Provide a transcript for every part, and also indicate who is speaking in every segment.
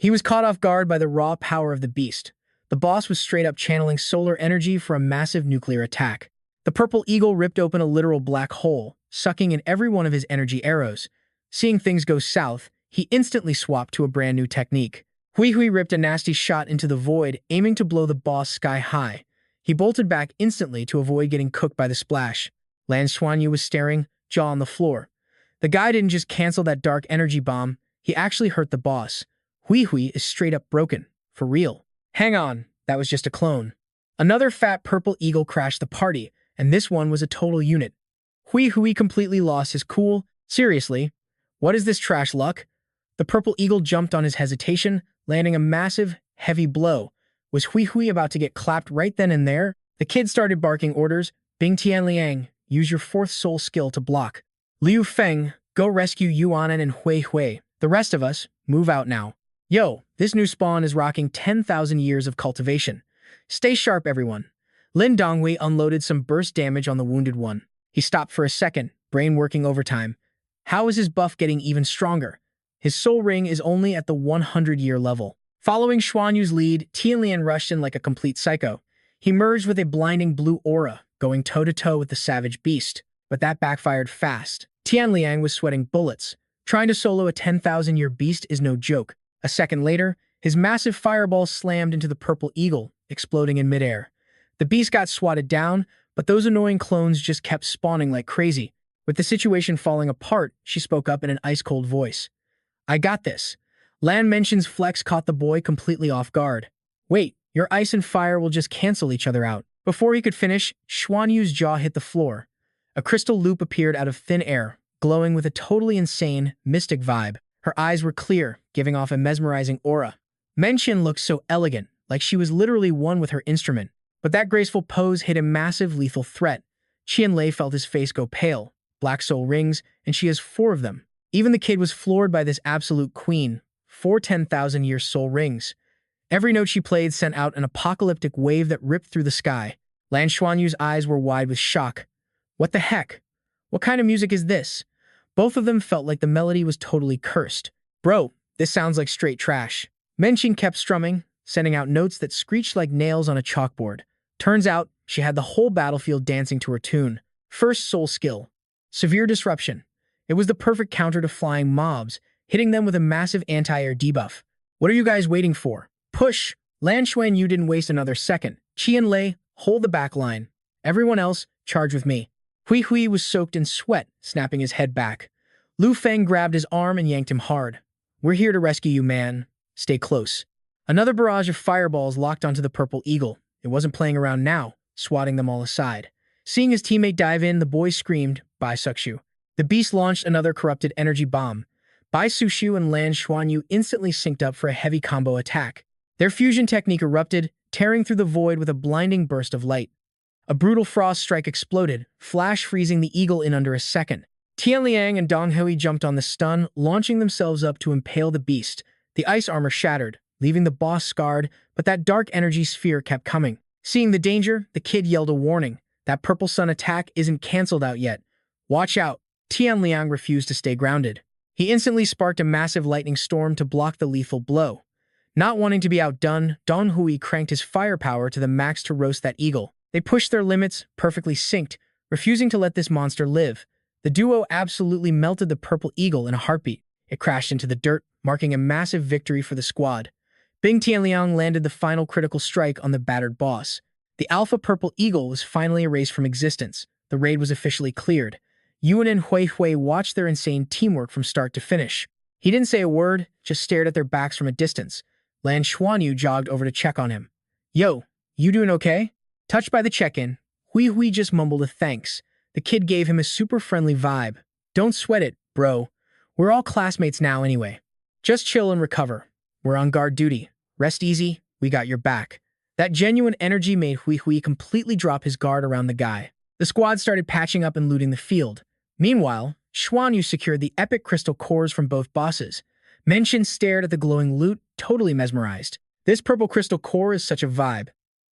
Speaker 1: He was caught off guard by the raw power of the beast. The boss was straight up channeling solar energy for a massive nuclear attack. The purple eagle ripped open a literal black hole, sucking in every one of his energy arrows. Seeing things go south, he instantly swapped to a brand new technique. Hui ripped a nasty shot into the void, aiming to blow the boss sky high. He bolted back instantly to avoid getting cooked by the splash. Lan Xuanyu was staring, jaw on the floor. The guy didn't just cancel that dark energy bomb, he actually hurt the boss. Hui is straight up broken. For real. Hang on, that was just a clone. Another fat purple eagle crashed the party, and this one was a total unit. Hui completely lost his cool. Seriously, what is this trash luck? The purple eagle jumped on his hesitation, landing a massive, heavy blow. Was Hui about to get clapped right then and there? The kid started barking orders. Bing Tianliang, use your fourth soul skill to block. Liu Feng, go rescue Yuanan and Hui. The rest of us, move out now. Yo, this new spawn is rocking 10,000 years of cultivation. Stay sharp, everyone. Lin Donghui unloaded some burst damage on the wounded one. He stopped for a second, brain working overtime. How is his buff getting even stronger? His soul ring is only at the 100-year level. Following Xuanyu's lead, Tianlian rushed in like a complete psycho. He merged with a blinding blue aura, going toe-to-toe with the savage beast. But that backfired fast. Tianliang was sweating bullets. Trying to solo a 10,000-year beast is no joke. A second later, his massive fireball slammed into the purple eagle, exploding in midair. The beast got swatted down, but those annoying clones just kept spawning like crazy. With the situation falling apart, she spoke up in an ice-cold voice. I got this. Lan Mention's flex caught the boy completely off guard. Wait, your ice and fire will just cancel each other out. Before he could finish, Xuanyu's jaw hit the floor. A crystal loop appeared out of thin air, glowing with a totally insane, mystic vibe. Her eyes were clear, giving off a mesmerizing aura. Mention looked so elegant, like she was literally one with her instrument. But that graceful pose hid a massive lethal threat. Qianlei felt his face go pale. Black soul rings, and she has 4 of them. Even the kid was floored by this absolute queen. 4 10,000-year soul rings. Every note she played sent out an apocalyptic wave that ripped through the sky. Lan Xuanyu's eyes were wide with shock. What the heck? What kind of music is this? Both of them felt like the melody was totally cursed. Bro, this sounds like straight trash. Menqin kept strumming, sending out notes that screeched like nails on a chalkboard. Turns out, she had the whole battlefield dancing to her tune. First soul skill. Severe disruption. It was the perfect counter to flying mobs, hitting them with a massive anti-air debuff. What are you guys waiting for? Push! Lan Xuanyu didn't waste another second. Qianlei, hold the back line. Everyone else, charge with me. Hui was soaked in sweat, snapping his head back. Lu Feng grabbed his arm and yanked him hard. We're here to rescue you, man. Stay close. Another barrage of fireballs locked onto the purple eagle. It wasn't playing around now, swatting them all aside. Seeing his teammate dive in, the boy screamed, Bai Sukshu. The beast launched another corrupted energy bomb. Bai Sukshu and Lan Xuanyu instantly synced up for a heavy combo attack. Their fusion technique erupted, tearing through the void with a blinding burst of light. A brutal frost strike exploded, flash freezing the eagle in under a second. Tianliang and Donghui jumped on the stun, launching themselves up to impale the beast. The ice armor shattered, leaving the boss scarred, but that dark energy sphere kept coming. Seeing the danger, the kid yelled a warning. That purple sun attack isn't cancelled out yet. Watch out. Tianliang refused to stay grounded. He instantly sparked a massive lightning storm to block the lethal blow. Not wanting to be outdone, Donghui cranked his firepower to the max to roast that eagle. They pushed their limits, perfectly synced, refusing to let this monster live. The duo absolutely melted the purple eagle in a heartbeat. It crashed into the dirt, marking a massive victory for the squad. Bing Tianliang landed the final critical strike on the battered boss. The alpha purple eagle was finally erased from existence. The raid was officially cleared. Yuan and Hui watched their insane teamwork from start to finish. He didn't say a word, just stared at their backs from a distance. Lan Xuanyu jogged over to check on him. Yo, you doing okay? Touched by the check-in, Hui just mumbled a thanks. The kid gave him a super friendly vibe. Don't sweat it, bro. We're all classmates now anyway. Just chill and recover. We're on guard duty. Rest easy, we got your back. That genuine energy made Hui completely drop his guard around the guy. The squad started patching up and looting the field. Meanwhile, Xuanyu secured the epic crystal cores from both bosses. Menqin stared at the glowing loot, totally mesmerized. This purple crystal core is such a vibe.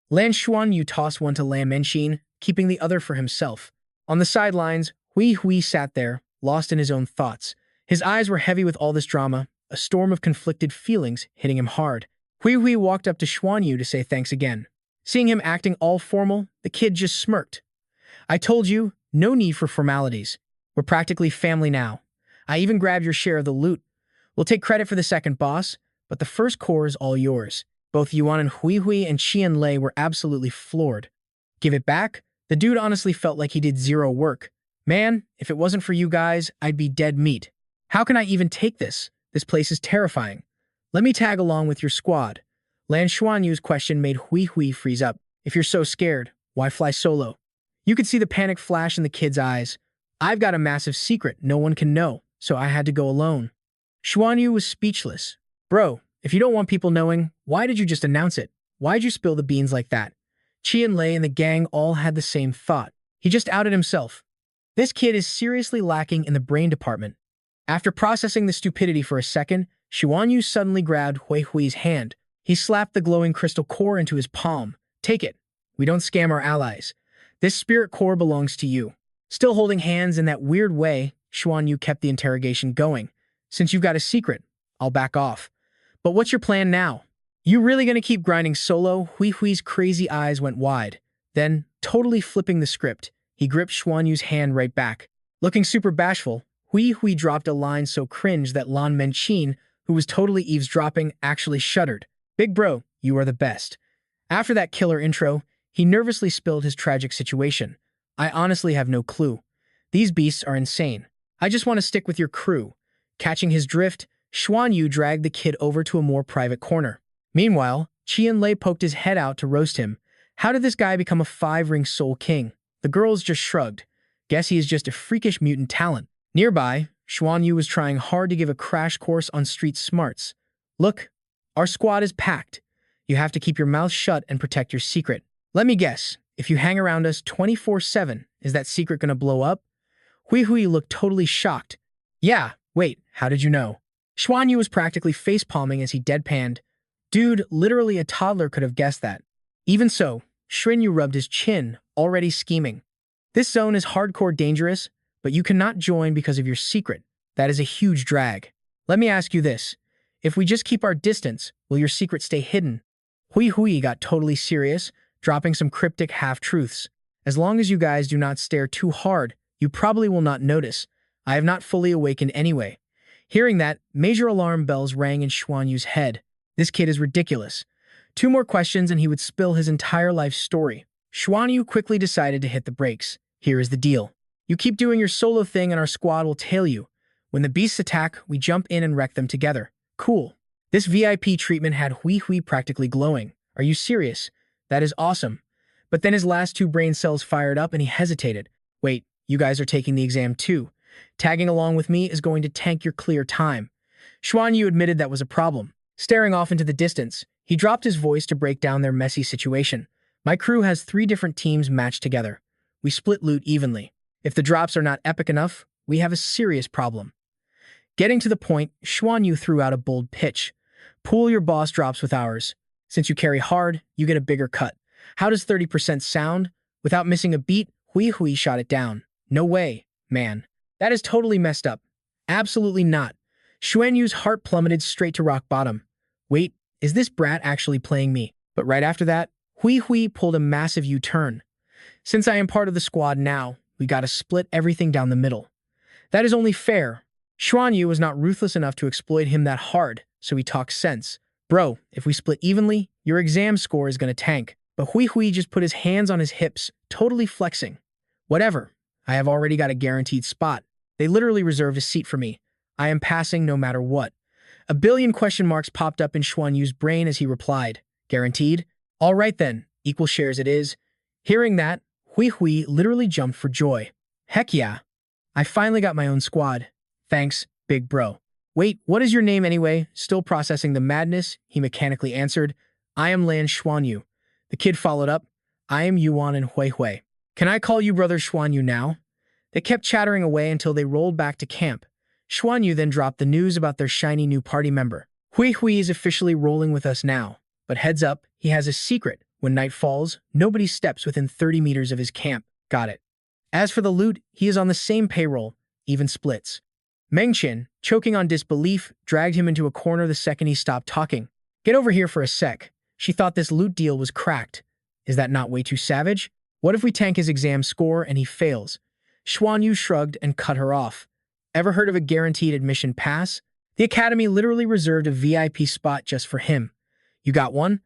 Speaker 1: Lan Xuanyu tossed one to Lan Menqin, keeping the other for himself. On the sidelines, Hui sat there, lost in his own thoughts. His eyes were heavy with all this drama. a storm of conflicted feelings hitting him hard. Hui walked up to Xuanyu to say thanks again. Seeing him acting all formal, the kid just smirked. I told you, no need for formalities. We're practically family now. I even grabbed your share of the loot. We'll take credit for the second boss, but the first core is all yours. Both Yuan and Hui and Qianlei were absolutely floored. Give it back? The dude honestly felt like he did zero work. Man, if it wasn't for you guys, I'd be dead meat. How can I even take this? This place is terrifying. Let me tag along with your squad. Lan Xuanyu's question made Hui freeze up. If you're so scared, why fly solo? You could see the panic flash in the kid's eyes. I've got a massive secret no one can know, so I had to go alone. Xuanyu was speechless. Bro, if you don't want people knowing, why did you just announce it? Why'd you spill the beans like that? Qianlei and the gang all had the same thought. He just outed himself. This kid is seriously lacking in the brain department. After processing the stupidity for a second, Xuanyu suddenly grabbed Hui's hand. He slapped the glowing crystal core into his palm. Take it. We don't scam our allies. This spirit core belongs to you. Still holding hands in that weird way, Xuanyu kept the interrogation going. Since you've got a secret, I'll back off. But what's your plan now? You really gonna keep grinding solo? Hui's crazy eyes went wide. Then, totally flipping the script, he gripped Xuanyu's hand right back. Looking super bashful, Hui dropped a line so cringe that Lan Menchin, who was totally eavesdropping, actually shuddered. Big bro, you are the best. After that killer intro, he nervously spilled his tragic situation. I honestly have no clue. These beasts are insane. I just want to stick with your crew. Catching his drift, Xuanyu dragged the kid over to a more private corner. Meanwhile, Qianlei poked his head out to roast him. How did this guy become a 5-ring soul king? The girls just shrugged. Guess he is just a freakish mutant talent. Nearby, Xuanyu was trying hard to give a crash course on street smarts. Look, our squad is packed. You have to keep your mouth shut and protect your secret. Let me guess, if you hang around us 24/7, is that secret gonna blow up? Hui looked totally shocked. Yeah, wait, how did you know? Xuanyu was practically facepalming as he deadpanned. Dude, literally a toddler could have guessed that. Even so, Xuanyu rubbed his chin, already scheming. This zone is hardcore dangerous, but you cannot join because of your secret. That is a huge drag. Let me ask you this. If we just keep our distance, will your secret stay hidden? Hui got totally serious, dropping some cryptic half-truths. As long as you guys do not stare too hard, you probably will not notice. I have not fully awakened anyway. Hearing that, major alarm bells rang in Xuanyu's head. This kid is ridiculous. 2 more questions and he would spill his entire life story. Xuanyu quickly decided to hit the brakes. Here is the deal. You keep doing your solo thing and our squad will tail you. When the beasts attack, we jump in and wreck them together. Cool. This VIP treatment had Hui practically glowing. Are you serious? That is awesome. But then his last 2 brain cells fired up and he hesitated. Wait, you guys are taking the exam too. Tagging along with me is going to tank your clear time. Xuanyu admitted that was a problem. Staring off into the distance, he dropped his voice to break down their messy situation. My crew has 3 different teams matched together. We split loot evenly. If the drops are not epic enough, we have a serious problem. Getting to the point, Xuanyu threw out a bold pitch. Pool your boss drops with ours. Since you carry hard, you get a bigger cut. How does 30% sound? Without missing a beat, Hui shot it down. No way, man. That is totally messed up. Absolutely not. Xuanyu's heart plummeted straight to rock bottom. Wait, is this brat actually playing me? But right after that, Hui pulled a massive U-turn. Since I am part of the squad now, we gotta split everything down the middle. That is only fair. Xuanyu was not ruthless enough to exploit him that hard, so he talked sense. Bro, if we split evenly, your exam score is gonna tank. But Hui just put his hands on his hips, totally flexing. Whatever. I have already got a guaranteed spot. They literally reserved a seat for me. I am passing no matter what. A billion question marks popped up in Xuanyu's brain as he replied. Guaranteed? All right then, equal shares it is. Hearing that, Hui literally jumped for joy. Heck yeah. I finally got my own squad. Thanks, big bro. Wait, what is your name anyway? Still processing the madness, he mechanically answered. I am Lan Xuanyu. The kid followed up. I am Yuan and Hui. Can I call you brother Xuanyu now? They kept chattering away until they rolled back to camp. Xuanyu then dropped the news about their shiny new party member. Hui is officially rolling with us now. But heads up, he has a secret. When night falls, nobody steps within 30 meters of his camp. Got it. As for the loot, he is on the same payroll, even splits. Mengqian, choking on disbelief, dragged him into a corner the second he stopped talking. Get over here for a sec. She thought this loot deal was cracked. Is that not way too savage? What if we tank his exam score and he fails? Xuanyu shrugged and cut her off. Ever heard of a guaranteed admission pass? The academy literally reserved a VIP spot just for him. You got one?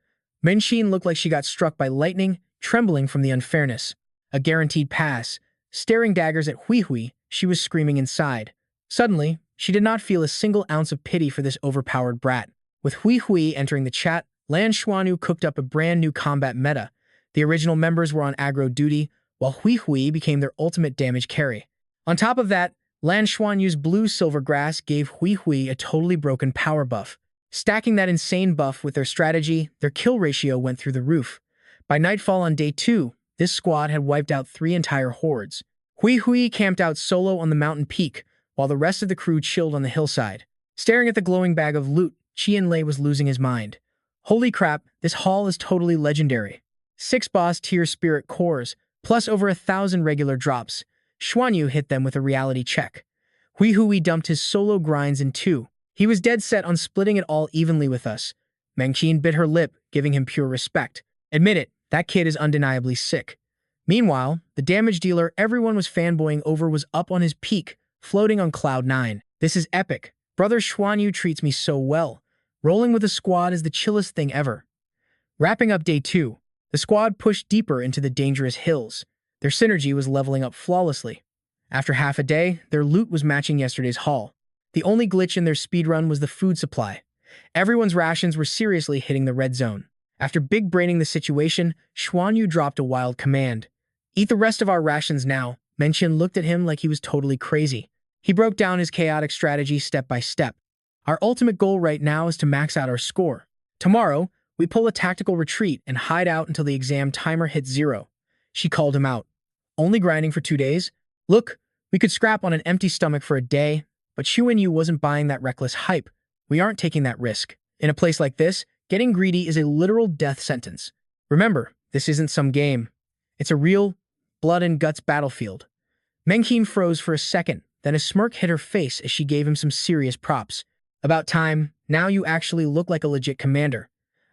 Speaker 1: Mengqian looked like she got struck by lightning, trembling from the unfairness. A guaranteed pass. Staring daggers at Hui, she was screaming inside. Suddenly, she did not feel a single ounce of pity for this overpowered brat. With Hui entering the chat, Lan Xuanyu cooked up a brand new combat meta. The original members were on aggro duty, while Hui became their ultimate damage carry. On top of that, Lan Xuanyu's blue-silver grass gave Hui a totally broken power buff. Stacking that insane buff with their strategy, their kill ratio went through the roof. By nightfall on day 2, this squad had wiped out 3 entire hordes. Hui camped out solo on the mountain peak, while the rest of the crew chilled on the hillside. Staring at the glowing bag of loot, Qianlei was losing his mind. Holy crap, this haul is totally legendary. 6 boss-tier spirit cores, plus over 1,000 regular drops. Xuanyu hit them with a reality check. Hui dumped his solo grinds in 2. He was dead set on splitting it all evenly with us. Mengqian bit her lip, giving him pure respect. Admit it, that kid is undeniably sick. Meanwhile, the damage dealer everyone was fanboying over was up on his peak, floating on cloud 9. This is epic. Brother Xuanyu treats me so well. Rolling with a squad is the chillest thing ever. Wrapping up day 2, the squad pushed deeper into the dangerous hills. Their synergy was leveling up flawlessly. After half a day, their loot was matching yesterday's haul. The only glitch in their speedrun was the food supply. Everyone's rations were seriously hitting the red zone. After big-braining the situation, Xuanyu dropped a wild command. Eat the rest of our rations now. Mengqian looked at him like he was totally crazy. He broke down his chaotic strategy step by step. Our ultimate goal right now is to max out our score. Tomorrow, we pull a tactical retreat and hide out until the exam timer hits 0. She called him out. Only grinding for 2 days? Look, we could scrap on an empty stomach for a day, but Xuanyu wasn't buying that reckless hype. We aren't taking that risk. In a place like this, getting greedy is a literal death sentence. Remember, this isn't some game. It's a real, blood-and-guts battlefield. Mengqian froze for a second, then a smirk hit her face as she gave him some serious props. About time, now you actually look like a legit commander.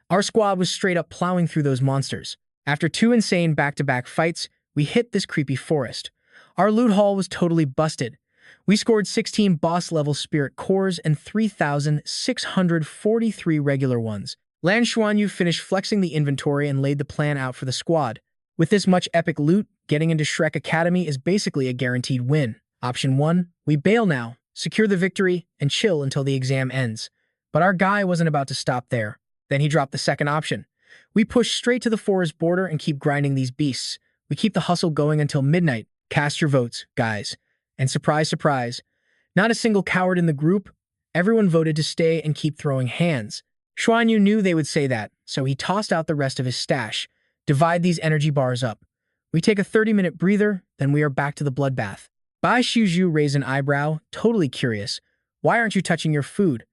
Speaker 1: Our squad was straight up plowing through those monsters. After 2 insane back-to-back fights, we hit this creepy forest. Our loot haul was totally busted. We scored 16 boss-level spirit cores and 3,643 regular ones. Lan Xuanyu finished flexing the inventory and laid the plan out for the squad. With this much epic loot, getting into Shrek Academy is basically a guaranteed win. Option 1, we bail now, secure the victory, and chill until the exam ends. But our guy wasn't about to stop there. Then he dropped the second option. We push straight to the forest border and keep grinding these beasts. We keep the hustle going until midnight. Cast your votes, guys. And surprise, surprise, not a single coward in the group. Everyone voted to stay and keep throwing hands. Xuanyu knew they would say that, so he tossed out the rest of his stash. Divide these energy bars up. We take a 30-minute breather, then we are back to the bloodbath. Bai Shuzhu raised an eyebrow, totally curious. Why aren't you touching your food?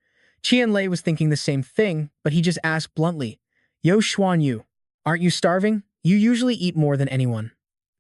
Speaker 1: Qianlei was thinking the same thing, but he just asked bluntly, Yo Xuanyu, aren't you starving? You usually eat more than anyone.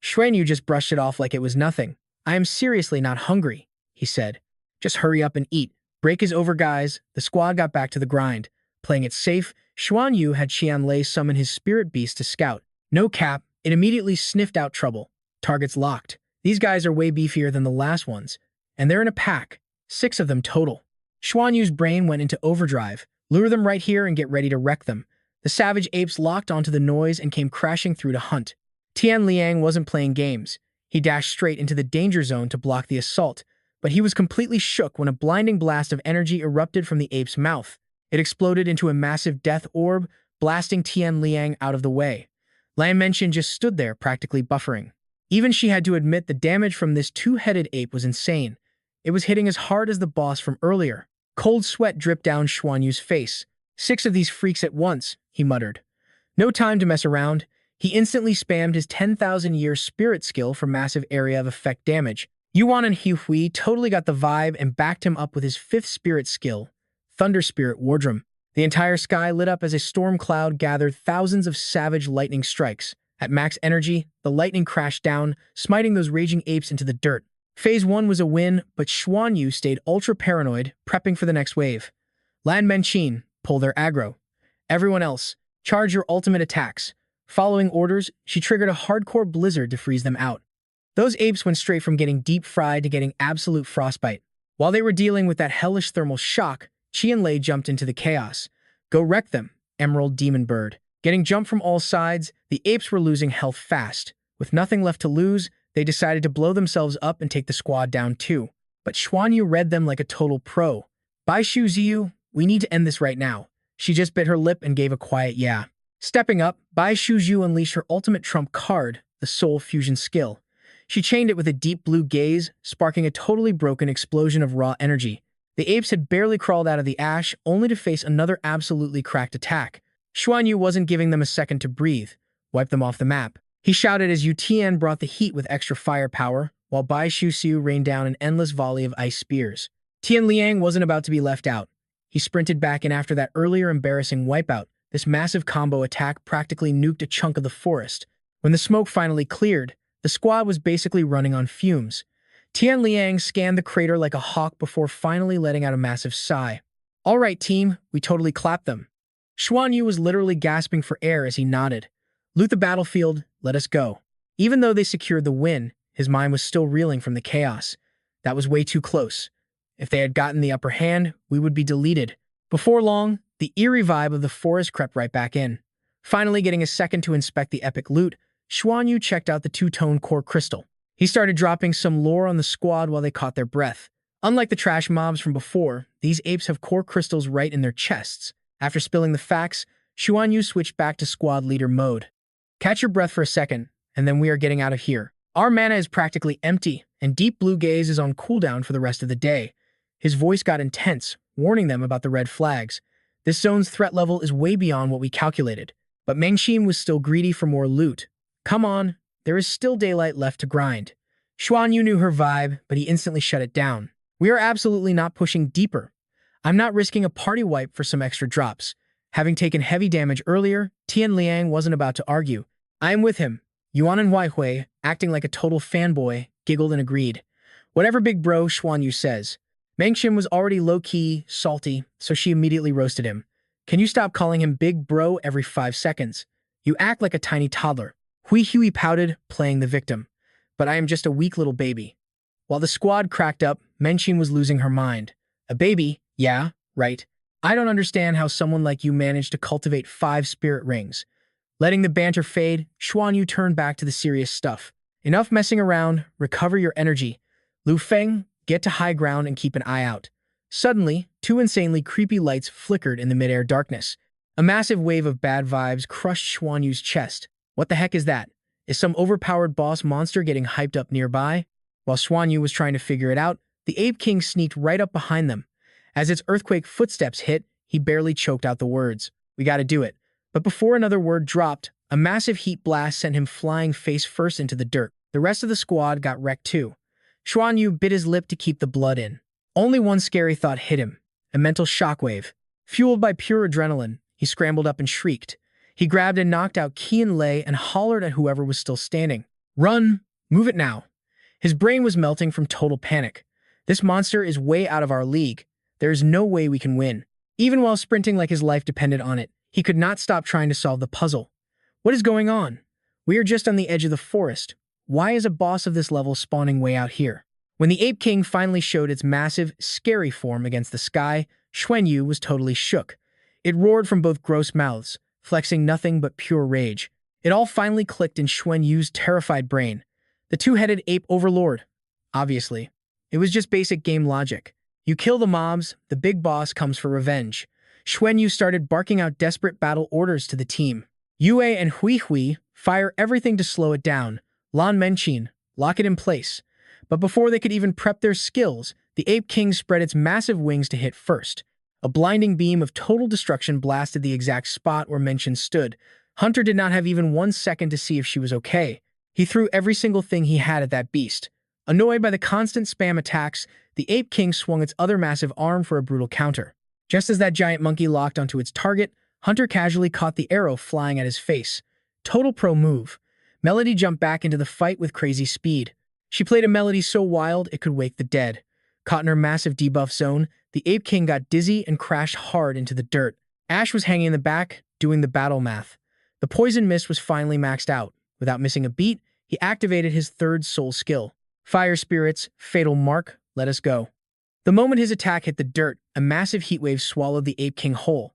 Speaker 1: Xuanyu just brushed it off like it was nothing. I am seriously not hungry, he said. Just hurry up and eat. Break is over, guys. The squad got back to the grind. Playing it safe, Xuanyu had Qianlei summon his spirit beast to scout. No cap, it immediately sniffed out trouble. Targets locked. These guys are way beefier than the last ones. And they're in a pack. 6 of them total. Xuanyu's brain went into overdrive. Lure them right here and get ready to wreck them. The savage apes locked onto the noise and came crashing through to hunt. Tian Liang wasn't playing games. He dashed straight into the danger zone to block the assault, but he was completely shook when a blinding blast of energy erupted from the ape's mouth. It exploded into a massive death orb, blasting Tian Liang out of the way. Lan Mengqian just stood there, practically buffering. Even she had to admit the damage from this 2-headed ape was insane. It was hitting as hard as the boss from earlier. Cold sweat dripped down Xuanyu's face. 6 of these freaks at once, he muttered. No time to mess around. He instantly spammed his 10,000-year spirit skill for massive area of effect damage. Yuan and Hui totally got the vibe and backed him up with his 5th spirit skill, Thunder Spirit Wardrum. The entire sky lit up as a storm cloud gathered thousands of savage lightning strikes. At max energy, the lightning crashed down, smiting those raging apes into the dirt. Phase 1 was a win, but Xuanyu stayed ultra-paranoid, prepping for the next wave. Lan Xuanyu, pull their aggro. Everyone else, charge your ultimate attacks. Following orders, she triggered a hardcore blizzard to freeze them out. Those apes went straight from getting deep fried to getting absolute frostbite. While they were dealing with that hellish thermal shock, Qianlei jumped into the chaos. Go wreck them, Emerald Demon Bird. Getting jumped from all sides, the apes were losing health fast. With nothing left to lose, they decided to blow themselves up and take the squad down too. But Xuanyu read them like a total pro. Bai Shu Ziyu, we need to end this right now. She just bit her lip and gave a quiet yeah. Stepping up, Bai Shu Ziyu unleashed her ultimate trump card, the Soul Fusion skill. She chained it with a deep blue gaze, sparking a totally broken explosion of raw energy. The apes had barely crawled out of the ash, only to face another absolutely cracked attack. Xuanyu wasn't giving them a second to breathe. Wipe them off the map. He shouted as Yu Tian brought the heat with extra firepower, while Bai Shu Xiu rained down an endless volley of ice spears. Tian Liang wasn't about to be left out. He sprinted back in after that earlier embarrassing wipeout. This massive combo attack practically nuked a chunk of the forest. When the smoke finally cleared, the squad was basically running on fumes. Tian Liang scanned the crater like a hawk before finally letting out a massive sigh. All right, team, we totally clapped them. Xuanyu was literally gasping for air as he nodded. Loot the battlefield, let us go. Even though they secured the win, his mind was still reeling from the chaos. That was way too close. If they had gotten the upper hand, we would be deleted. Before long, the eerie vibe of the forest crept right back in. Finally getting a second to inspect the epic loot, Xuanyu checked out the two-tone core crystal. He started dropping some lore on the squad while they caught their breath. Unlike the trash mobs from before, these apes have core crystals right in their chests. After spilling the facts, Xuanyu switched back to squad leader mode. Catch your breath for a second, and then we are getting out of here. Our mana is practically empty, and Deep Blue Gaze is on cooldown for the rest of the day. His voice got intense, warning them about the red flags. This zone's threat level is way beyond what we calculated. But Mengxin was still greedy for more loot. Come on, there is still daylight left to grind. Xuanyu knew her vibe, but he instantly shut it down. We are absolutely not pushing deeper. I'm not risking a party wipe for some extra drops. Having taken heavy damage earlier, Tian Liang wasn't about to argue. I am with him. Yuan and Waihui, acting like a total fanboy, giggled and agreed. Whatever big bro Xuanyu says. Mengxin was already low-key, salty, so she immediately roasted him. Can you stop calling him big bro every 5 seconds? You act like a tiny toddler. Hui pouted, playing the victim. But I am just a weak little baby. While the squad cracked up, Mengxin was losing her mind. A baby? Yeah, right. I don't understand how someone like you managed to cultivate 5 spirit rings. Letting the banter fade, Xuanyu turned back to the serious stuff. Enough messing around, recover your energy. Lu Feng, get to high ground and keep an eye out. Suddenly, 2 insanely creepy lights flickered in the midair darkness. A massive wave of bad vibes crushed Xuanyu's chest. What the heck is that? Is some overpowered boss monster getting hyped up nearby? While Xuanyu was trying to figure it out, the Ape King sneaked right up behind them. As its earthquake footsteps hit, he barely choked out the words. We gotta do it. But before another word dropped, a massive heat blast sent him flying face first into the dirt. The rest of the squad got wrecked too. Xuanyu bit his lip to keep the blood in. Only one scary thought hit him, a mental shockwave. Fueled by pure adrenaline, he scrambled up and shrieked. He grabbed and knocked out Qianlei and hollered at whoever was still standing. Run! Move it now! His brain was melting from total panic. This monster is way out of our league. There is no way we can win. Even while sprinting like his life depended on it, he could not stop trying to solve the puzzle. What is going on? We are just on the edge of the forest. Why is a boss of this level spawning way out here? When the Ape King finally showed its massive, scary form against the sky, Xuanyu was totally shook. It roared from both gross mouths, flexing nothing but pure rage. It all finally clicked in Xuanyu's terrified brain. The two-headed ape overlord. Obviously. It was just basic game logic. You kill the mobs, the big boss comes for revenge. Xuanyu started barking out desperate battle orders to the team. Yue and Hui fire everything to slow it down. Lan Xuanyu, lock it in place. But before they could even prep their skills, the Ape King spread its massive wings to hit first. A blinding beam of total destruction blasted the exact spot where Xuanyu stood. Hunter did not have even 1 second to see if she was okay. He threw every single thing he had at that beast. Annoyed by the constant spam attacks, the Ape King swung its other massive arm for a brutal counter. Just as that giant monkey locked onto its target, Hunter casually caught the arrow flying at his face. Total pro move. Melody jumped back into the fight with crazy speed. She played a melody so wild it could wake the dead. Caught in her massive debuff zone, the Ape King got dizzy and crashed hard into the dirt. Ash was hanging in the back, doing the battle math. The poison mist was finally maxed out. Without missing a beat, he activated his third soul skill. Fire Spirits, Fatal Mark, let us go. The moment his attack hit the dirt, a massive heatwave swallowed the Ape King whole.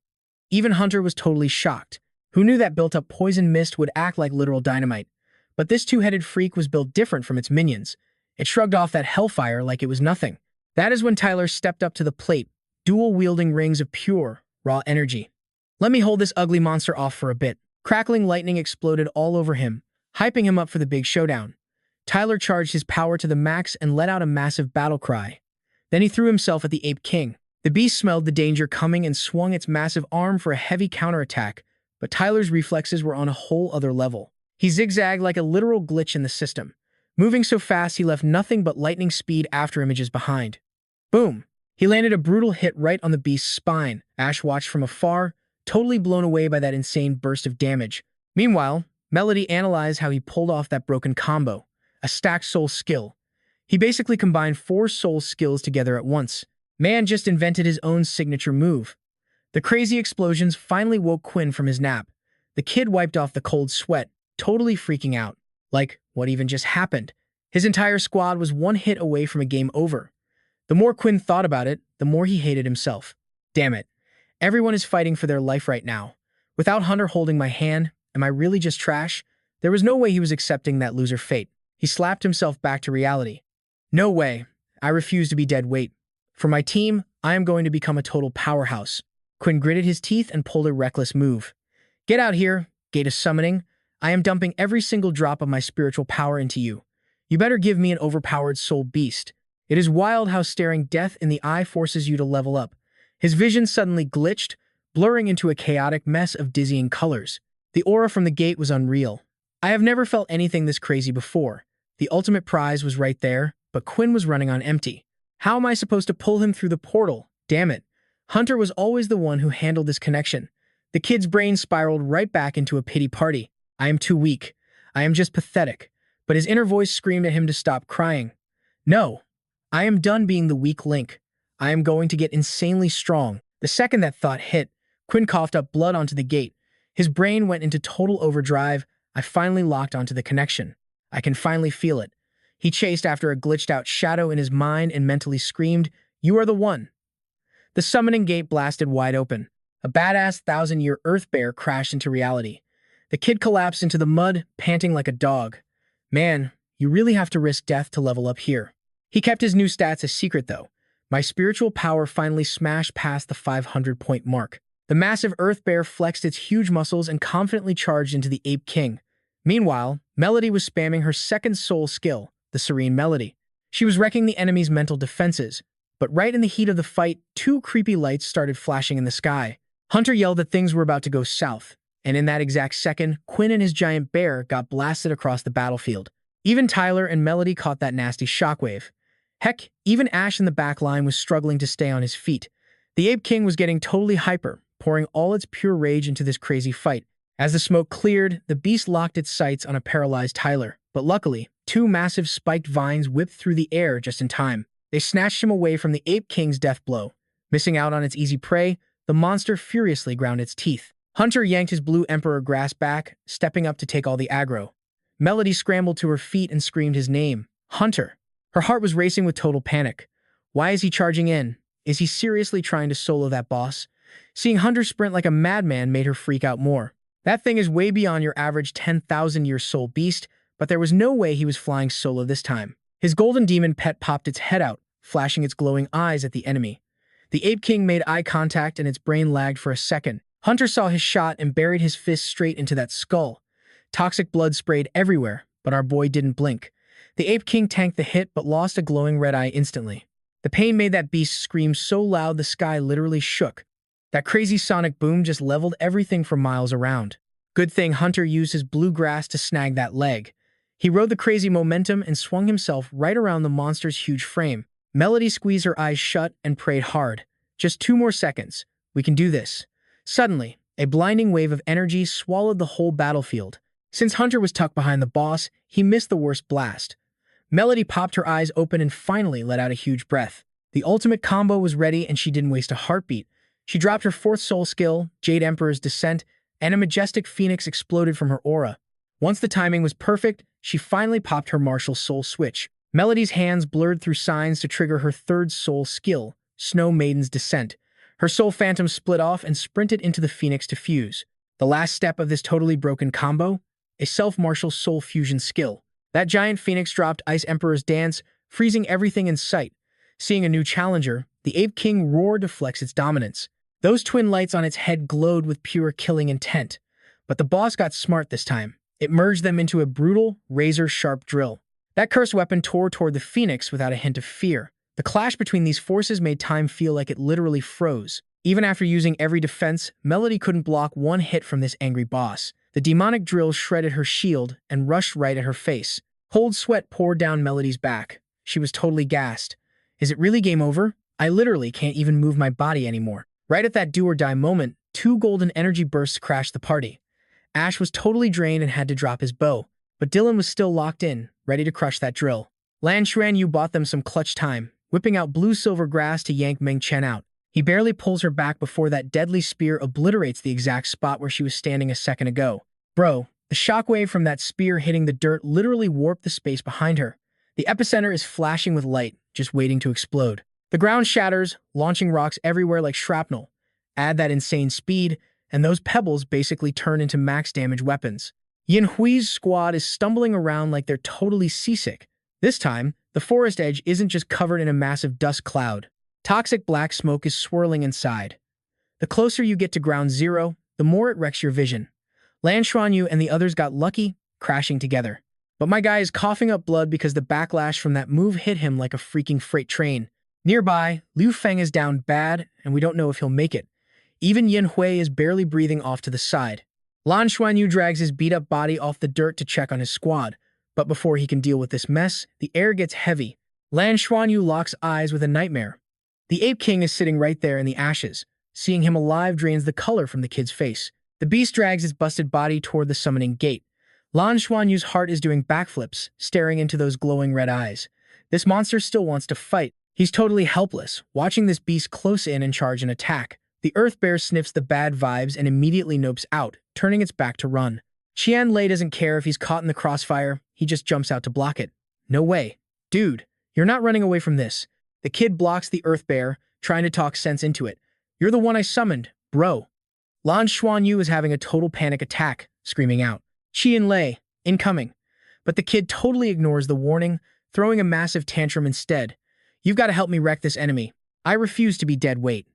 Speaker 1: Even Hunter was totally shocked. Who knew that built-up poison mist would act like literal dynamite? But this two-headed freak was built different from its minions. It shrugged off that hellfire like it was nothing. That is when Tyler stepped up to the plate, dual-wielding rings of pure, raw energy. Let me hold this ugly monster off for a bit. Crackling lightning exploded all over him, hyping him up for the big showdown. Tyler charged his power to the max and let out a massive battle cry. Then he threw himself at the Ape King. The beast smelled the danger coming and swung its massive arm for a heavy counterattack, but Tyler's reflexes were on a whole other level. He zigzagged like a literal glitch in the system. Moving so fast he left nothing but lightning speed after images behind. Boom! He landed a brutal hit right on the beast's spine. Ash watched from afar, totally blown away by that insane burst of damage. Meanwhile, Melody analyzed how he pulled off that broken combo, a stacked soul skill. He basically combined 4 soul skills together at once. Man just invented his own signature move. The crazy explosions finally woke Quinn from his nap. The kid wiped off the cold sweat, totally freaking out. Like, what even just happened? His entire squad was one hit away from a game over. The more Quinn thought about it, the more he hated himself. Damn it. Everyone is fighting for their life right now. Without Hunter holding my hand, am I really just trash? There was no way he was accepting that loser fate. He slapped himself back to reality. No way. I refuse to be dead weight. For my team, I am going to become a total powerhouse. Quinn gritted his teeth and pulled a reckless move. Get out here, Gate of Summoning. I am dumping every single drop of my spiritual power into you. You better give me an overpowered soul beast. It is wild how staring death in the eye forces you to level up. His vision suddenly glitched, blurring into a chaotic mess of dizzying colors. The aura from the gate was unreal. I have never felt anything this crazy before. The ultimate prize was right there, but Quinn was running on empty. How am I supposed to pull him through the portal? Damn it. Hunter was always the one who handled this connection. The kid's brain spiraled right back into a pity party. I am too weak. I am just pathetic. But his inner voice screamed at him to stop crying. No. I am done being the weak link. I am going to get insanely strong. The second that thought hit, Quinn coughed up blood onto the gate. His brain went into total overdrive. I finally locked onto the connection. I can finally feel it. He chased after a glitched-out shadow in his mind and mentally screamed, "You are the one." The summoning gate blasted wide open. A badass 1,000-year earth bear crashed into reality. The kid collapsed into the mud, panting like a dog. Man, you really have to risk death to level up here. He kept his new stats a secret, though. My spiritual power finally smashed past the 500-point mark. The massive earth bear flexed its huge muscles and confidently charged into the Ape King. Meanwhile, Melody was spamming her second soul skill, the Serene Melody. She was wrecking the enemy's mental defenses, but right in the heat of the fight, 2 creepy lights started flashing in the sky. Hunter yelled that things were about to go south, and in that exact second, Quinn and his giant bear got blasted across the battlefield. Even Tyler and Melody caught that nasty shockwave. Heck, even Ash in the back line was struggling to stay on his feet. The Ape King was getting totally hyper, pouring all its pure rage into this crazy fight. As the smoke cleared, the beast locked its sights on a paralyzed Tyler, but luckily, 2 massive spiked vines whipped through the air just in time. They snatched him away from the Ape King's death blow. Missing out on its easy prey, the monster furiously ground its teeth. Hunter yanked his blue emperor grass back, stepping up to take all the aggro. Melody scrambled to her feet and screamed his name, Hunter. Her heart was racing with total panic. Why is he charging in? Is he seriously trying to solo that boss? Seeing Hunter sprint like a madman made her freak out more. That thing is way beyond your average 10,000-year soul beast, but there was no way he was flying solo this time. His golden demon pet popped its head out, flashing its glowing eyes at the enemy. The Ape King made eye contact and its brain lagged for a second. Hunter saw his shot and buried his fist straight into that skull. Toxic blood sprayed everywhere, but our boy didn't blink. The Ape King tanked the hit but lost a glowing red eye instantly. The pain made that beast scream so loud the sky literally shook. That crazy sonic boom just leveled everything for miles around. Good thing Hunter used his bluegrass to snag that leg. He rode the crazy momentum and swung himself right around the monster's huge frame. Melody squeezed her eyes shut and prayed hard. Just 2 more seconds. We can do this. Suddenly, a blinding wave of energy swallowed the whole battlefield. Since Hunter was tucked behind the boss, he missed the worst blast. Melody popped her eyes open and finally let out a huge breath. The ultimate combo was ready and she didn't waste a heartbeat. She dropped her fourth soul skill, Jade Emperor's Descent, and a majestic phoenix exploded from her aura. Once the timing was perfect, she finally popped her martial soul switch. Melody's hands blurred through signs to trigger her third soul skill, Snow Maiden's Descent. Her soul phantom split off and sprinted into the phoenix to fuse. The last step of this totally broken combo? A self-martial soul fusion skill. That giant phoenix dropped Ice Emperor's Dance, freezing everything in sight. Seeing a new challenger, the Ape King roared to flex its dominance. Those twin lights on its head glowed with pure killing intent. But the boss got smart this time. It merged them into a brutal, razor-sharp drill. That cursed weapon tore toward the phoenix without a hint of fear. The clash between these forces made time feel like it literally froze. Even after using every defense, Melody couldn't block one hit from this angry boss. The demonic drill shredded her shield and rushed right at her face. Cold sweat poured down Melody's back. She was totally gassed. Is it really game over? I literally can't even move my body anymore. Right at that do-or-die moment, two golden energy bursts crashed the party. Ash was totally drained and had to drop his bow, but Dylan was still locked in, ready to crush that drill. Lan Xuanyu bought them some clutch time, whipping out blue-silver grass to yank Meng Chen out. He barely pulls her back before that deadly spear obliterates the exact spot where she was standing a second ago. Bro, the shockwave from that spear hitting the dirt literally warped the space behind her. The epicenter is flashing with light, just waiting to explode. The ground shatters, launching rocks everywhere like shrapnel. Add that insane speed, and those pebbles basically turn into max damage weapons. Yin Hui's squad is stumbling around like they're totally seasick. This time, the forest edge isn't just covered in a massive dust cloud. Toxic black smoke is swirling inside. The closer you get to ground zero, the more it wrecks your vision. Lan Xuanyu and the others got lucky, crashing together. But my guy is coughing up blood because the backlash from that move hit him like a freaking freight train. Nearby, Liu Feng is down bad, and we don't know if he'll make it. Even Yin Hui is barely breathing off to the side. Lan Xuanyu drags his beat-up body off the dirt to check on his squad. But before he can deal with this mess, the air gets heavy. Lan Xuanyu locks eyes with a nightmare. The Ape King is sitting right there in the ashes. Seeing him alive drains the color from the kid's face. The beast drags his busted body toward the summoning gate. Lan Xuanyu's heart is doing backflips, staring into those glowing red eyes. This monster still wants to fight. He's totally helpless, watching this beast close in and charge an attack. The Earth Bear sniffs the bad vibes and immediately nopes out, turning its back to run. Qianlei doesn't care if he's caught in the crossfire, he just jumps out to block it. No way. Dude, you're not running away from this. The kid blocks the Earth Bear, trying to talk sense into it. You're the one I summoned, bro. Lan Xuanyu is having a total panic attack, screaming out, Qianlei, incoming. But the kid totally ignores the warning, throwing a massive tantrum instead. You've got to help me wreck this enemy. I refuse to be dead weight.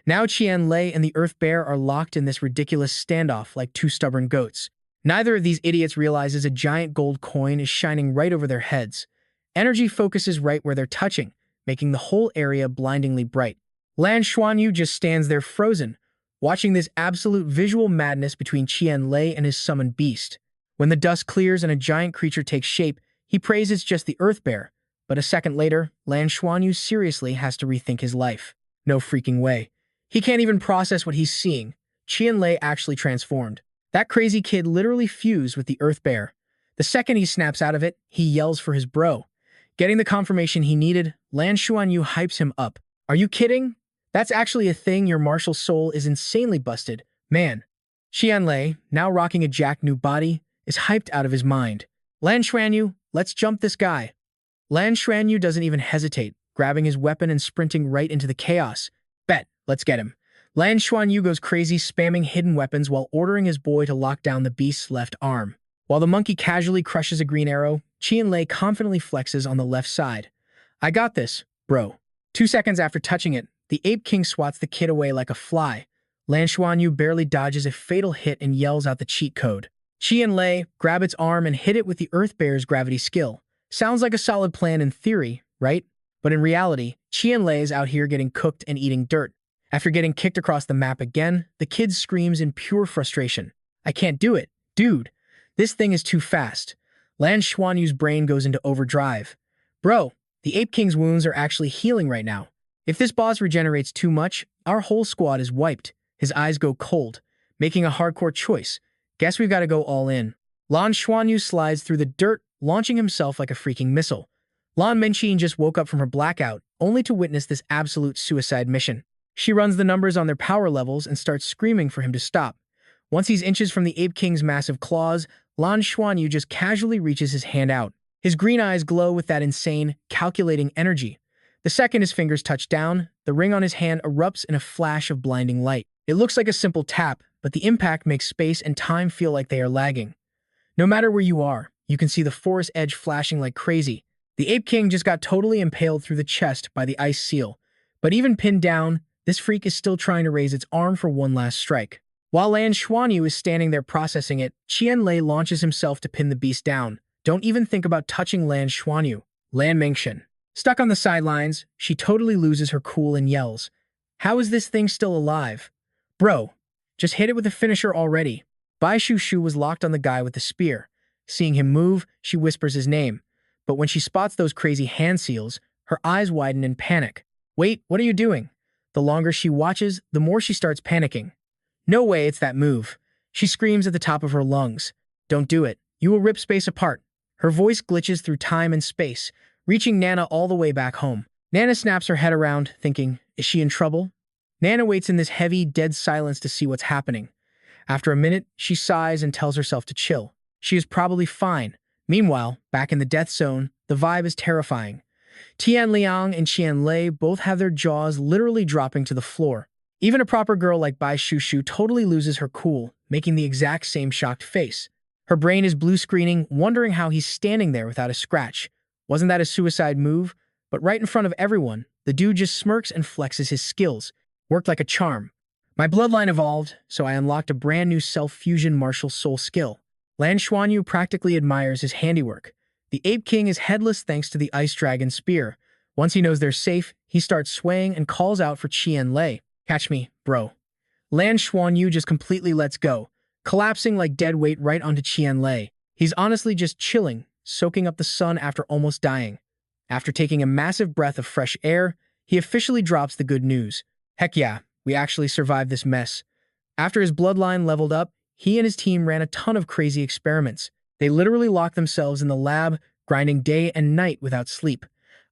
Speaker 1: Now Qianlei and the Earth Bear are locked in this ridiculous standoff like two stubborn goats. Neither of these idiots realizes a giant gold coin is shining right over their heads. Energy focuses right where they're touching, making the whole area blindingly bright. Lan Xuanyu just stands there frozen, watching this absolute visual madness between Qianlei and his summoned beast. When the dust clears and a giant creature takes shape, he prays it's just the Earth Bear. But a second later, Lan Xuanyu seriously has to rethink his life. No freaking way. He can't even process what he's seeing. Qianlei actually transformed. That crazy kid literally fused with the Earth Bear. The second he snaps out of it, he yells for his bro. Getting the confirmation he needed, Lan Xuanyu hypes him up. Are you kidding? That's actually a thing. Your martial soul is insanely busted. Man. Qianlei, now rocking a jacked new body, is hyped out of his mind. Lan Xuanyu, let's jump this guy. Lan Xuanyu doesn't even hesitate, grabbing his weapon and sprinting right into the chaos. Bet, let's get him. Lan Xuanyu goes crazy, spamming hidden weapons while ordering his boy to lock down the beast's left arm. While the monkey casually crushes a green arrow, Qianlei confidently flexes on the left side. I got this, bro. 2 seconds after touching it, the Ape King swats the kid away like a fly. Lan Xuanyu barely dodges a fatal hit and yells out the cheat code. Qianlei, grab its arm and hit it with the Earth Bear's gravity skill. Sounds like a solid plan in theory, right? But in reality, Qianlei is out here getting cooked and eating dirt. After getting kicked across the map again, the kid screams in pure frustration. I can't do it. Dude, this thing is too fast. Lan Xuanyu's brain goes into overdrive. Bro, the Ape King's wounds are actually healing right now. If this boss regenerates too much, our whole squad is wiped. His eyes go cold, making a hardcore choice. Guess we've got to go all in. Lan Xuanyu slides through the dirt, launching himself like a freaking missile. Lan Xuanyu just woke up from her blackout, only to witness this absolute suicide mission. She runs the numbers on their power levels and starts screaming for him to stop. Once he's inches from the Ape King's massive claws, Lan Xuanyu just casually reaches his hand out. His green eyes glow with that insane, calculating energy. The second his fingers touch down, the ring on his hand erupts in a flash of blinding light. It looks like a simple tap, but the impact makes space and time feel like they are lagging. No matter where you are, you can see the forest edge flashing like crazy. The Ape King just got totally impaled through the chest by the ice seal. But even pinned down, this freak is still trying to raise its arm for one last strike. While Lan Xuanyu is standing there processing it, Qianlei launches himself to pin the beast down. Don't even think about touching Lan Xuanyu. Lan Mingxian. Stuck on the sidelines, she totally loses her cool and yells. How is this thing still alive? Bro, just hit it with a finisher already. Bai Shu was locked on the guy with the spear. Seeing him move, she whispers his name. But when she spots those crazy hand seals, her eyes widen in panic. Wait, what are you doing? The longer she watches, the more she starts panicking. No way, it's that move. She screams at the top of her lungs. Don't do it. You will rip space apart. Her voice glitches through time and space, reaching Nana all the way back home. Nana snaps her head around, thinking, is she in trouble? Nana waits in this heavy, dead silence to see what's happening. After a minute, she sighs and tells herself to chill. She is probably fine. Meanwhile, back in the death zone, the vibe is terrifying. Tian Liang and Qianlei both have their jaws literally dropping to the floor. Even a proper girl like Bai Shu totally loses her cool, making the exact same shocked face. Her brain is blue screening, wondering how he's standing there without a scratch. Wasn't that a suicide move? But right in front of everyone, the dude just smirks and flexes his skills. Worked like a charm. My bloodline evolved, so I unlocked a brand new self-fusion martial soul skill. Lan Xuanyu practically admires his handiwork. The Ape King is headless thanks to the Ice Dragon spear. Once he knows they're safe, he starts swaying and calls out for Qianlei. Catch me, bro. Lan Xuanyu just completely lets go, collapsing like dead weight right onto Qianlei. He's honestly just chilling, soaking up the sun after almost dying. After taking a massive breath of fresh air, he officially drops the good news. Heck yeah, we actually survived this mess. After his bloodline leveled up, he and his team ran a ton of crazy experiments. They literally locked themselves in the lab, grinding day and night without sleep.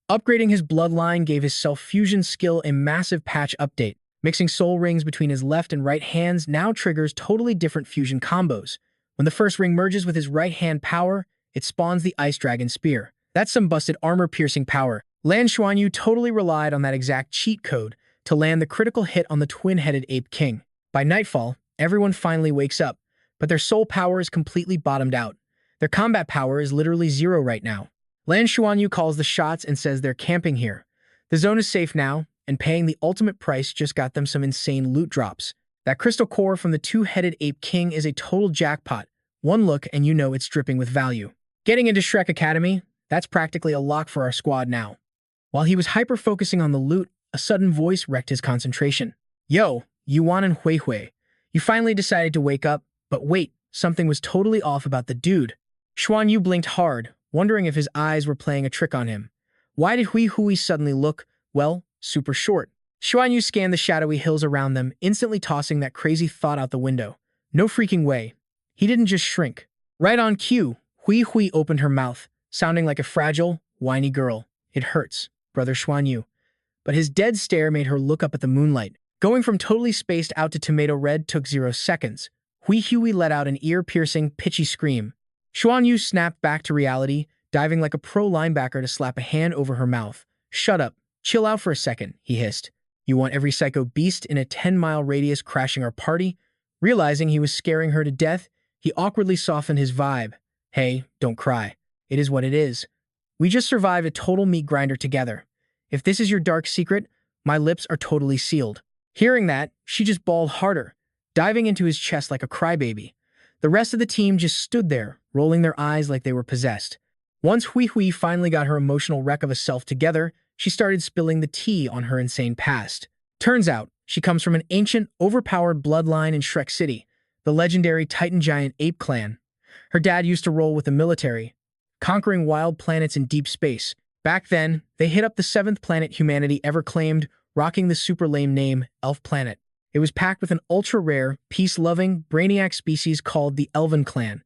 Speaker 1: Upgrading his bloodline gave his self-fusion skill a massive patch update. Mixing soul rings between his left and right hands now triggers totally different fusion combos. When the first ring merges with his right hand power, it spawns the Ice Dragon Spear. That's some busted armor-piercing power. Lan Xuanyu totally relied on that exact cheat code to land the critical hit on the twin-headed Ape King. By nightfall, everyone finally wakes up, but their soul power is completely bottomed out. Their combat power is literally zero right now. Lan Xuanyu calls the shots and says they're camping here. The zone is safe now, and paying the ultimate price just got them some insane loot drops. That crystal core from the two-headed Ape King is a total jackpot. One look and you know it's dripping with value. Getting into Shrek Academy, that's practically a lock for our squad now. While he was hyper-focusing on the loot, a sudden voice wrecked his concentration. Yo, Yuan and Hui Hui. You finally decided to wake up, but wait, something was totally off about the dude. Xuanyu blinked hard, wondering if his eyes were playing a trick on him. Why did Hui Hui suddenly look, well, super short? Xuanyu scanned the shadowy hills around them, instantly tossing that crazy thought out the window. No freaking way. He didn't just shrink. Right on cue, Hui Hui opened her mouth, sounding like a fragile, whiny girl. It hurts, brother Xuanyu. But his dead stare made her look up at the moonlight. Going from totally spaced out to tomato red took 0 seconds. Hui Hui let out an ear-piercing, pitchy scream. Xuanyu snapped back to reality, diving like a pro linebacker to slap a hand over her mouth. Shut up. Chill out for a second, he hissed. You want every psycho beast in a 10-mile radius crashing our party? Realizing he was scaring her to death, he awkwardly softened his vibe. Hey, don't cry. It is what it is. We just survived a total meat grinder together. If this is your dark secret, my lips are totally sealed. Hearing that, she just bawled harder, diving into his chest like a crybaby. The rest of the team just stood there, rolling their eyes like they were possessed. Once Hui Hui finally got her emotional wreck of a self together, she started spilling the tea on her insane past. Turns out, she comes from an ancient, overpowered bloodline in Shrek City, the legendary Titan Giant Ape Clan. Her dad used to roll with the military, conquering wild planets in deep space. Back then, they hit up the 7th planet humanity ever claimed, rocking the super lame name, Elf Planet. It was packed with an ultra-rare, peace-loving, brainiac species called the Elven Clan.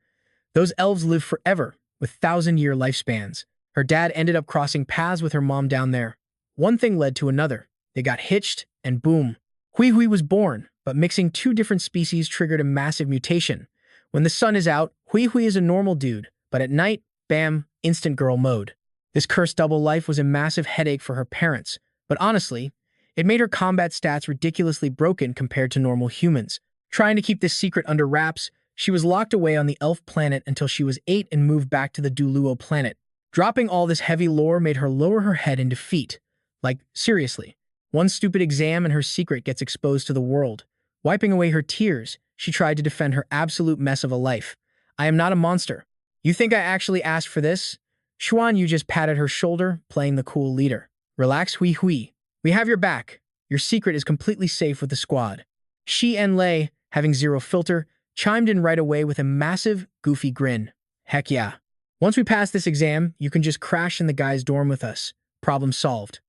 Speaker 1: Those elves live forever, with 1,000-year lifespans. Her dad ended up crossing paths with her mom down there. One thing led to another. They got hitched, and boom. Hui Hui was born, but mixing two different species triggered a massive mutation. When the sun is out, Hui Hui is a normal dude, but at night, bam, instant girl mode. This cursed double life was a massive headache for her parents, but honestly, it made her combat stats ridiculously broken compared to normal humans. Trying to keep this secret under wraps, she was locked away on the elf planet until she was 8 and moved back to the 100K planet. Dropping all this heavy lore made her lower her head in defeat. Like, seriously. One stupid exam and her secret gets exposed to the world. Wiping away her tears, she tried to defend her absolute mess of a life. I am not a monster. You think I actually asked for this? Xuanyu just patted her shoulder, playing the cool leader. Relax, Hui Hui. We have your back. Your secret is completely safe with the squad. Shi and Lei, having zero filter, chimed in right away with a massive, goofy grin. Heck yeah. Once we pass this exam, you can just crash in the guy's dorm with us. Problem solved.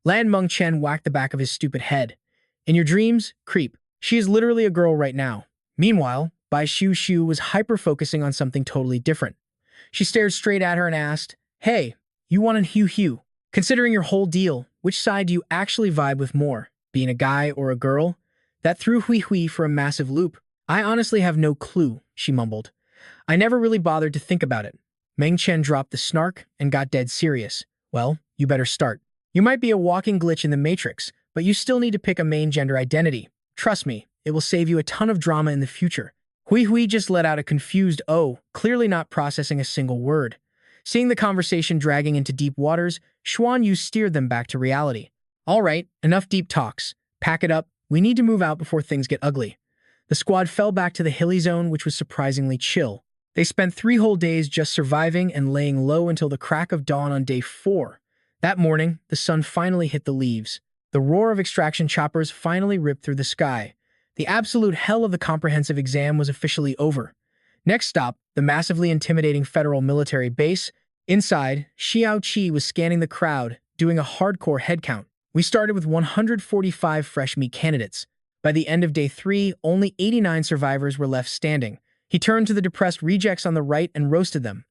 Speaker 1: Lan Chen whacked the back of his stupid head. In your dreams, creep. She is literally a girl right now. Meanwhile, Bai Xiu was hyper-focusing on something totally different. She stared straight at her and asked, Hey, you want an Hugh? Considering your whole deal, which side do you actually vibe with more? Being a guy or a girl? That threw Hui Hui for a massive loop. I honestly have no clue, she mumbled. I never really bothered to think about it. Meng Chen dropped the snark and got dead serious. Well, you better start. You might be a walking glitch in the Matrix, but you still need to pick a main gender identity. Trust me, it will save you a ton of drama in the future. Hui Hui just let out a confused "oh," clearly not processing a single word. Seeing the conversation dragging into deep waters, Xuanyu steered them back to reality. All right, enough deep talks. Pack it up. We need to move out before things get ugly. The squad fell back to the hilly zone, which was surprisingly chill. They spent 3 whole days just surviving and laying low until the crack of dawn on day 4. That morning, the sun finally hit the leaves. The roar of extraction choppers finally ripped through the sky. The absolute hell of the comprehensive exam was officially over. Next stop, the massively intimidating federal military base. Inside, Xiao was scanning the crowd, doing a hardcore headcount. We started with 145 fresh meat candidates. By the end of day 3, only 89 survivors were left standing. He turned to the depressed rejects on the right and roasted them.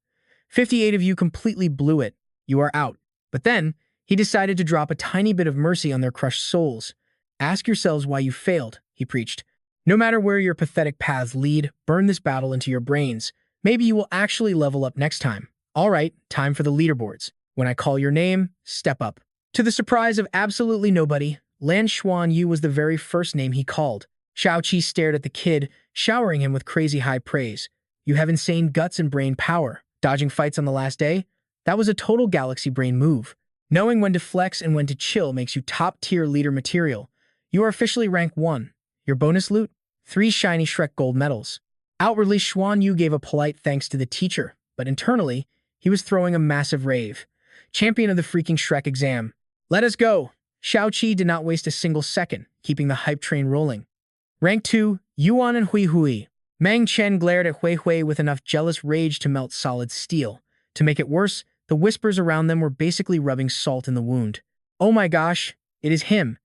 Speaker 1: 58 of you completely blew it. You are out. But then, he decided to drop a tiny bit of mercy on their crushed souls. Ask yourselves why you failed, he preached. No matter where your pathetic paths lead, burn this battle into your brains. Maybe you will actually level up next time. All right, time for the leaderboards. When I call your name, step up. To the surprise of absolutely nobody, Lan Xuanyu was the very first name he called. Xiao stared at the kid, showering him with crazy high praise. You have insane guts and brain power. Dodging fights on the last day? That was a total galaxy brain move. Knowing when to flex and when to chill makes you top-tier leader material. You are officially rank 1. Your bonus loot? 3 shiny Shrek gold medals. Outwardly, Xuanyu gave a polite thanks to the teacher, but internally, he was throwing a massive rave. Champion of the freaking Shrek exam. Let us go! Xiao did not waste a single second, keeping the hype train rolling. Rank 2, Yuan and Hui Hui. Meng Chen glared at Hui Hui with enough jealous rage to melt solid steel. To make it worse, the whispers around them were basically rubbing salt in the wound. Oh my gosh, it is him.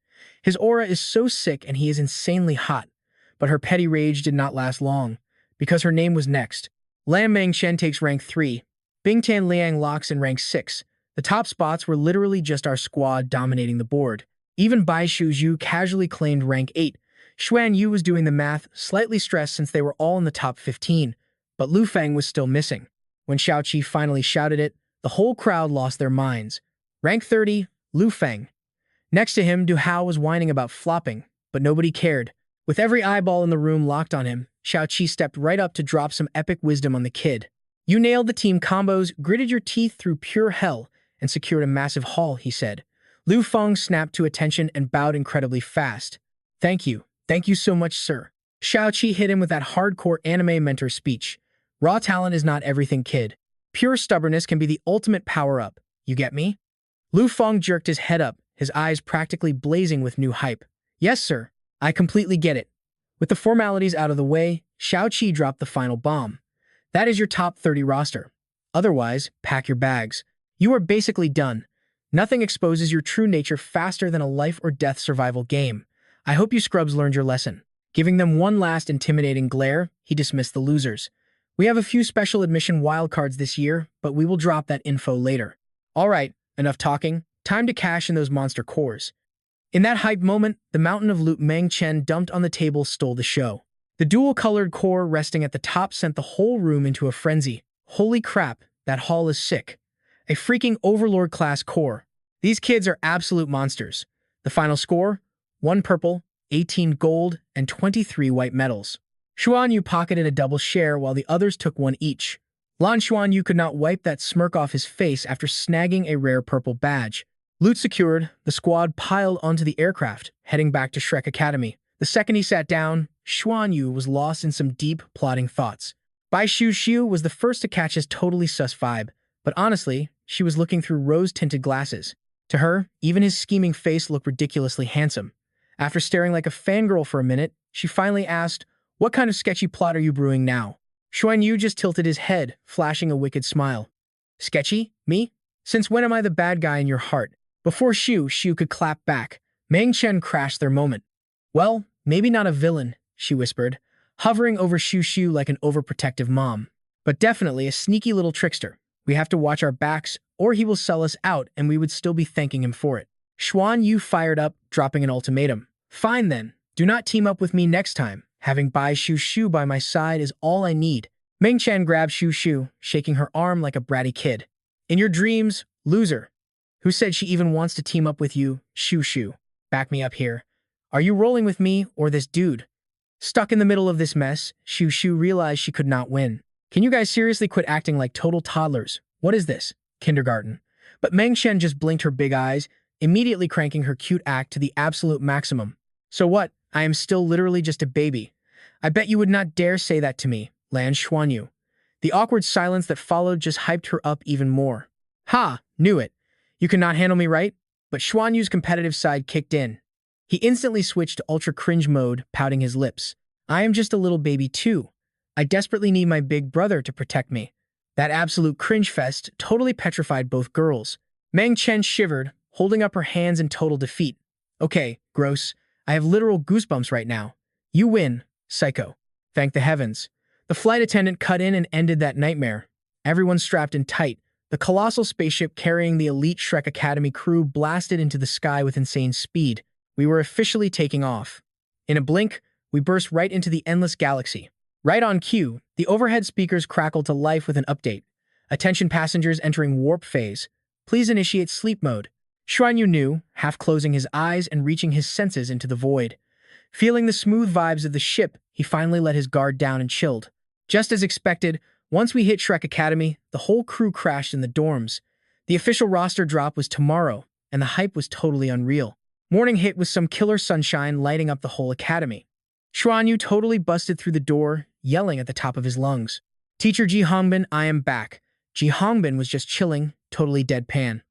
Speaker 1: His aura is so sick and he is insanely hot. But her petty rage did not last long, because her name was next. Lam Meng Chen takes rank 3. Bingtan Liang locks in rank 6. The top spots were literally just our squad dominating the board. Even Bai Xiu casually claimed rank 8. Xuanyu was doing the math, slightly stressed since they were all in the top 15. But Lu Feng was still missing. When Xiao finally shouted it, the whole crowd lost their minds. Rank 30, Lu Feng. Next to him, Du Hao was whining about flopping, but nobody cared. With every eyeball in the room locked on him, Xiao stepped right up to drop some epic wisdom on the kid. You nailed the team combos, gritted your teeth through pure hell, and secured a massive haul, he said. Lu Feng snapped to attention and bowed incredibly fast. Thank you. Thank you so much, sir. Xiao hit him with that hardcore anime mentor speech. Raw talent is not everything, kid. Pure stubbornness can be the ultimate power-up. You get me? Lu Feng jerked his head up, his eyes practically blazing with new hype. Yes, sir. I completely get it. With the formalities out of the way, Xiao dropped the final bomb. That is your top 30 roster. Otherwise, pack your bags. You are basically done. Nothing exposes your true nature faster than a life-or-death survival game. I hope you scrubs learned your lesson. Giving them one last intimidating glare, he dismissed the losers. We have a few special admission wildcards this year, but we will drop that info later. All right, enough talking. Time to cash in those monster cores. In that hype moment, the mountain of loot Meng Chen dumped on the table stole the show. The dual-colored core resting at the top sent the whole room into a frenzy. Holy crap, that haul is sick. A freaking Overlord-class core. These kids are absolute monsters. The final score? 1 purple, 18 gold, and 23 white medals. Xuanyu pocketed a double share while the others took one each. Lan Xuanyu could not wipe that smirk off his face after snagging a rare purple badge. Loot secured, the squad piled onto the aircraft, heading back to Shrek Academy. The second he sat down, Xuanyu was lost in some deep, plotting thoughts. Bai Xiu was the first to catch his totally sus vibe, but honestly, she was looking through rose-tinted glasses. To her, even his scheming face looked ridiculously handsome. After staring like a fangirl for a minute, she finally asked, "What kind of sketchy plot are you brewing now?" Xuanyu just tilted his head, flashing a wicked smile. "Sketchy? Me? Since when am I the bad guy in your heart?" Before Xiu could clap back, Meng Chen crashed their moment. "Well, maybe not a villain," she whispered, hovering over Xiu like an overprotective mom. "But definitely a sneaky little trickster. We have to watch our backs, or he will sell us out and we would still be thanking him for it." Xuanyu fired up, dropping an ultimatum. "Fine then, do not team up with me next time. Having Bai Xiu by my side is all I need." Meng Chen grabbed Xiu, shaking her arm like a bratty kid. "In your dreams, loser. Who said she even wants to team up with you, Xiu? Back me up here. Are you rolling with me or this dude?" Stuck in the middle of this mess, Xiu realized she could not win. "Can you guys seriously quit acting like total toddlers? What is this? Kindergarten?" But Meng Chen just blinked her big eyes, immediately cranking her cute act to the absolute maximum. "So what? I am still literally just a baby. I bet you would not dare say that to me, Lan Xuanyu." The awkward silence that followed just hyped her up even more. "Ha! Knew it. You cannot handle me, right?" But Xuanyu's competitive side kicked in. He instantly switched to ultra-cringe mode, pouting his lips. "I am just a little baby too. I desperately need my big brother to protect me." That absolute cringe fest totally petrified both girls. Meng Chen shivered, holding up her hands in total defeat. "Okay, gross. I have literal goosebumps right now. You win, psycho." Thank the heavens. The flight attendant cut in and ended that nightmare. Everyone strapped in tight. The colossal spaceship carrying the elite Shrek Academy crew blasted into the sky with insane speed. We were officially taking off. In a blink, we burst right into the endless galaxy. Right on cue, the overhead speakers crackled to life with an update. "Attention passengers entering warp phase. Please initiate sleep mode." Xuanyu knew, half closing his eyes and reaching his senses into the void. Feeling the smooth vibes of the ship, he finally let his guard down and chilled. Just as expected, once we hit Shrek Academy, the whole crew crashed in the dorms. The official roster drop was tomorrow, and the hype was totally unreal. Morning hit with some killer sunshine lighting up the whole academy. Xuanyu totally busted through the door, yelling at the top of his lungs. "Teacher Ji Hongbin, I am back." Ji Hongbin was just chilling, totally deadpan.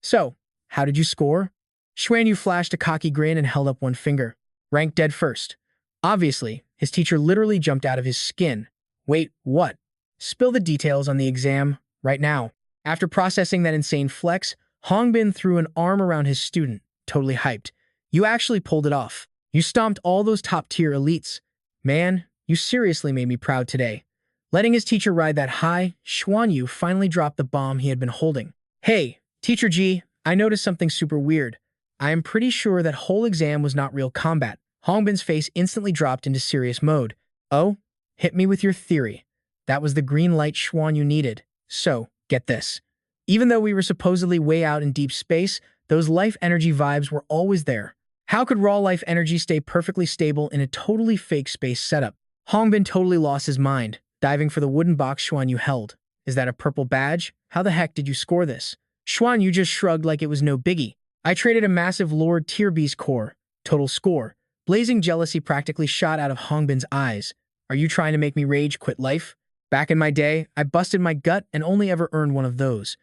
Speaker 1: "So, how did you score?" Xuanyu flashed a cocky grin and held up one finger. "Ranked dead first." Obviously, his teacher literally jumped out of his skin. "Wait, what? Spill the details on the exam, right now." After processing that insane flex, Hongbin threw an arm around his student, totally hyped. "You actually pulled it off. You stomped all those top-tier elites. Man, you seriously made me proud today." Letting his teacher ride that high, Xuanyu finally dropped the bomb he had been holding. "Hey, Teacher Ji, I noticed something super weird. I am pretty sure that whole exam was not real combat." Hongbin's face instantly dropped into serious mode. "Oh? Hit me with your theory." That was the green light Xuanyu needed. "So, get this. Even though we were supposedly way out in deep space, those life energy vibes were always there. How could raw life energy stay perfectly stable in a totally fake space setup?" Hongbin totally lost his mind, diving for the wooden box Xuanyu held. "Is that a purple badge? How the heck did you score this?" Xuanyu just shrugged like it was no biggie. "I traded a massive Lord Tier Beast core. Total score." Blazing jealousy practically shot out of Hongbin's eyes. "Are you trying to make me rage quit life? Back in my day, I busted my gut and only ever earned one of those."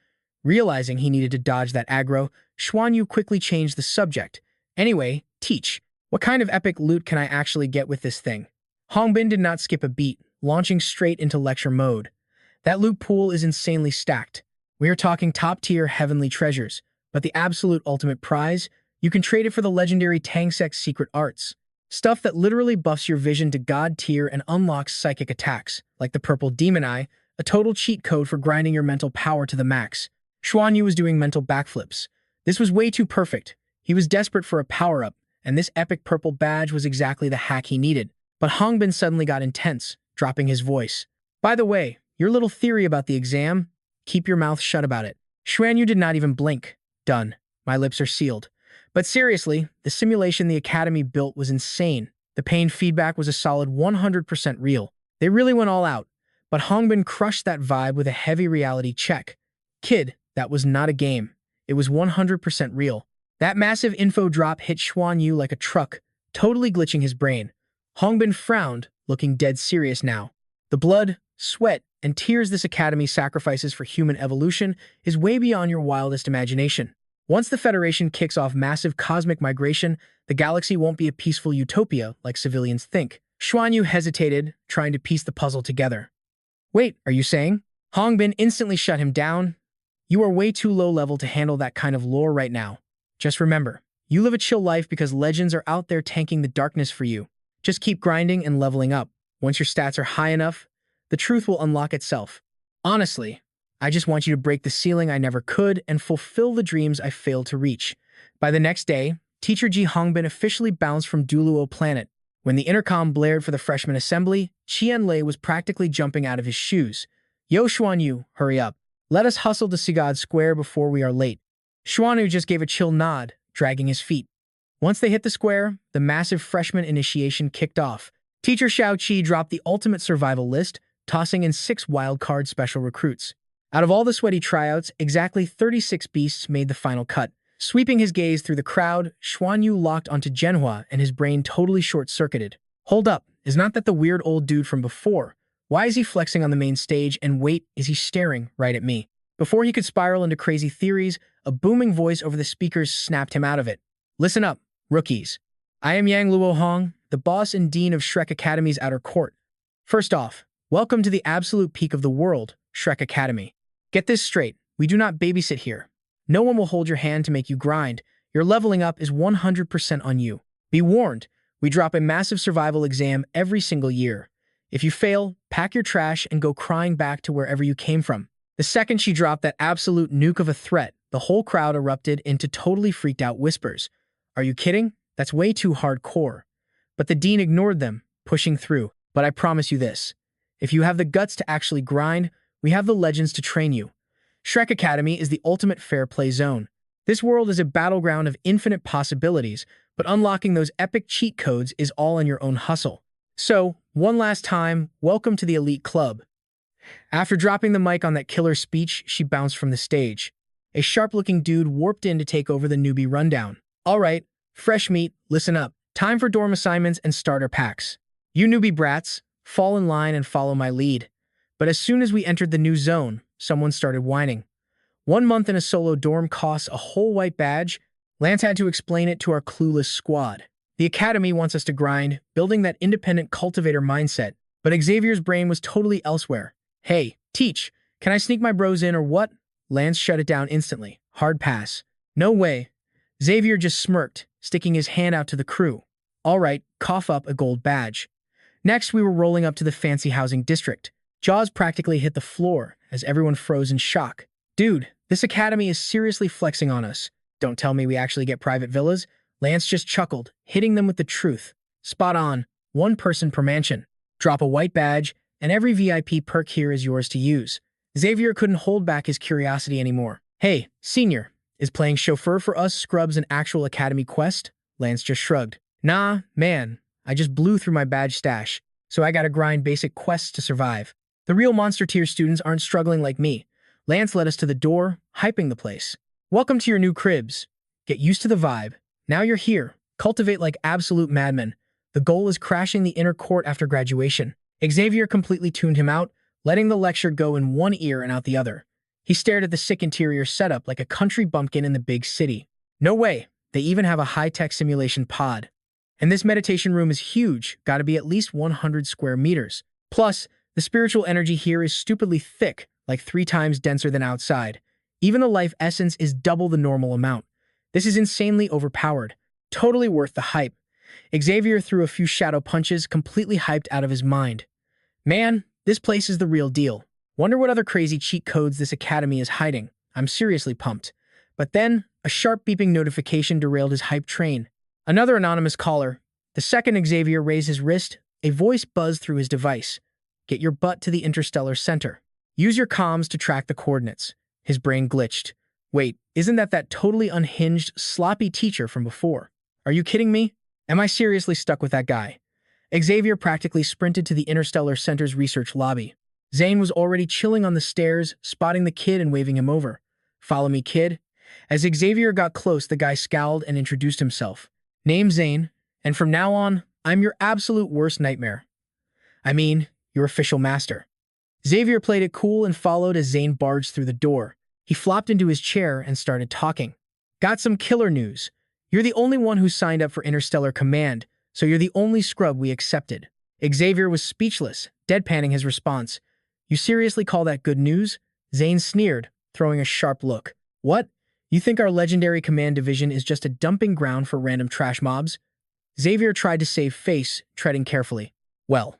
Speaker 1: Realizing he needed to dodge that aggro, Xuanyu quickly changed the subject. "Anyway, teach. What kind of epic loot can I actually get with this thing?" Hongbin did not skip a beat, launching straight into lecture mode. "That loot pool is insanely stacked. We are talking top-tier heavenly treasures, but the absolute ultimate prize? You can trade it for the legendary Tangsek's secret arts. Stuff that literally buffs your vision to god tier and unlocks psychic attacks, like the purple demon eye, a total cheat code for grinding your mental power to the max." Xuanyu was doing mental backflips. This was way too perfect. He was desperate for a power-up, and this epic purple badge was exactly the hack he needed. But Hongbin suddenly got intense, dropping his voice. By the way, your little theory about the exam? Keep your mouth shut about it. Xuanyu did not even blink. Done. My lips are sealed. But seriously, the simulation the Academy built was insane. The pain feedback was a solid 100% real. They really went all out. But Hongbin crushed that vibe with a heavy reality check. Kid, that was not a game. It was 100% real. That massive info drop hit Xuanyu like a truck, totally glitching his brain. Hongbin frowned, looking dead serious now. The blood, sweat, and tears this Academy sacrifices for human evolution is way beyond your wildest imagination. Once the Federation kicks off massive cosmic migration, the galaxy won't be a peaceful utopia like civilians think. Xuanyu hesitated, trying to piece the puzzle together. Wait, are you saying? Hongbin instantly shut him down. You are way too low level to handle that kind of lore right now. Just remember, you live a chill life because legends are out there tanking the darkness for you. Just keep grinding and leveling up. Once your stats are high enough, the truth will unlock itself. Honestly, I just want you to break the ceiling I never could and fulfill the dreams I failed to reach. By the next day, Teacher Ji Hongbin officially bounced from 100K Planet. When the intercom blared for the freshman assembly, Qianlei was practically jumping out of his shoes. Yo Xuanyu, hurry up. Let us hustle to Sigad Square before we are late. Xuanyu just gave a chill nod, dragging his feet. Once they hit the square, the massive freshman initiation kicked off. Teacher Xiao Qi dropped the ultimate survival list, tossing in 6 wildcard special recruits. Out of all the sweaty tryouts, exactly 36 beasts made the final cut. Sweeping his gaze through the crowd, Xuanyu locked onto Zhenhua and his brain totally short-circuited. Hold up, is not that the weird old dude from before? Why is he flexing on the main stage, and wait, is he staring right at me? Before he could spiral into crazy theories, a booming voice over the speakers snapped him out of it. Listen up, rookies. I am Yang Luohong, the boss and dean of Shrek Academy's outer court. First off, welcome to the absolute peak of the world, Shrek Academy. Get this straight, we do not babysit here. No one will hold your hand to make you grind. Your leveling up is 100% on you. Be warned, we drop a massive survival exam every single year. If you fail, pack your trash and go crying back to wherever you came from. The second she dropped that absolute nuke of a threat, the whole crowd erupted into totally freaked out whispers. Are you kidding? That's way too hardcore. But the dean ignored them, pushing through. But I promise you this. If you have the guts to actually grind, we have the legends to train you. Shrek Academy is the ultimate fair play zone. This world is a battleground of infinite possibilities, but unlocking those epic cheat codes is all on your own hustle. So, one last time, welcome to the elite club. After dropping the mic on that killer speech, she bounced from the stage. A sharp-looking dude warped in to take over the newbie rundown. All right, fresh meat, listen up. Time for dorm assignments and starter packs. You newbie brats, fall in line and follow my lead. But as soon as we entered the new zone, someone started whining. 1 month in a solo dorm costs a whole white badge. Lance had to explain it to our clueless squad. The academy wants us to grind, building that independent cultivator mindset, but Xavier's brain was totally elsewhere. Hey, teach, can I sneak my bros in or what? Lance shut it down instantly. Hard pass. No way. Xavier just smirked, sticking his hand out to the crew. All right, cough up a gold badge. Next, we were rolling up to the fancy housing district. Jaws practically hit the floor as everyone froze in shock. Dude, this academy is seriously flexing on us. Don't tell me we actually get private villas. Lance just chuckled, hitting them with the truth. Spot on, 1 person per mansion. Drop a white badge, and every VIP perk here is yours to use. Xavier couldn't hold back his curiosity anymore. Hey, senior, is playing chauffeur for us scrubs an actual academy quest? Lance just shrugged. Nah, man, I just blew through my badge stash, so I gotta grind basic quests to survive. The real monster tier students aren't struggling like me. Lance led us to the door, hyping the place. Welcome to your new cribs. Get used to the vibe. Now you're here. Cultivate like absolute madmen. The goal is crashing the inner court after graduation. Xavier completely tuned him out, letting the lecture go in one ear and out the other. He stared at the sick interior setup like a country bumpkin in the big city. No way. They even have a high-tech simulation pod. And this meditation room is huge, gotta be at least 100 square meters. Plus, the spiritual energy here is stupidly thick, like 3 times denser than outside. Even the life essence is double the normal amount. This is insanely overpowered. Totally worth the hype. Xavier threw a few shadow punches, completely hyped out of his mind. Man, this place is the real deal. Wonder what other crazy cheat codes this academy is hiding. I'm seriously pumped. But then, a sharp beeping notification derailed his hype train. Another anonymous caller. The second Xavier raised his wrist, a voice buzzed through his device. Get your butt to the interstellar center. Use your comms to track the coordinates. His brain glitched. Wait, isn't that totally unhinged, sloppy teacher from before? Are you kidding me? Am I seriously stuck with that guy? Xavier practically sprinted to the Interstellar Center's research lobby. Zane was already chilling on the stairs, spotting the kid and waving him over. Follow me, kid. As Xavier got close, the guy scowled and introduced himself. Name Zane, and from now on, I'm your absolute worst nightmare. I mean, your official master. Xavier played it cool and followed as Zane barged through the door. He flopped into his chair and started talking. Got some killer news. You're the only one who signed up for Interstellar Command, so you're the only scrub we accepted. Xavier was speechless, deadpanning his response. You seriously call that good news? Zane sneered, throwing a sharp look. What? You think our legendary command division is just a dumping ground for random trash mobs? Xavier tried to save face, treading carefully. Well,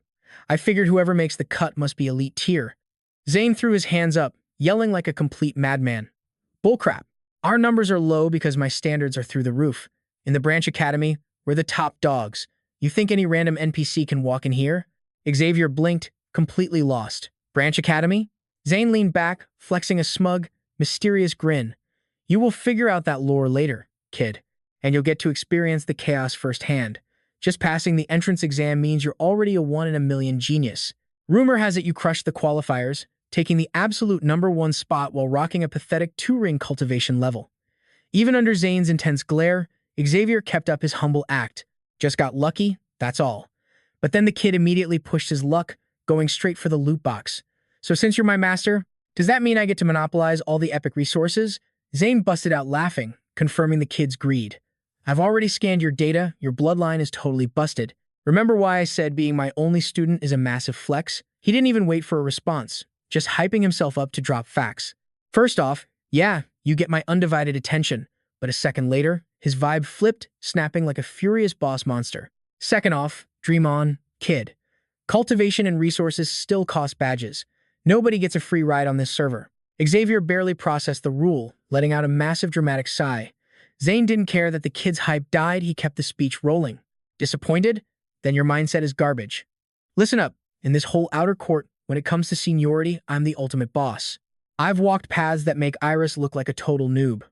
Speaker 1: I figured whoever makes the cut must be elite tier. Zane threw his hands up, yelling like a complete madman. Bullcrap. Our numbers are low because my standards are through the roof. In the Branch Academy, we're the top dogs. You think any random NPC can walk in here? Xavier blinked, completely lost. Branch Academy? Zane leaned back, flexing a smug, mysterious grin. You will figure out that lore later, kid, and you'll get to experience the chaos firsthand. Just passing the entrance exam means you're already a 1 in a million genius. Rumor has it you crushed the qualifiers, taking the absolute #1 spot while rocking a pathetic 2-ring cultivation level. Even under Zane's intense glare, Xavier kept up his humble act. Just got lucky, that's all. But then the kid immediately pushed his luck, going straight for the loot box. So since you're my master, does that mean I get to monopolize all the epic resources? Zane busted out laughing, confirming the kid's greed. I've already scanned your data, your bloodline is totally busted. Remember why I said being my only student is a massive flex? He didn't even wait for a response, just hyping himself up to drop facts. First off, yeah, you get my undivided attention, but a second later, his vibe flipped, snapping like a furious boss monster. Second off, dream on, kid. Cultivation and resources still cost badges. Nobody gets a free ride on this server. Xavier barely processed the rule, letting out a massive dramatic sigh. Zane didn't care that the kid's hype died, he kept the speech rolling. Disappointed? Then your mindset is garbage. Listen up, in this whole outer court, when it comes to seniority, I'm the ultimate boss. I've walked paths that make Iris look like a total noob.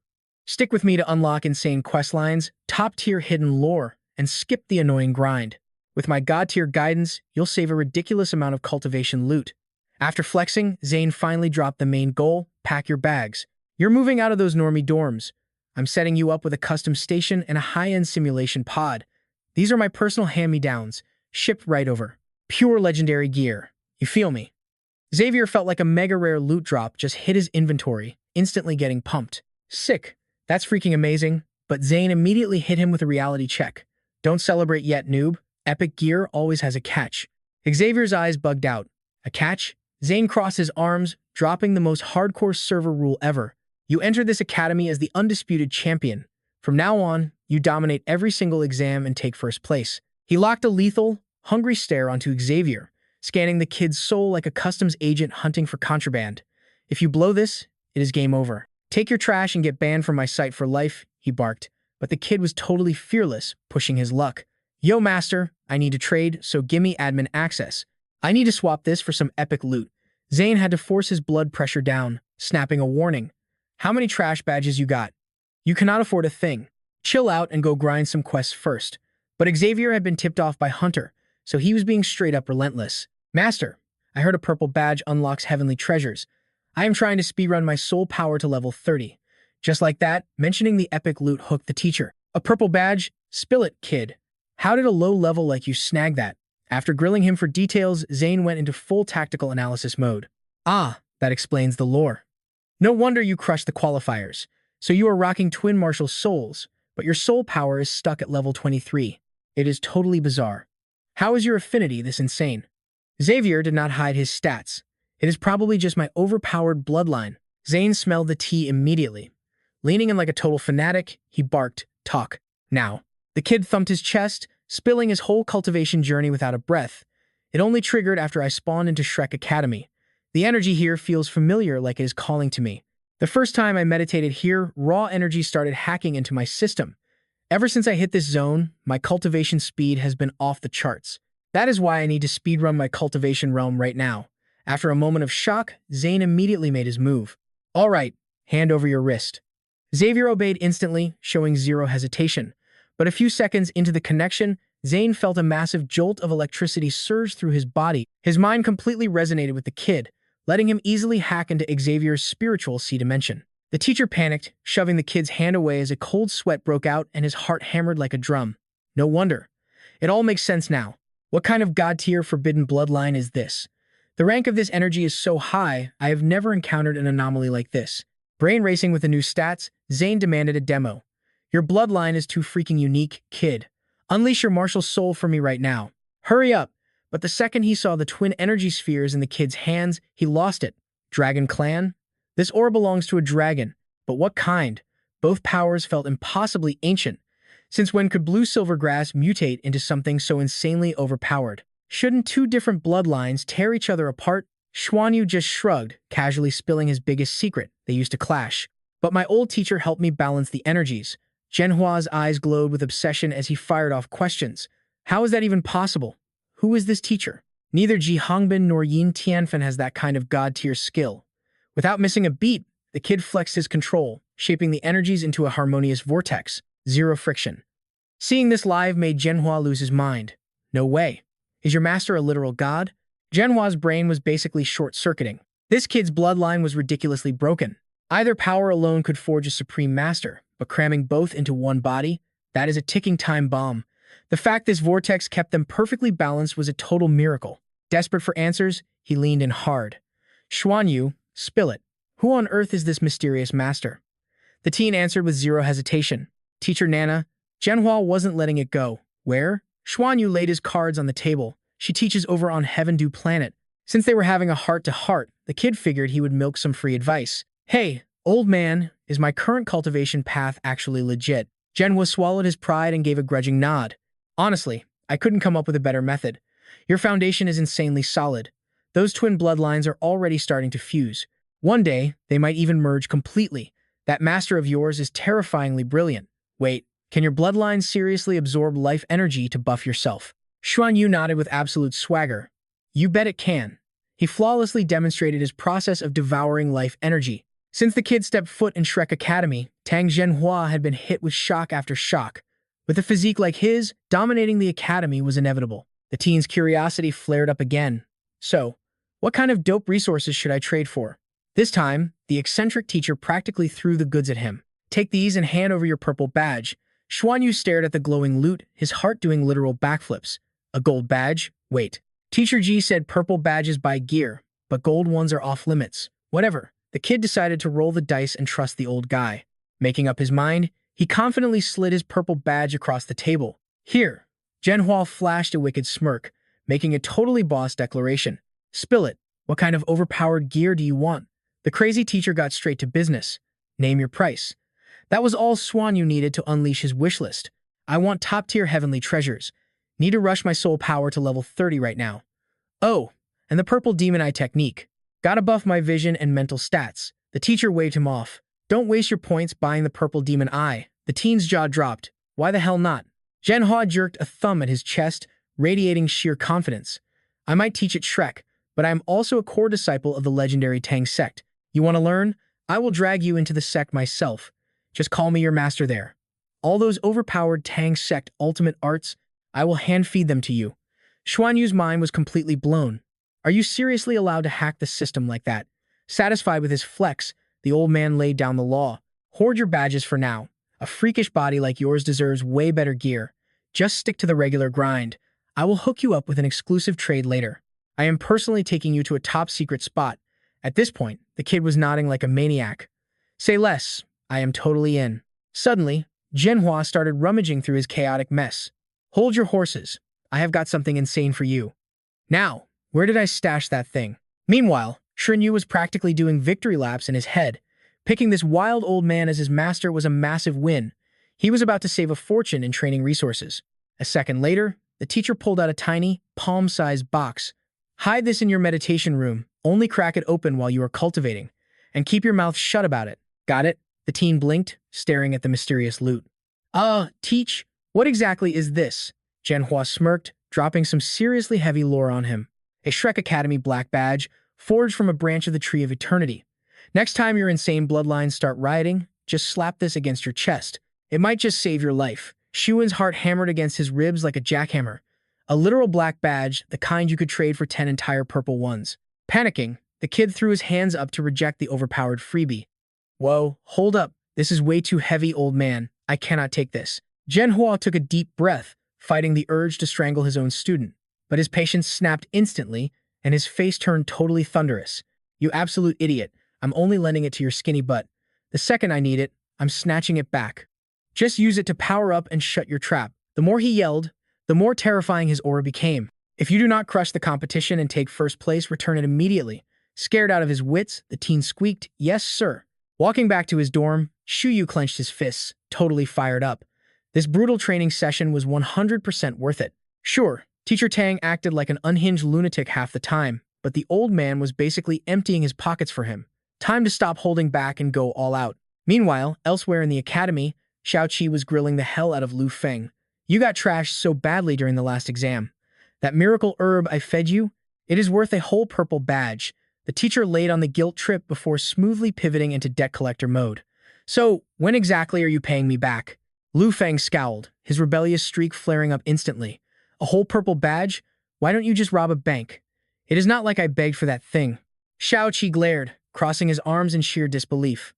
Speaker 1: Stick with me to unlock insane questlines, top-tier hidden lore, and skip the annoying grind. With my god-tier guidance, you'll save a ridiculous amount of cultivation loot. After flexing, Zane finally dropped the main goal, pack your bags. You're moving out of those normie dorms. I'm setting you up with a custom station and a high-end simulation pod. These are my personal hand-me-downs, shipped right over. Pure legendary gear. You feel me? Xavier felt like a mega-rare loot drop just hit his inventory, instantly getting pumped. Sick. That's freaking amazing. But Zane immediately hit him with a reality check. Don't celebrate yet, noob. Epic gear always has a catch. Xavier's eyes bugged out. A catch? Zane crossed his arms, dropping the most hardcore server rule ever. You enter this academy as the undisputed champion. From now on, you dominate every single exam and take first place. He locked a lethal, hungry stare onto Xavier, scanning the kid's soul like a customs agent hunting for contraband. If you blow this, it is game over. Take your trash and get banned from my site for life, he barked. But the kid was totally fearless, pushing his luck. Yo, master, I need to trade, so gimme admin access. I need to swap this for some epic loot. Zane had to force his blood pressure down, snapping a warning. How many trash badges you got? You cannot afford a thing. Chill out and go grind some quests first. But Xavier had been tipped off by Hunter, so he was being straight up relentless. Master, I heard a purple badge unlocks heavenly treasures. I am trying to speedrun my soul power to level 30. Just like that, mentioning the epic loot hooked the teacher. A purple badge? Spill it, kid. How did a low level like you snag that? After grilling him for details, Zane went into full tactical analysis mode. Ah, that explains the lore. No wonder you crushed the qualifiers. So you are rocking Twin Martial souls, but your soul power is stuck at level 23. It is totally bizarre. How is your affinity this insane? Xavier did not hide his stats. It is probably just my overpowered bloodline. Zane smelled the tea immediately. Leaning in like a total fanatic, he barked, talk, now. The kid thumped his chest, spilling his whole cultivation journey without a breath. It only triggered after I spawned into Shrek Academy. The energy here feels familiar like it is calling to me. The first time I meditated here, raw energy started hacking into my system. Ever since I hit this zone, my cultivation speed has been off the charts. That is why I need to speedrun my cultivation realm right now. After a moment of shock, Zane immediately made his move. All right, hand over your wrist. Xavier obeyed instantly, showing zero hesitation. But a few seconds into the connection, Zane felt a massive jolt of electricity surge through his body. His mind completely resonated with the kid, letting him easily hack into Xavier's spiritual C dimension. The teacher panicked, shoving the kid's hand away as a cold sweat broke out and his heart hammered like a drum. No wonder. It all makes sense now. What kind of god-tier forbidden bloodline is this? The rank of this energy is so high, I have never encountered an anomaly like this. Brain racing with the new stats, Zane demanded a demo. Your bloodline is too freaking unique, kid. Unleash your martial soul for me right now. Hurry up. But the second he saw the twin energy spheres in the kid's hands, he lost it. Dragon Clan? This ore belongs to a dragon, but what kind? Both powers felt impossibly ancient. Since when could blue silver grass mutate into something so insanely overpowered? Shouldn't two different bloodlines tear each other apart? Xuanyu just shrugged, casually spilling his biggest secret. They used to clash. But my old teacher helped me balance the energies. Zhenhua's eyes glowed with obsession as he fired off questions. How is that even possible? Who is this teacher? Neither Ji Hongbin nor Yin Tianfen has that kind of god-tier skill. Without missing a beat, the kid flexed his control, shaping the energies into a harmonious vortex. Zero friction. Seeing this live made Zhenhua lose his mind. No way. Is your master a literal god? Zhenhua's brain was basically short-circuiting. This kid's bloodline was ridiculously broken. Either power alone could forge a supreme master, but cramming both into one body, that is a ticking time bomb. The fact this vortex kept them perfectly balanced was a total miracle. Desperate for answers, he leaned in hard. Xuanyu, spill it. Who on earth is this mysterious master? The teen answered with zero hesitation. Teacher Nana. Zhenhua wasn't letting it go. Where? Xuanyu laid his cards on the table. She teaches over on Heaven Dou Planet. Since they were having a heart-to-heart, the kid figured he would milk some free advice. Hey, old man, is my current cultivation path actually legit? Zhenhua swallowed his pride and gave a grudging nod. Honestly, I couldn't come up with a better method. Your foundation is insanely solid. Those twin bloodlines are already starting to fuse. One day, they might even merge completely. That master of yours is terrifyingly brilliant. Wait, can your bloodline seriously absorb life energy to buff yourself? Xuanyu nodded with absolute swagger. You bet it can. He flawlessly demonstrated his process of devouring life energy. Since the kid stepped foot in Shrek Academy, Tang Zhenhua had been hit with shock after shock. With a physique like his, dominating the academy was inevitable. The teen's curiosity flared up again. So, what kind of dope resources should I trade for? This time, the eccentric teacher practically threw the goods at him. Take these and hand over your purple badge. Xuanyu stared at the glowing loot, his heart doing literal backflips. A gold badge? Wait. Teacher G said purple badges buy gear, but gold ones are off limits. Whatever. The kid decided to roll the dice and trust the old guy. Making up his mind, he confidently slid his purple badge across the table. Here. Zhenhua flashed a wicked smirk, making a totally boss declaration. Spill it. What kind of overpowered gear do you want? The crazy teacher got straight to business. Name your price. That was all Xuanyu needed to unleash his wish list. I want top-tier heavenly treasures. Need to rush my soul power to level 30 right now. Oh, and the purple demon eye technique. Gotta buff my vision and mental stats. The teacher waved him off. Don't waste your points buying the purple demon eye. The teen's jaw dropped. Why the hell not? Zhenhua jerked a thumb at his chest, radiating sheer confidence. I might teach at Shrek, but I am also a core disciple of the legendary Tang sect. You want to learn? I will drag you into the sect myself. Just call me your master there. All those overpowered Tang sect ultimate arts, I will hand-feed them to you. Xuanyu's mind was completely blown. Are you seriously allowed to hack the system like that? Satisfied with his flex, the old man laid down the law. Hoard your badges for now. A freakish body like yours deserves way better gear. Just stick to the regular grind. I will hook you up with an exclusive trade later. I am personally taking you to a top-secret spot. At this point, the kid was nodding like a maniac. Say less. I am totally in. Suddenly, Zhenhua started rummaging through his chaotic mess. Hold your horses. I have got something insane for you. Now, where did I stash that thing? Meanwhile, Xuanyu was practically doing victory laps in his head. Picking this wild old man as his master was a massive win. He was about to save a fortune in training resources. A second later, the teacher pulled out a tiny, palm-sized box. Hide this in your meditation room. Only crack it open while you are cultivating. And keep your mouth shut about it. Got it? The teen blinked, staring at the mysterious loot. Teach, what exactly is this? Zhenhua smirked, dropping some seriously heavy lore on him. A Shrek Academy black badge, forged from a branch of the Tree of Eternity. Next time your insane bloodlines start rioting, just slap this against your chest. It might just save your life. Xuan's heart hammered against his ribs like a jackhammer. A literal black badge, the kind you could trade for 10 entire purple ones. Panicking, the kid threw his hands up to reject the overpowered freebie. Whoa, hold up. This is way too heavy, old man. I cannot take this. Zhenhua took a deep breath, fighting the urge to strangle his own student. But his patience snapped instantly, and his face turned totally thunderous. You absolute idiot. I'm only lending it to your skinny butt. The second I need it, I'm snatching it back. Just use it to power up and shut your trap. The more he yelled, the more terrifying his aura became. If you do not crush the competition and take first place, return it immediately. Scared out of his wits, the teen squeaked, "Yes, sir." Walking back to his dorm, Xuanyu clenched his fists, totally fired up. This brutal training session was 100% worth it. Sure, Teacher Tang acted like an unhinged lunatic half the time, but the old man was basically emptying his pockets for him. Time to stop holding back and go all out. Meanwhile, elsewhere in the academy, Xiao was grilling the hell out of Lu Feng. You got trashed so badly during the last exam. That miracle herb I fed you? It is worth a whole purple badge. The teacher laid on the guilt trip before smoothly pivoting into debt collector mode. So, when exactly are you paying me back? Lu Feng scowled, his rebellious streak flaring up instantly. A whole purple badge? Why don't you just rob a bank? It is not like I begged for that thing. Xiao glared, crossing his arms in sheer disbelief.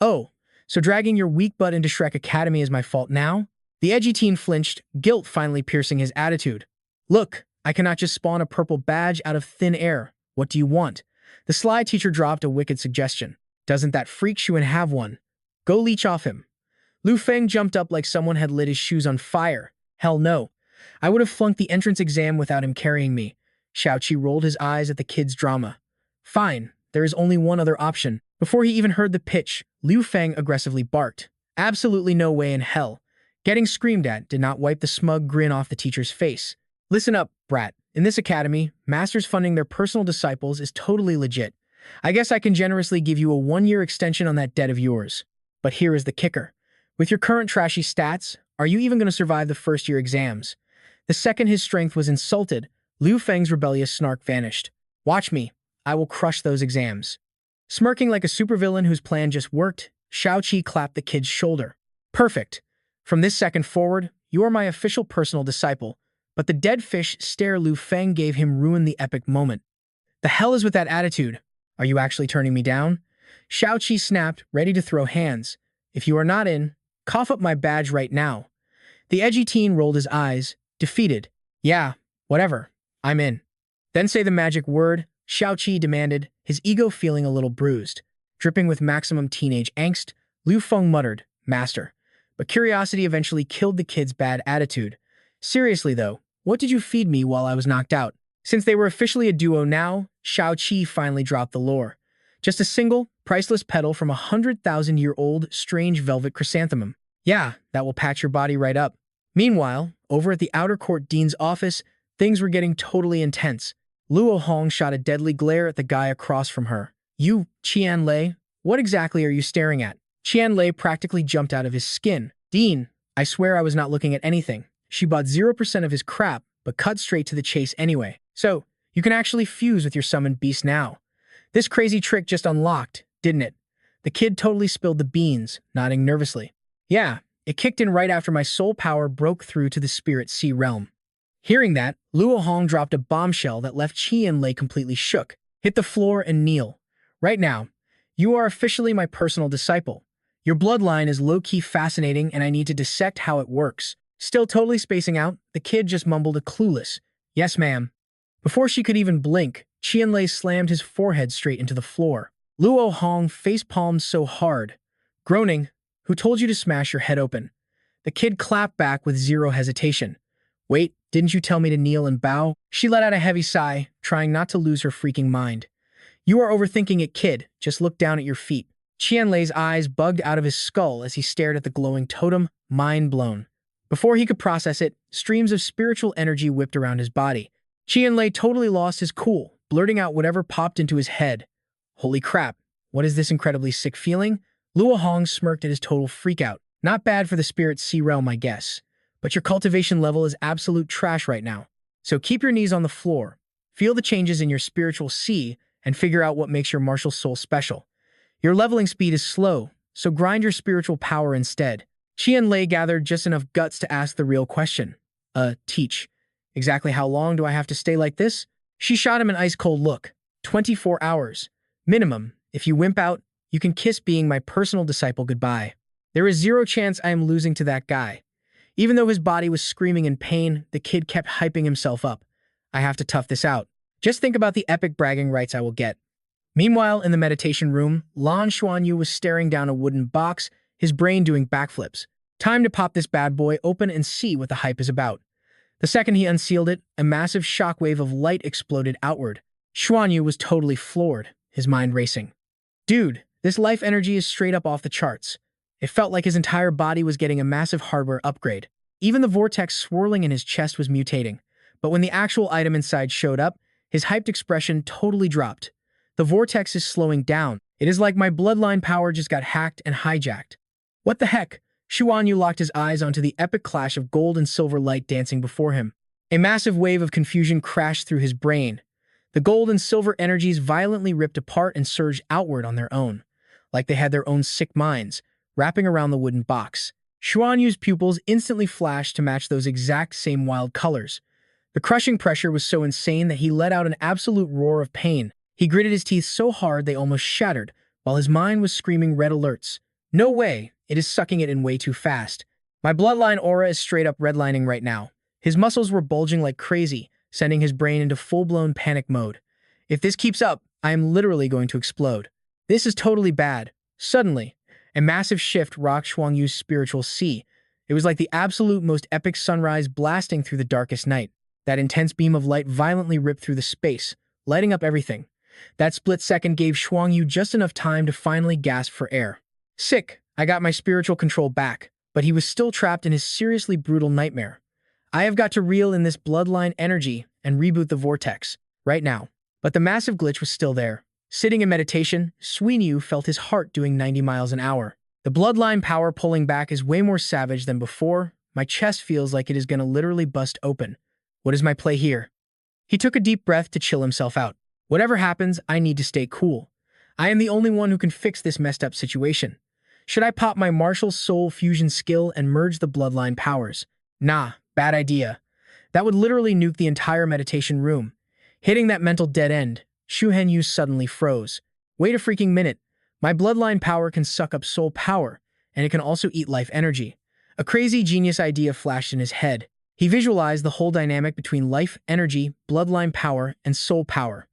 Speaker 1: Oh, so dragging your weak butt into Shrek Academy is my fault now? The edgy teen flinched, guilt finally piercing his attitude. Look, I cannot just spawn a purple badge out of thin air. What do you want? The sly teacher dropped a wicked suggestion. Doesn't that freak Xuan have one? Go leech off him. Lu Feng jumped up like someone had lit his shoes on fire. Hell no. I would have flunked the entrance exam without him carrying me. Xiao rolled his eyes at the kid's drama. Fine, there is only one other option. Before he even heard the pitch, Lu Feng aggressively barked. Absolutely no way in hell. Getting screamed at did not wipe the smug grin off the teacher's face. Listen up, brat. In this academy, masters funding their personal disciples is totally legit. I guess I can generously give you a 1-year extension on that debt of yours. But here is the kicker. With your current trashy stats, are you even going to survive the first-year exams? The second his strength was insulted, Lu Feng's rebellious snark vanished. Watch me. I will crush those exams. Smirking like a supervillain whose plan just worked, Xiao clapped the kid's shoulder. Perfect. From this second forward, you are my official personal disciple. But the dead fish stare Lu Feng gave him ruined the epic moment. The hell is with that attitude? Are you actually turning me down? Xiao snapped, ready to throw hands. If you are not in, cough up my badge right now. The edgy teen rolled his eyes, defeated. Yeah, whatever. I'm in. Then say the magic word, Xiao demanded, his ego feeling a little bruised. Dripping with maximum teenage angst, Lu Feng muttered, Master. But curiosity eventually killed the kid's bad attitude. Seriously though, what did you feed me while I was knocked out? Since they were officially a duo now, Xiao finally dropped the lore. Just a single, priceless petal from a 100,000-year-old strange velvet chrysanthemum. Yeah, that will patch your body right up. Meanwhile, over at the outer court dean's office, things were getting totally intense. Luo Hong shot a deadly glare at the guy across from her. You, Qianlei, what exactly are you staring at? Qianlei practically jumped out of his skin. Dean, I swear I was not looking at anything. She bought 0% of his crap, but cut straight to the chase anyway. So, you can actually fuse with your summoned beast now. This crazy trick just unlocked, didn't it? The kid totally spilled the beans, nodding nervously. Yeah, it kicked in right after my soul power broke through to the spirit sea realm. Hearing that, Luo Hong dropped a bombshell that left Qianlei completely shook. Hit the floor and kneel. Right now, you are officially my personal disciple. Your bloodline is low-key fascinating and I need to dissect how it works. Still totally spacing out, the kid just mumbled a clueless, yes ma'am. Before she could even blink, Qianlei slammed his forehead straight into the floor. Luo Hong facepalmed so hard. Groaning, who told you to smash your head open? The kid clapped back with zero hesitation. Wait, didn't you tell me to kneel and bow? She let out a heavy sigh, trying not to lose her freaking mind. You are overthinking it, kid. Just look down at your feet. Qianlei's eyes bugged out of his skull as he stared at the glowing totem, mind blown. Before he could process it, streams of spiritual energy whipped around his body. Qianlei totally lost his cool, blurting out whatever popped into his head. Holy crap, What is this incredibly sick feeling? Luo Hong smirked at his total freakout. Not bad for the spirit sea realm, I guess. But your cultivation level is absolute trash right now. So keep your knees on the floor. Feel the changes in your spiritual sea and figure out what makes your martial soul special. Your leveling speed is slow, so grind your spiritual power instead. Qian Lei gathered just enough guts to ask the real question. Teach. Exactly how long do I have to stay like this? She shot him an ice-cold look. 24 hours. Minimum. If you wimp out, you can kiss being my personal disciple goodbye. There is zero chance I am losing to that guy. Even though his body was screaming in pain, the kid kept hyping himself up. I have to tough this out. Just think about the epic bragging rights I will get. Meanwhile, in the meditation room, Lan Xuanyu was staring down a wooden box, his brain doing backflips. Time to pop this bad boy open and see what the hype is about. The second he unsealed it, a massive shockwave of light exploded outward. Xuanyu was totally floored, his mind racing. Dude, this life energy is straight up off the charts. It felt like his entire body was getting a massive hardware upgrade. Even the vortex swirling in his chest was mutating. But when the actual item inside showed up, his hyped expression totally dropped. The vortex is slowing down. It is like my bloodline power just got hacked and hijacked. What the heck? Xuanyu locked his eyes onto the epic clash of gold and silver light dancing before him. A massive wave of confusion crashed through his brain. The gold and silver energies violently ripped apart and surged outward on their own, like they had their own sick minds, wrapping around the wooden box. Xuanyu's pupils instantly flashed to match those exact same wild colors. The crushing pressure was so insane that he let out an absolute roar of pain. He gritted his teeth so hard they almost shattered, while his mind was screaming red alerts. No way, it is sucking it in way too fast. My bloodline aura is straight up redlining right now. His muscles were bulging like crazy, sending his brain into full-blown panic mode. If this keeps up, I am literally going to explode. This is totally bad. Suddenly, a massive shift rocked Xuanyu's spiritual sea. It was like the absolute most epic sunrise blasting through the darkest night. That intense beam of light violently ripped through the space, lighting up everything. That split second gave Xuanyu just enough time to finally gasp for air. Sick, I got my spiritual control back, but he was still trapped in his seriously brutal nightmare. I have got to reel in this bloodline energy and reboot the vortex, right now. But the massive glitch was still there. Sitting in meditation, Xuanyu felt his heart doing 90 miles an hour. The bloodline power pulling back is way more savage than before. My chest feels like it is going to literally bust open. What is my play here? He took a deep breath to chill himself out. Whatever happens, I need to stay cool. I am the only one who can fix this messed up situation. Should I pop my martial soul fusion skill and merge the bloodline powers? Nah, bad idea. That would literally nuke the entire meditation room. Hitting that mental dead end, Xu Henyu suddenly froze. Wait a freaking minute. My bloodline power can suck up soul power, and it can also eat life energy. A crazy genius idea flashed in his head. He visualized the whole dynamic between life energy, bloodline power, and soul power.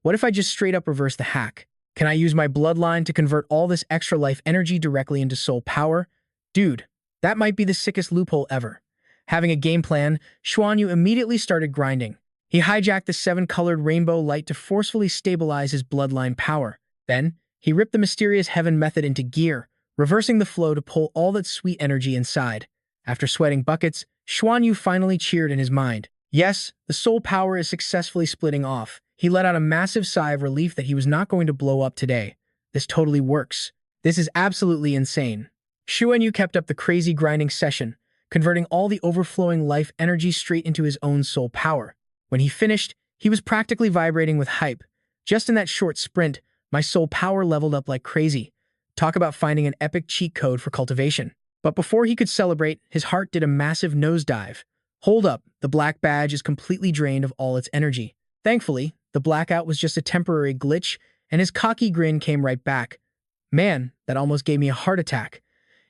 Speaker 1: What if I just straight up reverse the hack? Can I use my bloodline to convert all this extra life energy directly into soul power? Dude, that might be the sickest loophole ever. Having a game plan, Xuanyu immediately started grinding. He hijacked the 7-colored rainbow light to forcefully stabilize his bloodline power. Then, he ripped the mysterious heaven method into gear, reversing the flow to pull all that sweet energy inside. After sweating buckets, Xuanyu finally cheered in his mind. Yes, the soul power is successfully splitting off. He let out a massive sigh of relief that he was not going to blow up today. This totally works. This is absolutely insane. Xuanyu kept up the crazy grinding session, converting all the overflowing life energy straight into his own soul power. When he finished, he was practically vibrating with hype. Just in that short sprint, my soul power leveled up like crazy. Talk about finding an epic cheat code for cultivation. But before he could celebrate, his heart did a massive nosedive. Hold up, the black badge is completely drained of all its energy. Thankfully, the blackout was just a temporary glitch, and his cocky grin came right back. Man, that almost gave me a heart attack.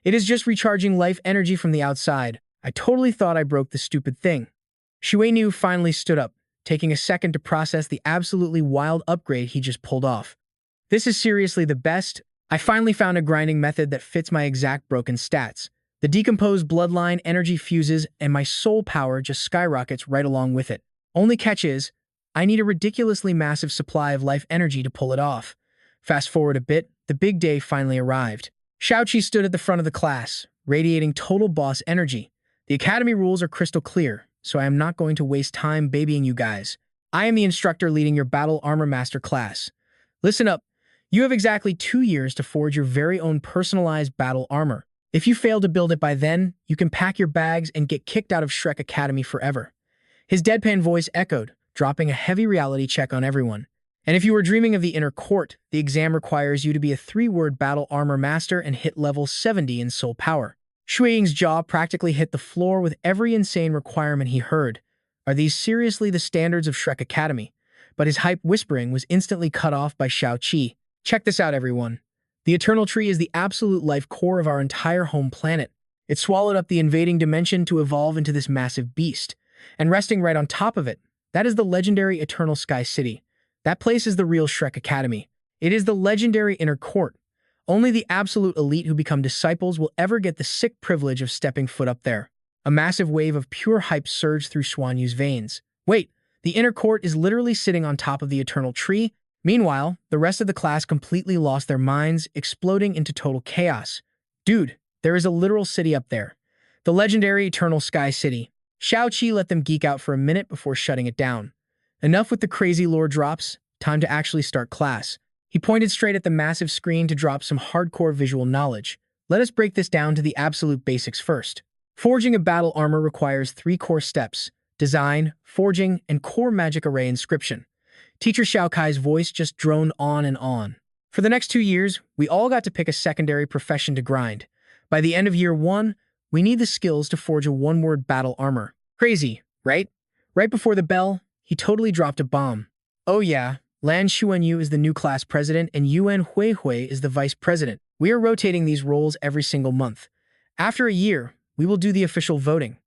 Speaker 1: It is just recharging life energy from the outside. I totally thought I broke the stupid thing. Xuanyu finally stood up, taking a second to process the absolutely wild upgrade he just pulled off. This is seriously the best. I finally found a grinding method that fits my exact broken stats. The decomposed bloodline energy fuses and my soul power just skyrockets right along with it. Only catch is, I need a ridiculously massive supply of life energy to pull it off. Fast forward a bit, the big day finally arrived. Xiao stood at the front of the class, radiating total boss energy. The academy rules are crystal clear, so I am not going to waste time babying you guys. I am the instructor leading your battle armor master class. Listen up. You have exactly 2 years to forge your very own personalized battle armor. If you fail to build it by then, you can pack your bags and get kicked out of Shrek Academy forever. His deadpan voice echoed, dropping a heavy reality check on everyone. And if you were dreaming of the inner court, the exam requires you to be a 3-word battle armor master and hit level 70 in soul power. Shui Ying's jaw practically hit the floor with every insane requirement he heard. Are these seriously the standards of Shrek Academy? But his hype whispering was instantly cut off by Xiao Qi. Check this out, everyone. The Eternal Tree is the absolute life core of our entire home planet. It swallowed up the invading dimension to evolve into this massive beast. And resting right on top of it, that is the legendary Eternal Sky City. That place is the real Shrek Academy. It is the legendary inner court. Only the absolute elite who become disciples will ever get the sick privilege of stepping foot up there. A massive wave of pure hype surged through Xuanyu's veins. Wait, the inner court is literally sitting on top of the Eternal Tree? Meanwhile, the rest of the class completely lost their minds, exploding into total chaos. Dude, there is a literal city up there. The legendary Eternal Sky City. Xiao Qi let them geek out for a minute before shutting it down. Enough with the crazy lore drops, time to actually start class. He pointed straight at the massive screen to drop some hardcore visual knowledge. Let us break this down to the absolute basics first. Forging a battle armor requires 3 core steps: design, forging, and core magic array inscription. Teacher Xiao Kai's voice just droned on and on. For the next 2 years, we all got to pick a secondary profession to grind. By the end of year 1, we need the skills to forge a 1-word battle armor. Crazy, right? Right before the bell, he totally dropped a bomb. Oh yeah, Lan Xuanyu is the new class president and Yuan Huihui is the vice president. We are rotating these roles every single month. After a year, we will do the official voting.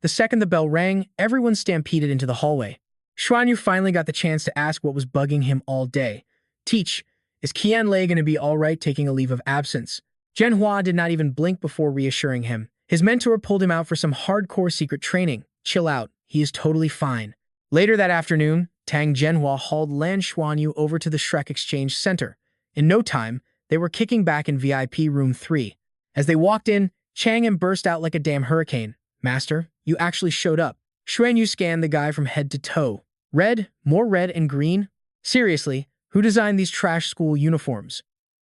Speaker 1: The second the bell rang, everyone stampeded into the hallway. Xuanyu finally got the chance to ask what was bugging him all day. Teach, is Qianlei going to be alright taking a leave of absence? Zhenhua did not even blink before reassuring him. His mentor pulled him out for some hardcore secret training. Chill out, he is totally fine. Later that afternoon, Tang Zhenhua hauled Lan Xuanyu over to the Shrek Exchange Center. In no time, they were kicking back in VIP Room 3. As they walked in, Cheng burst out like a damn hurricane. Master, you actually showed up. Xuanyu scanned the guy from head to toe. Red, more red and green? Seriously, who designed these trash school uniforms?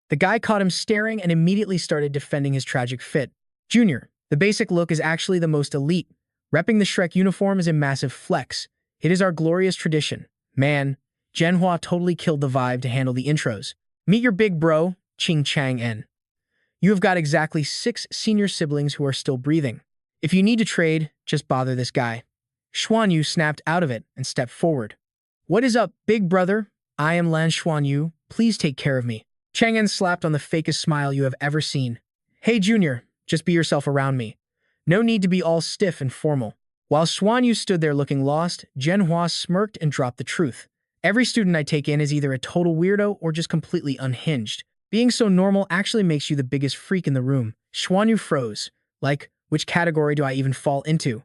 Speaker 1: The guy caught him staring and immediately started defending his tragic fit. Junior, the basic look is actually the most elite. Repping the Shrek uniform is a massive flex. It is our glorious tradition. Man, Zhenhua totally killed the vibe to handle the intros. Meet your big bro, Ching Chang En. You have got exactly 6 senior siblings who are still breathing. If you need to trade, just bother this guy. Xuanyu snapped out of it and stepped forward. What is up, big brother? I am Lan Xuanyu. Please take care of me. Cheng En slapped on the fakest smile you have ever seen. Hey, Junior, just be yourself around me. No need to be all stiff and formal. While Xuanyu stood there looking lost, Zhenhua smirked and dropped the truth. Every student I take in is either a total weirdo or just completely unhinged. Being so normal actually makes you the biggest freak in the room. Xuanyu froze. Like, which category do I even fall into?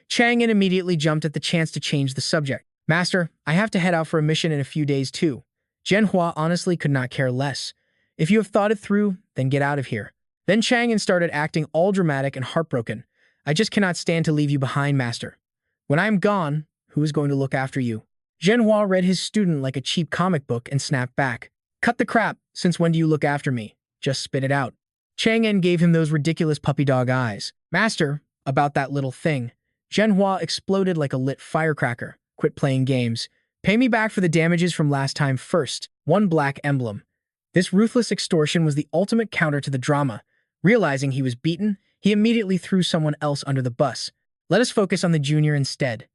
Speaker 1: Chang'an immediately jumped at the chance to change the subject. Master, I have to head out for a mission in a few days too. Zhenhua honestly could not care less. If you have thought it through, then get out of here. Then Chang'an started acting all dramatic and heartbroken. I just cannot stand to leave you behind, Master. When I am gone, who is going to look after you? Zhenhua read his student like a cheap comic book and snapped back. Cut the crap, since when do you look after me? Just spit it out. Chang'an gave him those ridiculous puppy dog eyes. Master, about that little thing. Zhenhua exploded like a lit firecracker. Quit playing games. Pay me back for the damages from last time first. 1 black emblem. This ruthless extortion was the ultimate counter to the drama. Realizing he was beaten, he immediately threw someone else under the bus. Let us focus on the junior instead.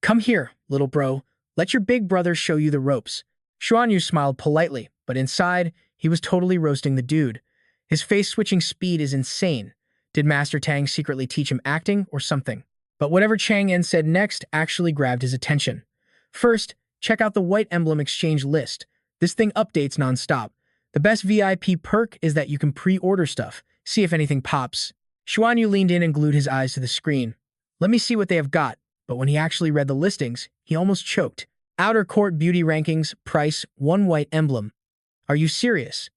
Speaker 1: Come here, little bro. Let your big brother show you the ropes. Xuanyu smiled politely, but inside, he was totally roasting the dude. His face-switching speed is insane. Did Master Tang secretly teach him acting or something? But whatever Chang'an said next actually grabbed his attention. First, check out the White Emblem Exchange list. This thing updates nonstop. The best VIP perk is that you can pre-order stuff, see if anything pops. Xuanyu leaned in and glued his eyes to the screen. Let me see what they have got, but when he actually read the listings, he almost choked. Outer Court Beauty Rankings, price, 1 white emblem. Are you serious?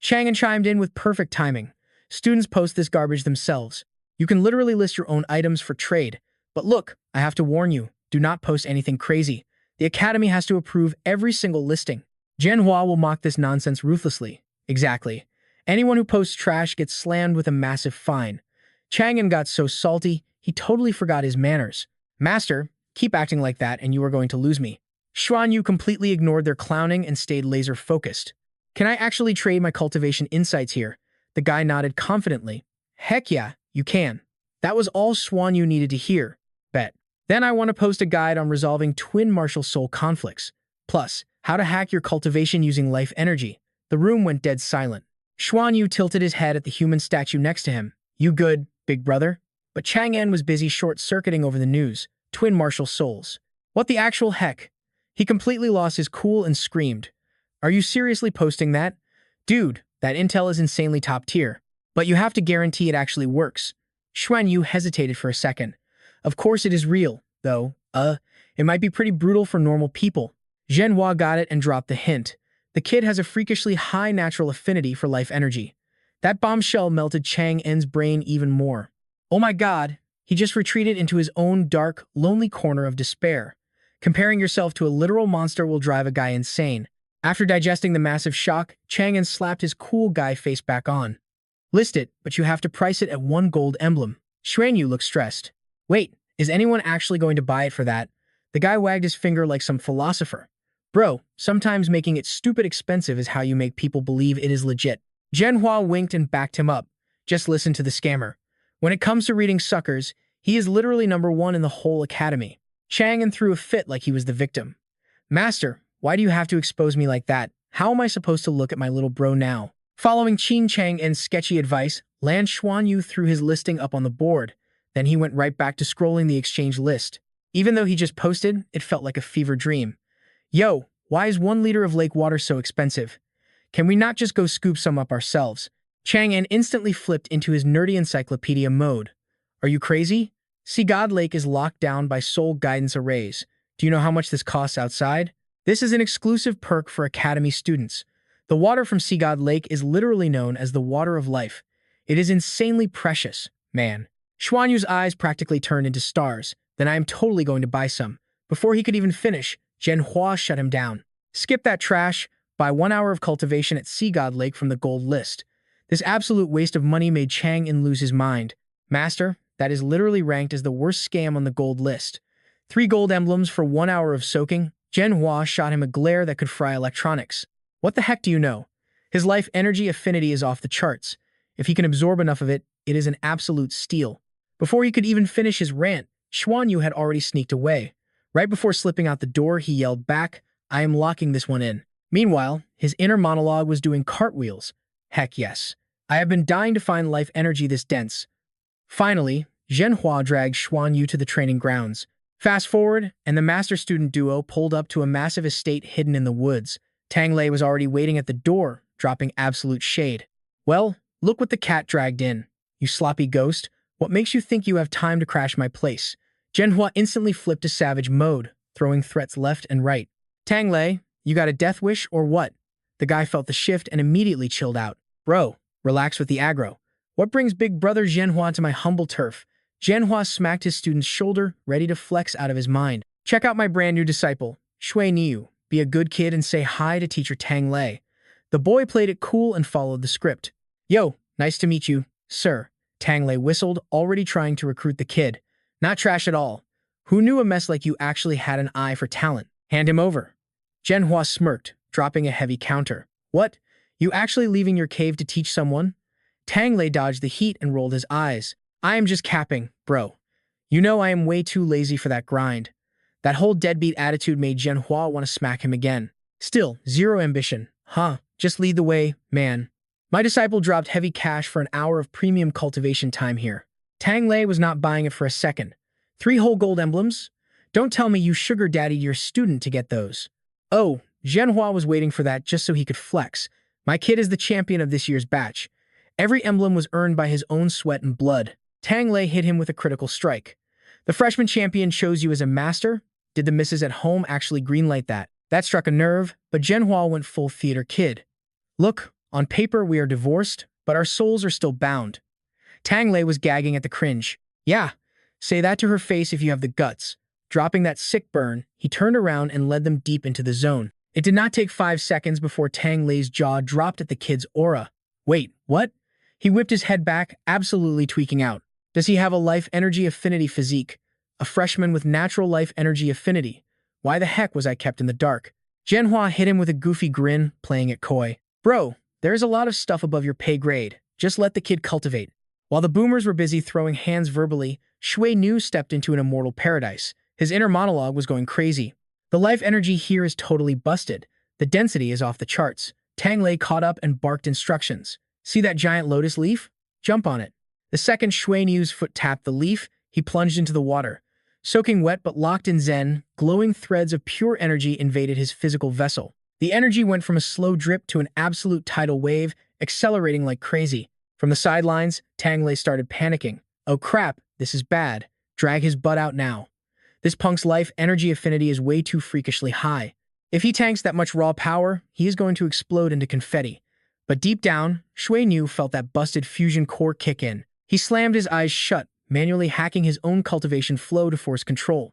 Speaker 1: Chang'an chimed in with perfect timing. Students post this garbage themselves. You can literally list your own items for trade. But look, I have to warn you, do not post anything crazy. The Academy has to approve every single listing. Zhenhua will mock this nonsense ruthlessly. Exactly. Anyone who posts trash gets slammed with a massive fine. Chang'an got so salty, he totally forgot his manners. Master, keep acting like that and you are going to lose me. Xuanyu completely ignored their clowning and stayed laser-focused. Can I actually trade my cultivation insights here? The guy nodded confidently. Heck yeah, you can. That was all Xuanyu needed to hear. Bet. Then I want to post a guide on resolving twin martial soul conflicts. Plus, how to hack your cultivation using life energy. The room went dead silent. Xuanyu tilted his head at the human statue next to him. You good, big brother? But Chang'an was busy short-circuiting over the news. Twin martial souls. What the actual heck? He completely lost his cool and screamed. Are you seriously posting that? Dude, that intel is insanely top tier. But you have to guarantee it actually works. Xuanyu hesitated for a second. Of course it is real, though. It might be pretty brutal for normal people. Zhenhua got it and dropped the hint. The kid has a freakishly high natural affinity for life energy. That bombshell melted Chang'an's brain even more. Oh my god, he just retreated into his own dark, lonely corner of despair. Comparing yourself to a literal monster will drive a guy insane. After digesting the massive shock, Chang'an slapped his cool guy face back on. List it, but you have to price it at 1 gold emblem. Xuanyu looked stressed. Wait, is anyone actually going to buy it for that? The guy wagged his finger like some philosopher. Bro, sometimes making it stupid expensive is how you make people believe it is legit. Zhenhua winked and backed him up. Just listen to the scammer. When it comes to reading suckers, he is literally #1 in the whole academy. Chang'an threw a fit like he was the victim. Master, why do you have to expose me like that? How am I supposed to look at my little bro now? Following Qin Chang'an's sketchy advice, Lan Xuanyu threw his listing up on the board. Then he went right back to scrolling the exchange list. Even though he just posted, it felt like a fever dream. Yo, why is 1 liter of lake water so expensive? Can we not just go scoop some up ourselves? Chang'an instantly flipped into his nerdy encyclopedia mode. Are you crazy? Sigad Lake is locked down by soul guidance arrays. Do you know how much this costs outside? This is an exclusive perk for Academy students. The water from Sigad Lake is literally known as the water of life. It is insanely precious, man. Xuanyu's eyes practically turned into stars. Then I am totally going to buy some. Before he could even finish, Zhenhua shut him down. Skip that trash. Buy 1 hour of cultivation at Sigad Lake from the gold list. This absolute waste of money made Chang'an lose his mind. Master, that is literally ranked as the worst scam on the gold list. 3 gold emblems for 1 hour of soaking. Zhenhua shot him a glare that could fry electronics. What the heck do you know? His life energy affinity is off the charts. If he can absorb enough of it, it is an absolute steal. Before he could even finish his rant, Xuanyu had already sneaked away. Right before slipping out the door, he yelled back, I am locking this one in. Meanwhile, his inner monologue was doing cartwheels. Heck yes. I have been dying to find life energy this dense. Finally, Zhenhua dragged Xuanyu to the training grounds. Fast forward, and the master-student duo pulled up to a massive estate hidden in the woods. Tang Lei was already waiting at the door, dropping absolute shade. Well, look what the cat dragged in. You sloppy ghost, what makes you think you have time to crash my place? Zhenhua instantly flipped to savage mode, throwing threats left and right. Tang Lei, you got a death wish or what? The guy felt the shift and immediately chilled out. Bro, relax with the aggro. What brings big brother Zhenhua to my humble turf? Zhenhua smacked his student's shoulder, ready to flex out of his mind. Check out my brand new disciple, Xuanyu. Be a good kid and say hi to teacher Tang Lei. The boy played it cool and followed the script. Yo, nice to meet you, sir. Tang Lei whistled, already trying to recruit the kid. Not trash at all. Who knew a mess like you actually had an eye for talent? Hand him over. Zhenhua smirked, dropping a heavy counter. What? You actually leaving your cave to teach someone? Tang Lei dodged the heat and rolled his eyes. I am just capping, bro. You know I am way too lazy for that grind. That whole deadbeat attitude made Zhenhua want to smack him again. Still, zero ambition. Huh, just lead the way, man. My disciple dropped heavy cash for an hour of premium cultivation time here. Tang Lei was not buying it for a second. 3 whole gold emblems? Don't tell me you sugar daddied your student to get those. Oh, Zhenhua was waiting for that just so he could flex. My kid is the champion of this year's batch. Every emblem was earned by his own sweat and blood. Tang Lei hit him with a critical strike. The freshman champion chose you as a master? Did the missus at home actually greenlight that? That struck a nerve, but Zhenhua went full theater kid. Look, on paper we are divorced, but our souls are still bound. Tang Lei was gagging at the cringe. Yeah, say that to her face if you have the guts. Dropping that sick burn, he turned around and led them deep into the zone. It did not take 5 seconds before Tang Lei's jaw dropped at the kid's aura. Wait, what? He whipped his head back, absolutely tweaking out. Does he have a life energy affinity physique? A freshman with natural life energy affinity. Why the heck was I kept in the dark? Zhenhua hit him with a goofy grin, playing it coy. Bro, there's a lot of stuff above your pay grade. Just let the kid cultivate. While the boomers were busy throwing hands verbally, Xuanyu stepped into an immortal paradise. His inner monologue was going crazy. The life energy here is totally busted. The density is off the charts. Tang Lei caught up and barked instructions. See that giant lotus leaf? Jump on it. The second Xuanyu's foot tapped the leaf, he plunged into the water. Soaking wet but locked in zen, glowing threads of pure energy invaded his physical vessel. The energy went from a slow drip to an absolute tidal wave, accelerating like crazy. From the sidelines, Tang Lei started panicking. Oh crap, this is bad. Drag his butt out now. This punk's life energy affinity is way too freakishly high. If he tanks that much raw power, he is going to explode into confetti. But deep down, Xuanyu felt that busted fusion core kick in. He slammed his eyes shut, manually hacking his own cultivation flow to force control.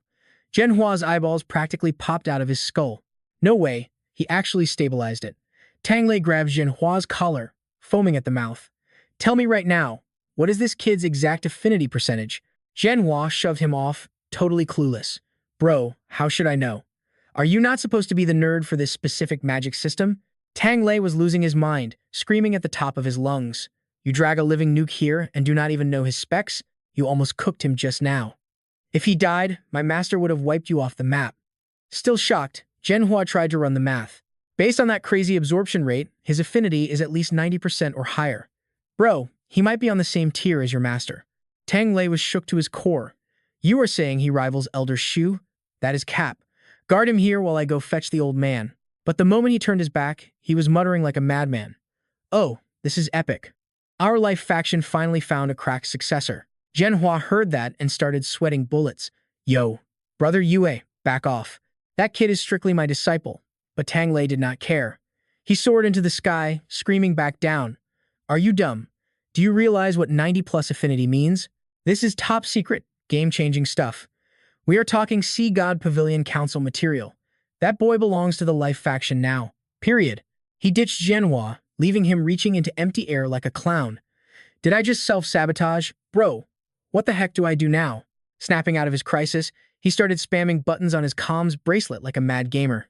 Speaker 1: Zhenhua's eyeballs practically popped out of his skull. No way, he actually stabilized it. Tang Lei grabbed Zhenhua's collar, foaming at the mouth. Tell me right now, what is this kid's exact affinity percentage? Zhenhua shoved him off, totally clueless. Bro, how should I know? Are you not supposed to be the nerd for this specific magic system? Tang Lei was losing his mind, screaming at the top of his lungs. You drag a living nuke here and do not even know his specs? You almost cooked him just now. If he died, my master would have wiped you off the map. Still shocked, Zhenhua tried to run the math. Based on that crazy absorption rate, his affinity is at least 90% or higher. Bro, he might be on the same tier as your master. Tang Lei was shook to his core. You are saying he rivals Elder Shu? That is cap. Guard him here while I go fetch the old man. But the moment he turned his back, he was muttering like a madman. Oh, this is epic. Our life faction finally found a cracked successor. Zhenhua heard that and started sweating bullets. Yo, brother Yue, back off. That kid is strictly my disciple. But Tang Lei did not care. He soared into the sky, screaming back down. Are you dumb? Do you realize what 90+ affinity means? This is top secret, game-changing stuff. We are talking Sea God Pavilion Council material. That boy belongs to the life faction now. Period. He ditched Zhenhua, leaving him reaching into empty air like a clown. Did I just self-sabotage? Bro, what the heck do I do now? Snapping out of his crisis, he started spamming buttons on his comms bracelet like a mad gamer.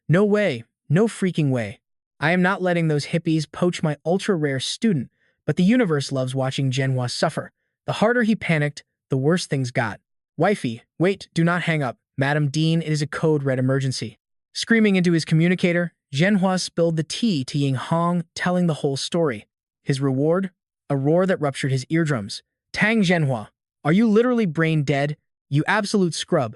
Speaker 1: No way. No freaking way. I am not letting those hippies poach my ultra-rare student, but the universe loves watching Zhenhua suffer. The harder he panicked, the worse things got. Wifey, wait, do not hang up. Madam Dean, it is a code red emergency. Screaming into his communicator, Zhenhua spilled the tea to Ying Hong, telling the whole story. His reward? A roar that ruptured his eardrums. Tang Zhenhua, are you literally brain dead? You absolute scrub.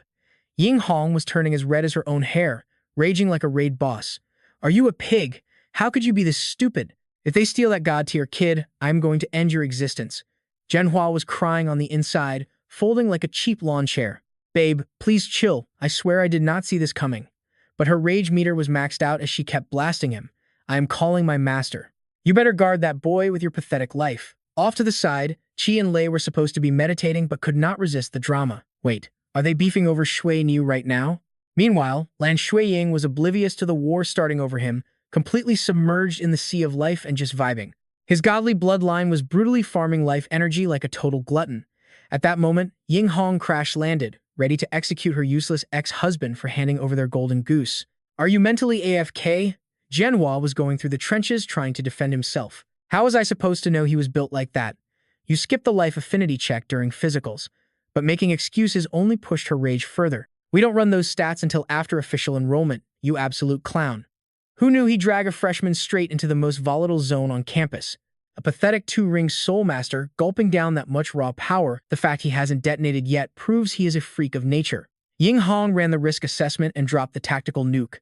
Speaker 1: Ying Hong was turning as red as her own hair, raging like a raid boss. Are you a pig? How could you be this stupid? If they steal that god-tier kid, I'm going to end your existence. Zhenhua was crying on the inside, folding like a cheap lawn chair. Babe, please chill. I swear I did not see this coming. But her rage meter was maxed out as she kept blasting him. I am calling my master. You better guard that boy with your pathetic life. Off to the side, Qi and Lei were supposed to be meditating but could not resist the drama. Wait, are they beefing over Xuanyu right now? Meanwhile, Lan Xuanyu was oblivious to the war starting over him, completely submerged in the sea of life and just vibing. His godly bloodline was brutally farming life energy like a total glutton. At that moment, Ying Hong crash-landed, ready to execute her useless ex-husband for handing over their golden goose. Are you mentally AFK? Zhenhua was going through the trenches trying to defend himself. How was I supposed to know he was built like that? You skipped the life affinity check during physicals, but making excuses only pushed her rage further. We don't run those stats until after official enrollment, you absolute clown. Who knew he'd drag a freshman straight into the most volatile zone on campus? A pathetic two-ring soul master gulping down that much raw power, the fact he hasn't detonated yet proves he is a freak of nature. Ying Hong ran the risk assessment and dropped the tactical nuke.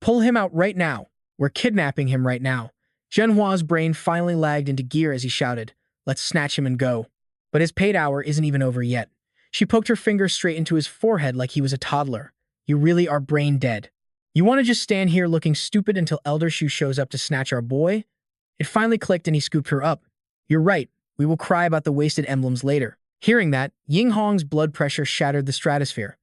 Speaker 1: Pull him out right now. We're kidnapping him right now. Zhenhua's brain finally lagged into gear as he shouted, let's snatch him and go. But his paid hour isn't even over yet. She poked her finger straight into his forehead like he was a toddler. You really are brain dead. You want to just stand here looking stupid until Elder Shu shows up to snatch our boy? It finally clicked and he scooped her up. You're right, we will cry about the wasted emblems later. Hearing that, Ying Hong's blood pressure shattered the stratosphere.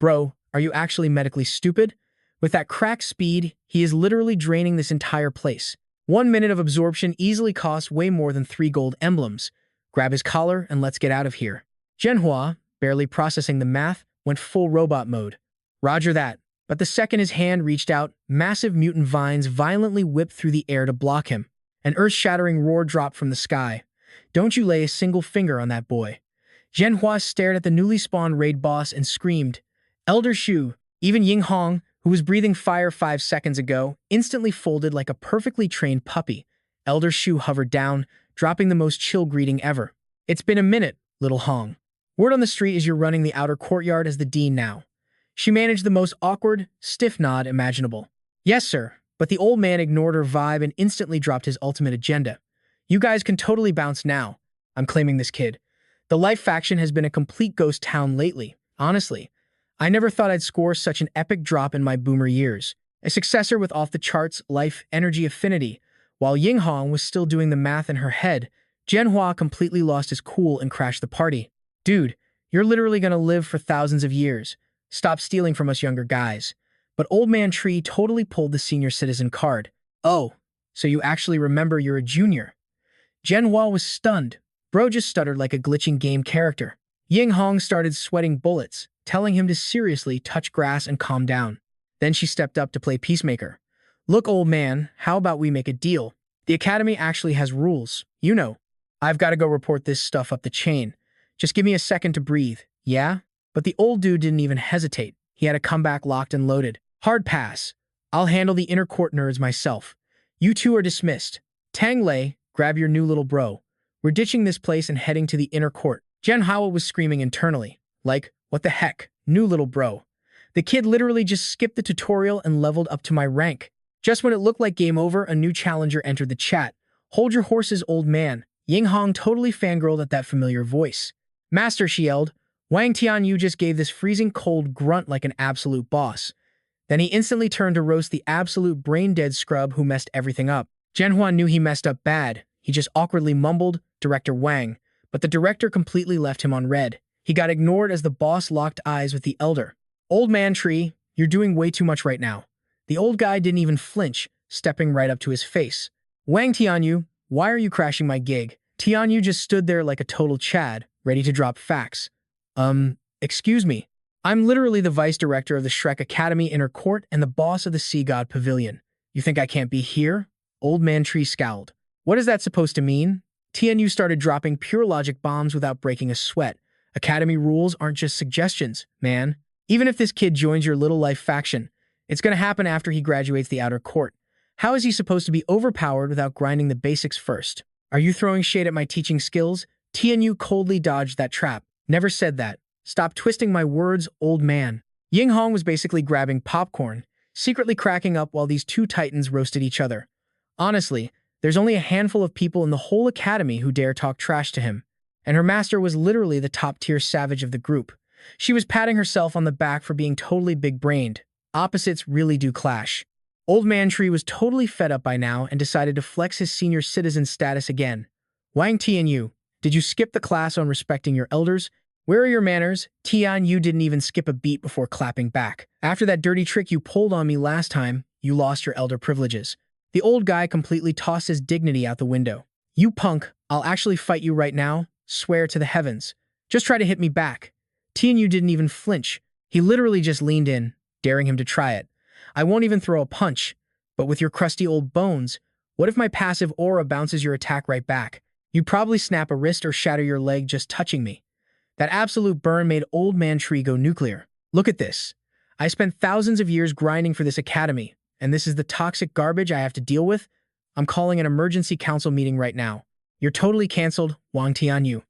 Speaker 1: Bro, are you actually medically stupid? With that crack speed, he is literally draining this entire place. 1 minute of absorption easily costs way more than 3 gold emblems. Grab his collar and let's get out of here. Zhenhua, barely processing the math, went full robot mode. Roger that. But the second his hand reached out, massive mutant vines violently whipped through the air to block him. An earth-shattering roar dropped from the sky. Don't you lay a single finger on that boy. Zhenhua stared at the newly spawned raid boss and screamed. Elder Shu, even Ying Hong, who was breathing fire 5 seconds ago, instantly folded like a perfectly trained puppy. Elder Shu hovered down, dropping the most chill greeting ever. It's been a minute, little Hong. Word on the street is you're running the outer courtyard as the dean now. She managed the most awkward, stiff nod imaginable. Yes, sir, but the old man ignored her vibe and instantly dropped his ultimate agenda. You guys can totally bounce now. I'm claiming this kid. The Life faction has been a complete ghost town lately. Honestly, I never thought I'd score such an epic drop in my boomer years. A successor with off-the-charts life energy affinity. While Ying Hong was still doing the math in her head, Zhenhua completely lost his cool and crashed the party. Dude, you're literally gonna live for thousands of years. Stop stealing from us younger guys. But Old Man Tree totally pulled the senior citizen card. Oh, so you actually remember you're a junior. Zhenhua was stunned. Bro just stuttered like a glitching game character. Ying Hong started sweating bullets, telling him to seriously touch grass and calm down. Then she stepped up to play peacemaker. Look, old man, how about we make a deal? The academy actually has rules. You know. I've got to go report this stuff up the chain. Just give me a second to breathe, yeah? But the old dude didn't even hesitate. He had a comeback locked and loaded. Hard pass. I'll handle the inner court nerds myself. You two are dismissed. Tang Lei, grab your new little bro. We're ditching this place and heading to the inner court. Zhenhua was screaming internally. Like, what the heck? New little bro. The kid literally just skipped the tutorial and leveled up to my rank. Just when it looked like game over, a new challenger entered the chat. Hold your horses, old man. Ying Hong totally fangirled at that familiar voice. Master, she yelled. Wang Tianyu just gave this freezing cold grunt like an absolute boss. Then he instantly turned to roast the absolute brain-dead scrub who messed everything up. Zhenhua knew he messed up bad. He just awkwardly mumbled, Director Wang, but the director completely left him on red. He got ignored as the boss locked eyes with the elder. Old Man Tree, you're doing way too much right now. The old guy didn't even flinch, stepping right up to his face. Wang Tianyu, why are you crashing my gig? Tianyu just stood there like a total Chad, ready to drop facts. Excuse me. I'm literally the vice director of the Shrek Academy Inner Court and the boss of the Sea God Pavilion. You think I can't be here? Old Man Tree scowled. What is that supposed to mean? Tianyu started dropping pure logic bombs without breaking a sweat. Academy rules aren't just suggestions, man. Even if this kid joins your little life faction, it's gonna happen after he graduates the outer court. How is he supposed to be overpowered without grinding the basics first? Are you throwing shade at my teaching skills? Tianyu coldly dodged that trap. Never said that. Stop twisting my words, old man. Ying Hong was basically grabbing popcorn, secretly cracking up while these two titans roasted each other. Honestly, there's only a handful of people in the whole academy who dare talk trash to him, and her master was literally the top-tier savage of the group. She was patting herself on the back for being totally big-brained. Opposites really do clash. Old Man Tree was totally fed up by now and decided to flex his senior citizen status again. Wang Tianyu, did you skip the class on respecting your elders? Where are your manners? Tianyu didn't even skip a beat before clapping back. After that dirty trick you pulled on me last time, you lost your elder privileges. The old guy completely tossed his dignity out the window. You punk, I'll actually fight you right now. Swear to the heavens. Just try to hit me back. Tianyu didn't even flinch. He literally just leaned in, daring him to try it. I won't even throw a punch, but with your crusty old bones, what if my passive aura bounces your attack right back? You'd probably snap a wrist or shatter your leg just touching me. That absolute burn made Old Man Tree go nuclear. Look at this. I spent thousands of years grinding for this academy, and this is the toxic garbage I have to deal with? I'm calling an emergency council meeting right now. You're totally canceled, Wang Tianyu.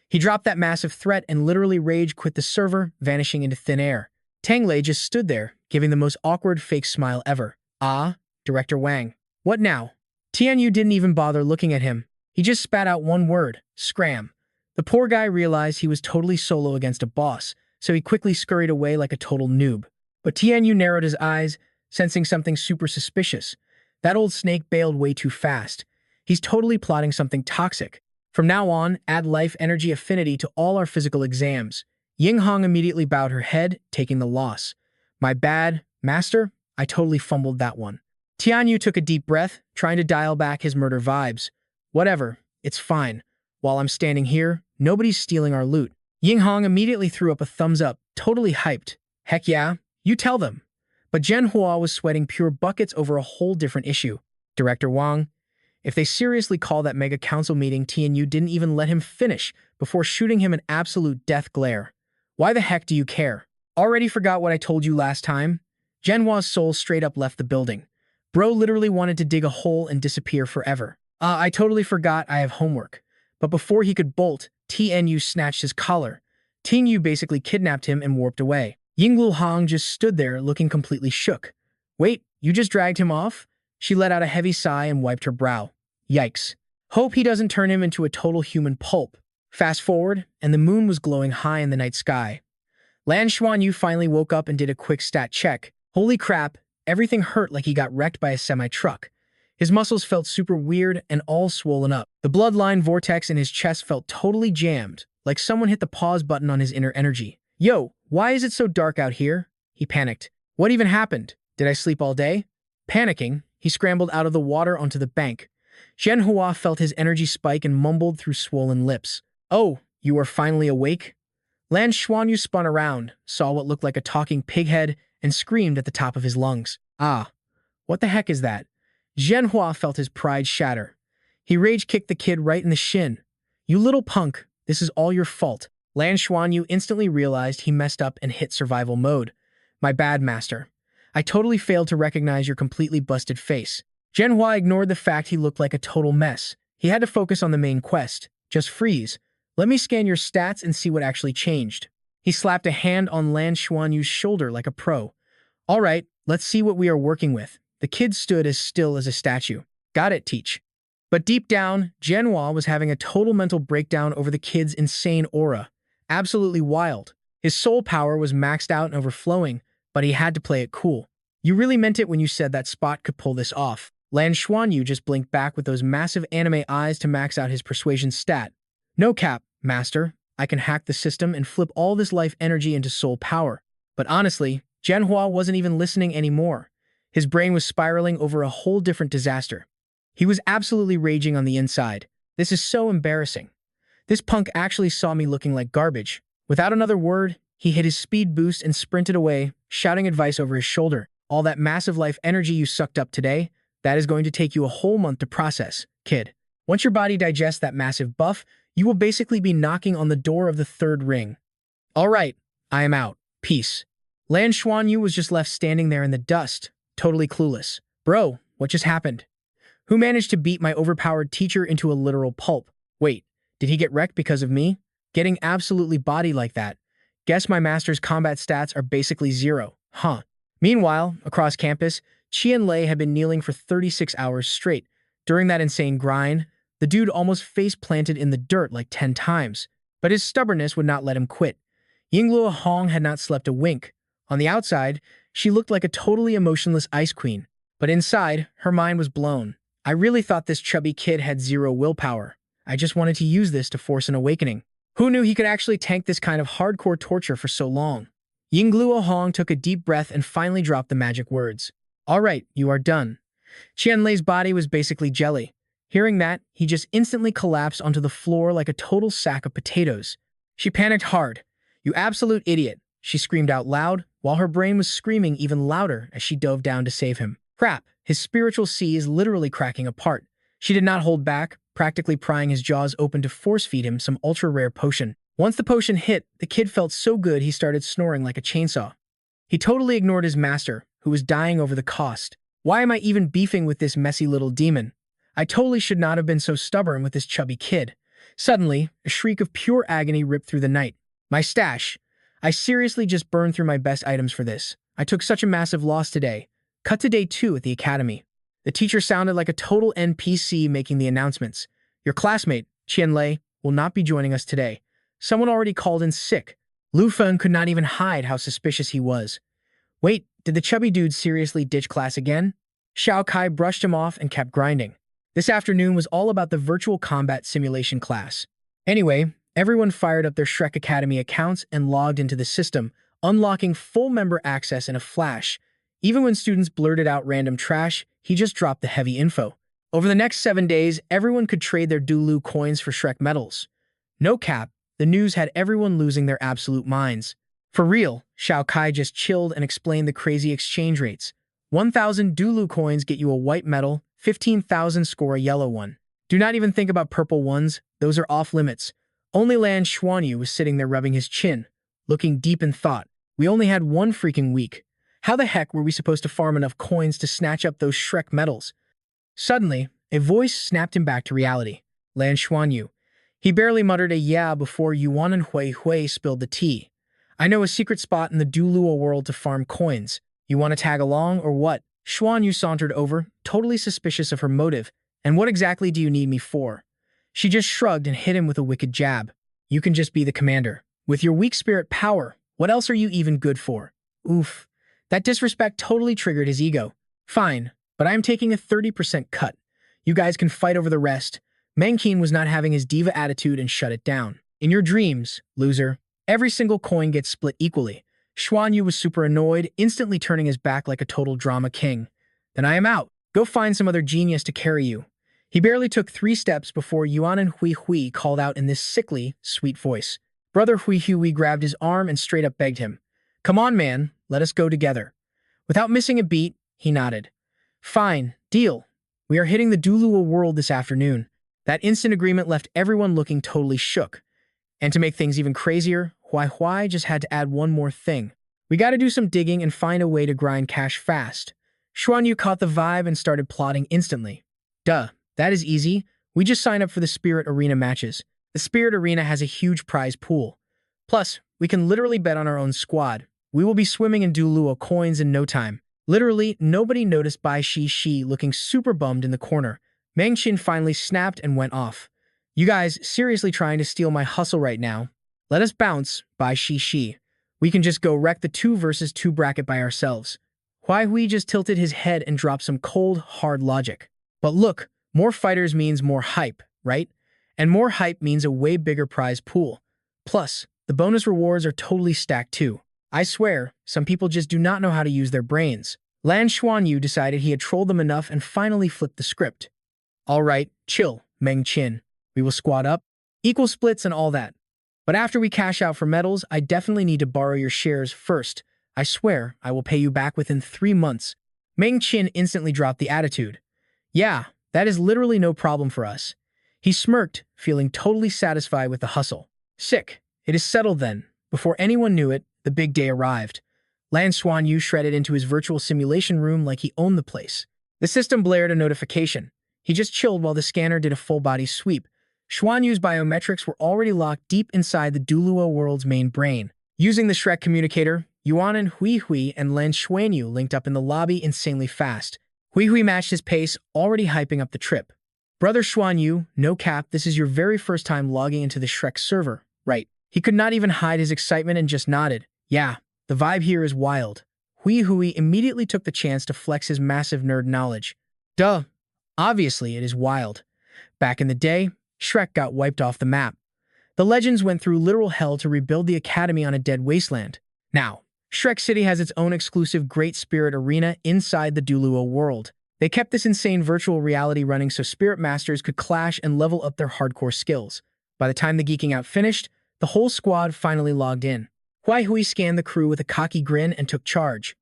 Speaker 1: He dropped that massive threat and literally rage quit the server, vanishing into thin air. Tang Lei just stood there, giving the most awkward fake smile ever. Ah, Director Wang. What now? Tianyu didn't even bother looking at him. He just spat out one word, scram. The poor guy realized he was totally solo against a boss, so he quickly scurried away like a total noob. But Tianyu narrowed his eyes, sensing something super suspicious. That old snake bailed way too fast. He's totally plotting something toxic. From now on, add life energy affinity to all our physical exams. Ying Hong immediately bowed her head, taking the loss. My bad, master. I totally fumbled that one. Tianyu took a deep breath, trying to dial back his murder vibes. Whatever, it's fine. While I'm standing here, nobody's stealing our loot. Yinghong immediately threw up a thumbs up, totally hyped. Heck yeah, you tell them. But Zhenhua was sweating pure buckets over a whole different issue. Director Wang, if they seriously call that mega council meeting, Tianyu didn't even let him finish before shooting him an absolute death glare. Why the heck do you care? Already forgot what I told you last time? Zhenhua's soul straight up left the building. Bro literally wanted to dig a hole and disappear forever. I totally forgot I have homework. But before he could bolt, Tianyu snatched his collar. Tianyu basically kidnapped him and warped away. Yinglu Hong just stood there looking completely shook. Wait, you just dragged him off? She let out a heavy sigh and wiped her brow. Yikes. Hope he doesn't turn him into a total human pulp. Fast forward, and the moon was glowing high in the night sky. Lan Xuanyu finally woke up and did a quick stat check. Holy crap, everything hurt like he got wrecked by a semi-truck. His muscles felt super weird and all swollen up. The bloodline vortex in his chest felt totally jammed, like someone hit the pause button on his inner energy. Yo, why is it so dark out here? He panicked. What even happened? Did I sleep all day? Panicking, he scrambled out of the water onto the bank. Zhenhua felt his energy spike and mumbled through swollen lips. Oh, you are finally awake? Lan Xuanyu spun around, saw what looked like a talking pighead, and screamed at the top of his lungs. Ah, what the heck is that? Zhenhua felt his pride shatter. He rage-kicked the kid right in the shin. You little punk, this is all your fault. Lan Xuanyu instantly realized he messed up and hit survival mode. My bad, master. I totally failed to recognize your completely busted face. Zhenhua ignored the fact he looked like a total mess. He had to focus on the main quest. Just freeze. Let me scan your stats and see what actually changed. He slapped a hand on Lan Xuanyu's shoulder like a pro. All right, let's see what we are working with. The kid stood as still as a statue. Got it, teach. But deep down, Zhenhua was having a total mental breakdown over the kid's insane aura. Absolutely wild. His soul power was maxed out and overflowing, but he had to play it cool. You really meant it when you said that Spot could pull this off. Lan Xuanyu just blinked back with those massive anime eyes to max out his persuasion stat. No cap, master. I can hack the system and flip all this life energy into soul power. But honestly, Zhenhua wasn't even listening anymore. His brain was spiraling over a whole different disaster. He was absolutely raging on the inside. This is so embarrassing. This punk actually saw me looking like garbage. Without another word, he hit his speed boost and sprinted away, shouting advice over his shoulder. All that massive life energy you sucked up today, that is going to take you a whole month to process, kid. Once your body digests that massive buff, you will basically be knocking on the door of the third ring. All right, I am out. Peace. Lan Xuanyu was just left standing there in the dust, totally clueless. Bro, what just happened? Who managed to beat my overpowered teacher into a literal pulp? Wait, did he get wrecked because of me? Getting absolutely bodied like that. Guess my master's combat stats are basically zero, huh? Meanwhile, across campus, Qianlei had been kneeling for 36 hours straight. During that insane grind, the dude almost face-planted in the dirt like 10 times. But his stubbornness would not let him quit. Yinglu Hong had not slept a wink. On the outside, she looked like a totally emotionless ice queen. But inside, her mind was blown. I really thought this chubby kid had zero willpower. I just wanted to use this to force an awakening. Who knew he could actually tank this kind of hardcore torture for so long? Yingluo Hong took a deep breath and finally dropped the magic words. All right, you are done. Qianlei's body was basically jelly. Hearing that, he just instantly collapsed onto the floor like a total sack of potatoes. She panicked hard. You absolute idiot, she screamed out loud, while her brain was screaming even louder as she dove down to save him. Crap, his spiritual sea is literally cracking apart. She did not hold back, practically prying his jaws open to force-feed him some ultra-rare potion. Once the potion hit, the kid felt so good he started snoring like a chainsaw. He totally ignored his master, who was dying over the cost. Why am I even beefing with this messy little demon? I totally should not have been so stubborn with this chubby kid. Suddenly, a shriek of pure agony ripped through the night. My stash. I seriously just burned through my best items for this. I took such a massive loss today. Cut to day 2 at the academy. The teacher sounded like a total NPC making the announcements. Your classmate, Qianlei, will not be joining us today. Someone already called in sick. Lu Feng could not even hide how suspicious he was. Wait, did the chubby dude seriously ditch class again? Xiao Kai brushed him off and kept grinding. This afternoon was all about the virtual combat simulation class. Anyway, everyone fired up their Shrek Academy accounts and logged into the system, unlocking full member access in a flash. Even when students blurted out random trash, he just dropped the heavy info. Over the next 7 days, everyone could trade their Dulu coins for Shrek medals. No cap, the news had everyone losing their absolute minds. For real, Xiao Kai just chilled and explained the crazy exchange rates. 1,000 Dulu coins get you a white medal, 15,000 score a yellow one. Do not even think about purple ones, those are off limits. Only Lan Xuanyu was sitting there rubbing his chin, looking deep in thought. We only had 1 freaking week. How the heck were we supposed to farm enough coins to snatch up those Shrek medals? Suddenly, a voice snapped him back to reality. Lan Xuanyu. He barely muttered a yeah before Yuan and Hui Hui spilled the tea. I know a secret spot in the Dulua world to farm coins. You want to tag along or what? Xuanyu sauntered over, totally suspicious of her motive. And what exactly do you need me for? She just shrugged and hit him with a wicked jab. You can just be the commander. With your weak spirit power, what else are you even good for? Oof. That disrespect totally triggered his ego. Fine, but I am taking a 30% cut. You guys can fight over the rest. Mengqin was not having his diva attitude and shut it down. In your dreams, loser, every single coin gets split equally. Xuanyu was super annoyed, instantly turning his back like a total drama king. Then I am out. Go find some other genius to carry you. He barely took 3 steps before Yuan and Hui Hui called out in this sickly, sweet voice. Brother Hui Hui grabbed his arm and straight up begged him. Come on, man, let us go together. Without missing a beat, he nodded. Fine, deal. We are hitting the Dulua world this afternoon. That instant agreement left everyone looking totally shook. And to make things even crazier, Hui Hui just had to add one more thing. We gotta do some digging and find a way to grind cash fast. Xuanyu caught the vibe and started plotting instantly. Duh, that is easy. We just sign up for the Spirit Arena matches. The Spirit Arena has a huge prize pool. Plus, we can literally bet on our own squad. We will be swimming in Dulua coins in no time. Literally, nobody noticed Bai Shi looking super bummed in the corner. Mengqin finally snapped and went off. You guys seriously trying to steal my hustle right now? Let us bounce, Bai Shi. We can just go wreck the 2 versus 2 bracket by ourselves. Hui Hui just tilted his head and dropped some cold, hard logic. But look, more fighters means more hype, right? And more hype means a way bigger prize pool. Plus, the bonus rewards are totally stacked too. I swear, some people just do not know how to use their brains. Lan Xuanyu decided he had trolled them enough and finally flipped the script. Alright, chill, Mengqin. We will squad up, equal splits and all that. But after we cash out for medals, I definitely need to borrow your shares first. I swear, I will pay you back within 3 months. Mengqin instantly dropped the attitude. Yeah, that is literally no problem for us. He smirked, feeling totally satisfied with the hustle. Sick. It is settled then. Before anyone knew it, the big day arrived. Lan Xuanyu shredded into his virtual simulation room like he owned the place. The system blared a notification. He just chilled while the scanner did a full-body sweep. Xuanyu's biometrics were already locked deep inside the Dulua world's main brain. Using the Shrek communicator, Yuan and Hui Hui and Lan Xuanyu linked up in the lobby insanely fast. Hui Hui matched his pace, already hyping up the trip. Brother Xuanyu, no cap, this is your very first time logging into the Shrek server, right? He could not even hide his excitement and just nodded. Yeah, the vibe here is wild. Hui Hui immediately took the chance to flex his massive nerd knowledge. Duh, obviously it is wild. Back in the day, Shrek got wiped off the map. The legends went through literal hell to rebuild the academy on a dead wasteland. Now, Shrek City has its own exclusive Great Spirit Arena inside the Dulua world. They kept this insane virtual reality running so Spirit Masters could clash and level up their hardcore skills. By the time the geeking out finished, the whole squad finally logged in. Hui Hui scanned the crew with a cocky grin and took charge.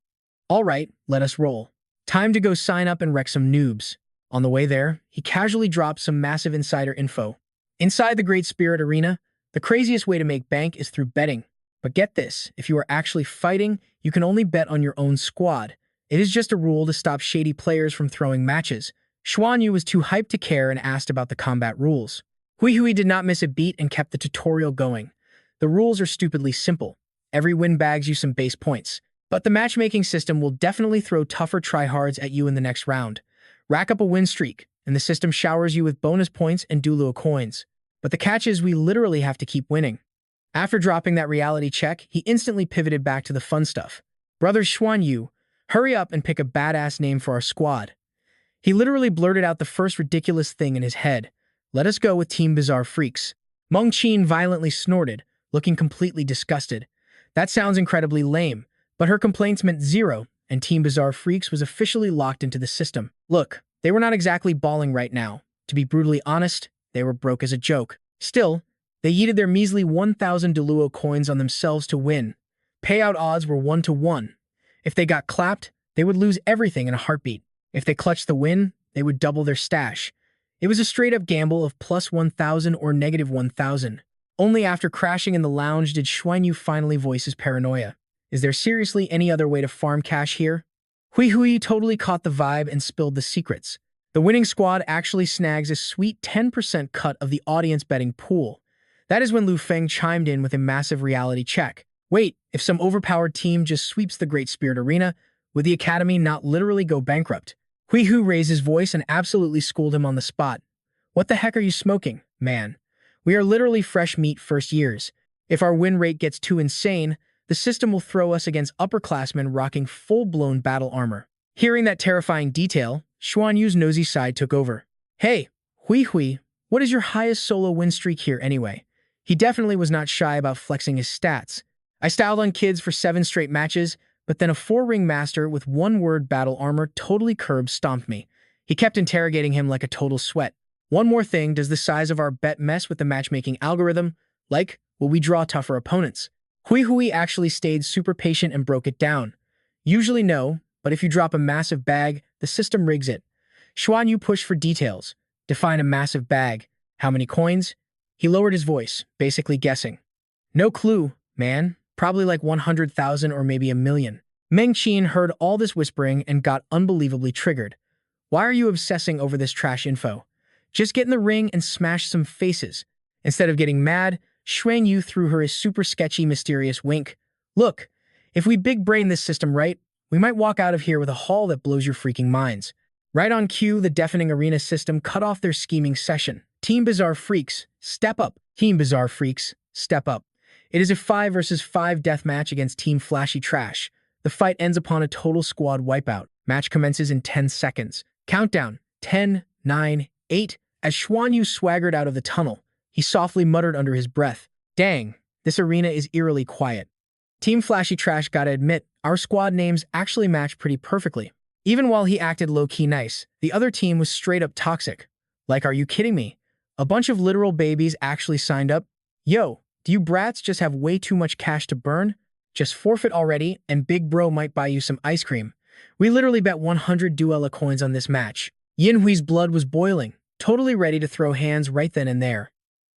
Speaker 1: All right, let us roll. Time to go sign up and wreck some noobs. On the way there, he casually dropped some massive insider info. Inside the Great Spirit Arena, the craziest way to make bank is through betting. But get this, if you are actually fighting, you can only bet on your own squad. It is just a rule to stop shady players from throwing matches. Xuanyu was too hyped to care and asked about the combat rules. Hui Hui did not miss a beat and kept the tutorial going. The rules are stupidly simple. Every win bags you some base points. But the matchmaking system will definitely throw tougher tryhards at you in the next round. Rack up a win streak, and the system showers you with bonus points and Dulua coins. But the catch is we literally have to keep winning. After dropping that reality check, he instantly pivoted back to the fun stuff. Brother Xuanyu, hurry up and pick a badass name for our squad. He literally blurted out the first ridiculous thing in his head. Let us go with Team Bizarre Freaks. Mengqin violently snorted, looking completely disgusted. That sounds incredibly lame, but her complaints meant zero, and Team Bizarre Freaks was officially locked into the system. Look, they were not exactly balling right now. To be brutally honest, they were broke as a joke. Still, they yeeted their measly 1,000 Deluo coins on themselves to win. Payout odds were 1-to-1. If they got clapped, they would lose everything in a heartbeat. If they clutched the win, they would double their stash. It was a straight-up gamble of plus 1,000 or negative 1,000. Only after crashing in the lounge did Xuanyu finally voice his paranoia. Is there seriously any other way to farm cash here? Hui totally caught the vibe and spilled the secrets. The winning squad actually snags a sweet 10% cut of the audience betting pool. That is when Lu Feng chimed in with a massive reality check. Wait, if some overpowered team just sweeps the Great Spirit Arena, would the Academy not literally go bankrupt? Hui raised his voice and absolutely schooled him on the spot. What the heck are you smoking, man? We are literally fresh meat first years. If our win rate gets too insane, the system will throw us against upperclassmen rocking full-blown battle armor. Hearing that terrifying detail, Xuanyu's nosy side took over. Hey, Hui, what is your highest solo win streak here anyway? He definitely was not shy about flexing his stats. I styled on kids for 7 straight matches, but then a 4-ring master with 1-word battle armor totally curb-stomped me. He kept interrogating him like a total sweat. One more thing, does the size of our bet mess with the matchmaking algorithm? Like, will we draw tougher opponents? Hui actually stayed super patient and broke it down. Usually no, but if you drop a massive bag, the system rigs it. Xuanyu pushed for details. Define a massive bag. How many coins? He lowered his voice, basically guessing. No clue, man. Probably like 100,000 or maybe 1,000,000. Meng Qian heard all this whispering and got unbelievably triggered. Why are you obsessing over this trash info? Just get in the ring and smash some faces. Instead of getting mad, Xuanyu threw her a super sketchy, mysterious wink. Look, if we big-brain this system right, we might walk out of here with a haul that blows your freaking minds. Right on cue, the deafening arena system cut off their scheming session. Team Bizarre Freaks, step up. Team Bizarre Freaks, step up. It is a 5 versus 5 deathmatch against Team Flashy Trash. The fight ends upon a total squad wipeout. Match commences in 10 seconds. Countdown, 10, 9, 8. As Xuanyu swaggered out of the tunnel, he softly muttered under his breath, "Dang, this arena is eerily quiet." Team Flashy Trash gotta admit, our squad names actually match pretty perfectly. Even while he acted low-key nice, the other team was straight up toxic. Like, are you kidding me? A bunch of literal babies actually signed up? Yo, do you brats just have way too much cash to burn? Just forfeit already, and Big Bro might buy you some ice cream. We literally bet 100 Duella coins on this match. Yinhui's blood was boiling, totally ready to throw hands right then and there.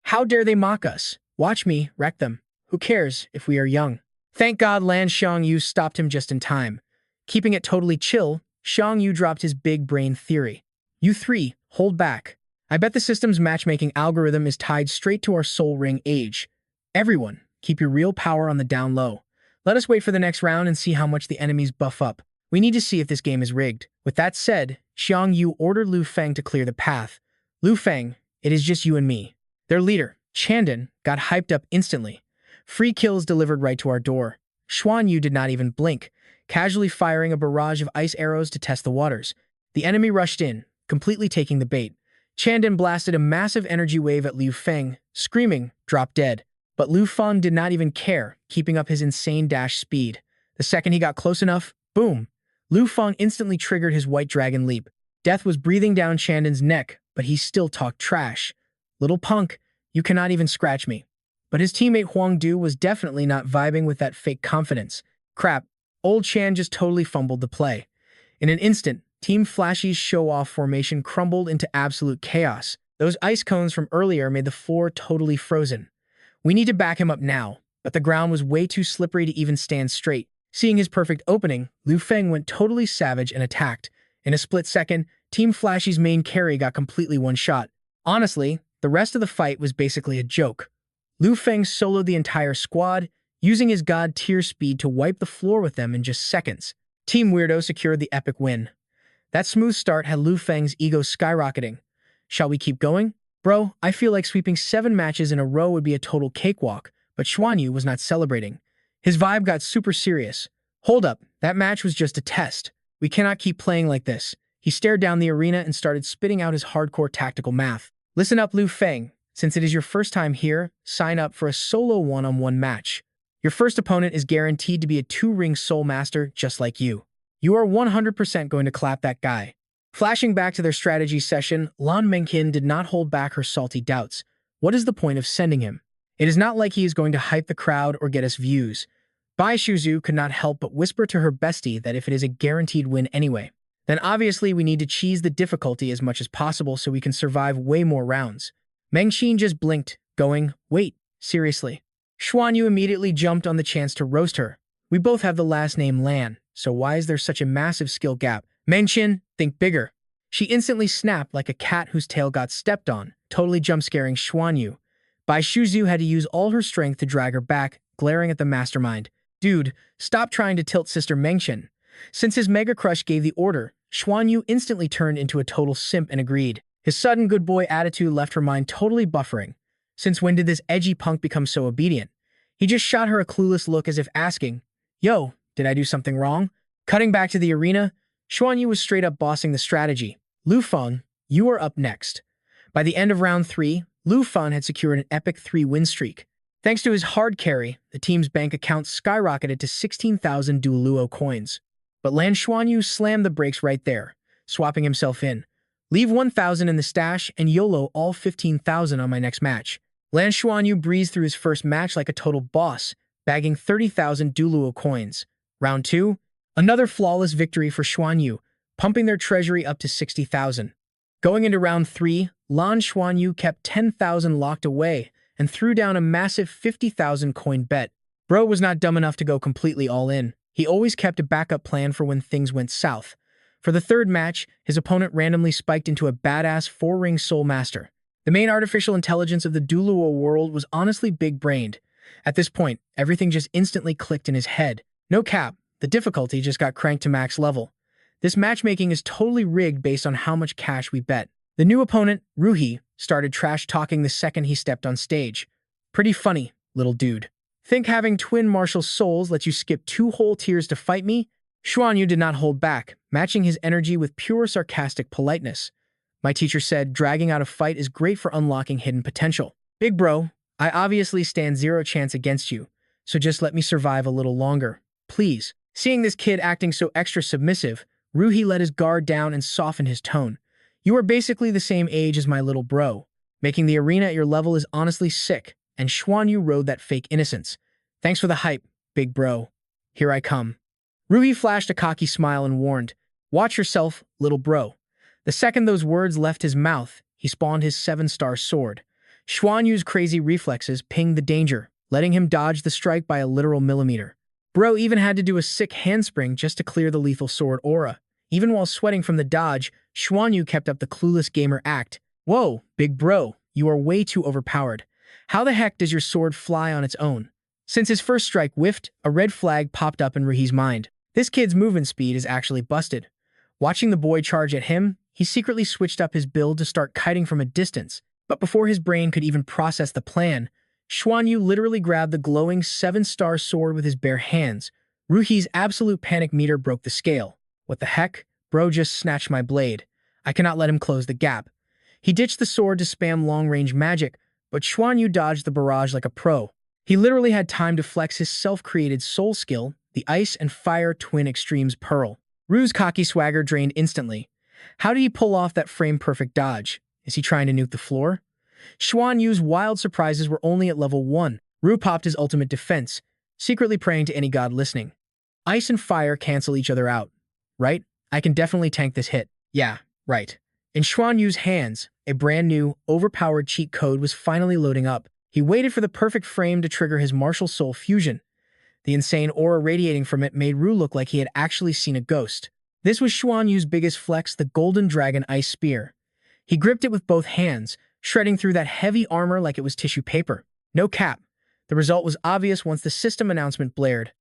Speaker 1: How dare they mock us? Watch me wreck them. Who cares if we are young? Thank God Lan Xuanyu stopped him just in time. Keeping it totally chill, Xuanyu dropped his big brain theory. You three, hold back. I bet the system's matchmaking algorithm is tied straight to our soul ring age. Everyone, keep your real power on the down low. Let us wait for the next round and see how much the enemies buff up. We need to see if this game is rigged. With that said, Xiangyu ordered Lu Feng to clear the path. Lu Feng, it is just you and me. Their leader, Chandan, got hyped up instantly. Free kills delivered right to our door. Xuanyu did not even blink, casually firing a barrage of ice arrows to test the waters. The enemy rushed in, completely taking the bait. Chandan blasted a massive energy wave at Lu Feng, screaming, "Drop dead." But Lu Feng did not even care, keeping up his insane dash speed. The second he got close enough, boom! Lu Feng instantly triggered his white dragon leap. Death was breathing down Chandan's neck, but he still talked trash. "Little punk, you cannot even scratch me." But his teammate Heaven Dou was definitely not vibing with that fake confidence. Crap, old Chan just totally fumbled the play. In an instant, Team Flashy's show-off formation crumbled into absolute chaos. Those ice cones from earlier made the floor totally frozen. We need to back him up now, but the ground was way too slippery to even stand straight. Seeing his perfect opening, Lu Feng went totally savage and attacked. In a split second, Team Flashy's main carry got completely one-shot. Honestly, the rest of the fight was basically a joke. Lu Feng soloed the entire squad, using his god-tier speed to wipe the floor with them in just seconds. Team Weirdo secured the epic win. That smooth start had Lu Feng's ego skyrocketing. Shall we keep going? Bro, I feel like sweeping 7 matches in a row would be a total cakewalk, but Xuanyu was not celebrating. His vibe got super serious. Hold up, that match was just a test. We cannot keep playing like this. He stared down the arena and started spitting out his hardcore tactical math. Listen up, Lu Feng. Since it is your first time here, sign up for a solo one-on-one match. Your first opponent is guaranteed to be a 2-ring soul master just like you. You are 100% going to clap that guy. Flashing back to their strategy session, Lan Mengqin did not hold back her salty doubts. What is the point of sending him? It is not like he is going to hype the crowd or get us views. Bai Shuzu could not help but whisper to her bestie that if it is a guaranteed win anyway, then obviously we need to cheese the difficulty as much as possible so we can survive way more rounds. Mengqin just blinked, going, wait, seriously? Xuanyu immediately jumped on the chance to roast her. We both have the last name Lan, so why is there such a massive skill gap? Mengqin, think bigger. She instantly snapped like a cat whose tail got stepped on, totally jump-scaring Xuanyu. Bai Shuzu had to use all her strength to drag her back, glaring at the mastermind. Dude, stop trying to tilt Sister Mengqin. Since his mega crush gave the order, Xuanyu instantly turned into a total simp and agreed. His sudden good boy attitude left her mind totally buffering. Since when did this edgy punk become so obedient? He just shot her a clueless look as if asking, yo, did I do something wrong? Cutting back to the arena, Xuanyu was straight up bossing the strategy. Lu Feng, you are up next. By the end of round 3, Lu Feng had secured an epic 3-win streak. Thanks to his hard carry, the team's bank account skyrocketed to 16,000 Duoluo coins. But Lan Xuanyu slammed the brakes right there, swapping himself in. Leave 1,000 in the stash and YOLO all 15,000 on my next match. Lan Xuanyu breezed through his first match like a total boss, bagging 30,000 Duoluo coins. Round 2, another flawless victory for Xuanyu, pumping their treasury up to 60,000. Going into round 3, Lan Xuanyu kept 10,000 locked away and threw down a massive 50,000 coin bet. Bro was not dumb enough to go completely all in. He always kept a backup plan for when things went south. For the third match, his opponent randomly spiked into a badass 4-ring Soul Master. The main artificial intelligence of the Duoluo world was honestly big-brained. At this point, everything just instantly clicked in his head. No cap, the difficulty just got cranked to max level. This matchmaking is totally rigged based on how much cash we bet. The new opponent, Ruhi, started trash-talking the second he stepped on stage. Pretty funny, little dude. Think having twin martial souls lets you skip 2 whole tiers to fight me? Xuanyu did not hold back, matching his energy with pure sarcastic politeness. My teacher said dragging out a fight is great for unlocking hidden potential. Big bro, I obviously stand 0 chance against you, so just let me survive a little longer, please. Seeing this kid acting so extra submissive, Ruhi let his guard down and softened his tone. You are basically the same age as my little bro. Making the arena at your level is honestly sick, and Xuanyu rode that fake innocence. Thanks for the hype, big bro. Here I come. Ruhi flashed a cocky smile and warned, watch yourself, little bro. The second those words left his mouth, he spawned his 7-star sword. Xuanyu's crazy reflexes pinged the danger, letting him dodge the strike by a literal millimeter. Bro even had to do a sick handspring just to clear the lethal sword aura. Even while sweating from the dodge, Xuanyu kept up the clueless gamer act. Whoa, big bro, you are way too overpowered. How the heck does your sword fly on its own? Since his first strike whiffed, a red flag popped up in Ruhi's mind. This kid's movement speed is actually busted. Watching the boy charge at him, he secretly switched up his build to start kiting from a distance. But before his brain could even process the plan, Xuanyu literally grabbed the glowing 7-star sword with his bare hands. Ruhi's absolute panic meter broke the scale. What the heck? Bro just snatched my blade. I cannot let him close the gap. He ditched the sword to spam long-range magic, but Xuanyu dodged the barrage like a pro. He literally had time to flex his self-created soul skill, the Ice and Fire Twin Extremes Pearl. Ru's cocky swagger drained instantly. How did he pull off that frame-perfect dodge? Is he trying to nuke the floor? Xuanyu's wild surprises were only at level 1. Ru popped his ultimate defense, secretly praying to any god listening. Ice and fire cancel each other out, right? I can definitely tank this hit. Yeah, right. In Xuanyu's hands, a brand new, overpowered cheat code was finally loading up. He waited for the perfect frame to trigger his martial soul fusion. The insane aura radiating from it made Ru look like he had actually seen a ghost. This was Xuanyu's biggest flex, the Golden Dragon Ice Spear. He gripped it with both hands, shredding through that heavy armor like it was tissue paper. No cap. The result was obvious once the system announcement blared.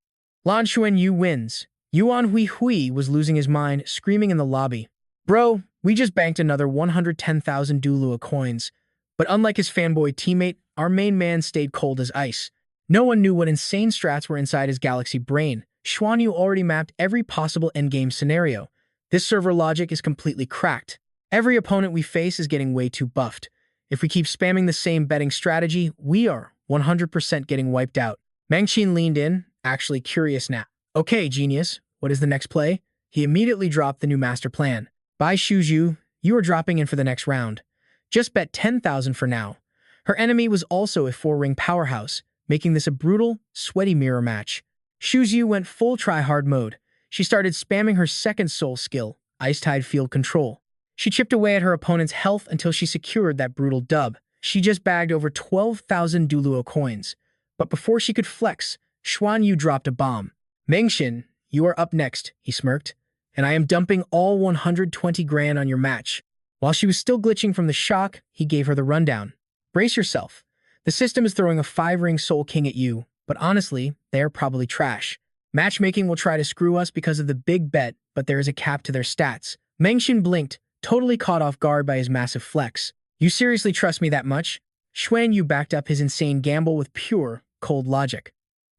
Speaker 1: Lan Xuanyu wins. Yuan Hui Hui was losing his mind, screaming in the lobby. Bro, we just banked another 110,000 Duolua coins. But unlike his fanboy teammate, our main man stayed cold as ice. No one knew what insane strats were inside his galaxy brain. Xuanyu already mapped every possible endgame scenario. This server logic is completely cracked. Every opponent we face is getting way too buffed. If we keep spamming the same betting strategy, we are 100% getting wiped out. Mengqin leaned in, actually curious now. Okay, genius, what is the next play? He immediately dropped the new master plan. By Shuju, you are dropping in for the next round. Just bet 10,000 for now. Her enemy was also a 4-ring powerhouse, making this a brutal, sweaty mirror match. Shuju went full try-hard mode. She started spamming her second soul skill, Ice-Tide Field Control. She chipped away at her opponent's health until she secured that brutal dub. She just bagged over 12,000 Duluo coins. But before she could flex, Xuanyu dropped a bomb. Mengxin, you are up next, he smirked, and I am dumping all 120 grand on your match. While she was still glitching from the shock, he gave her the rundown. Brace yourself. The system is throwing a 5-ring Soul King at you, but honestly, they are probably trash. Matchmaking will try to screw us because of the big bet, but there is a cap to their stats. Mengxin blinked, totally caught off guard by his massive flex. You seriously trust me that much? Xuanyu backed up his insane gamble with pure, cold logic.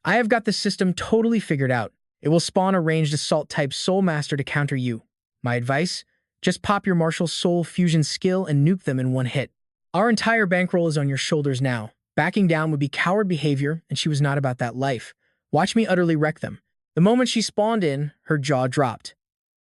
Speaker 1: I have got the system totally figured out. It will spawn a ranged assault-type Soul Master to counter you. My advice? Just pop your martial soul fusion skill and nuke them in one hit. Our entire bankroll is on your shoulders now. Backing down would be coward behavior, and she was not about that life. Watch me utterly wreck them. The moment she spawned in, her jaw dropped.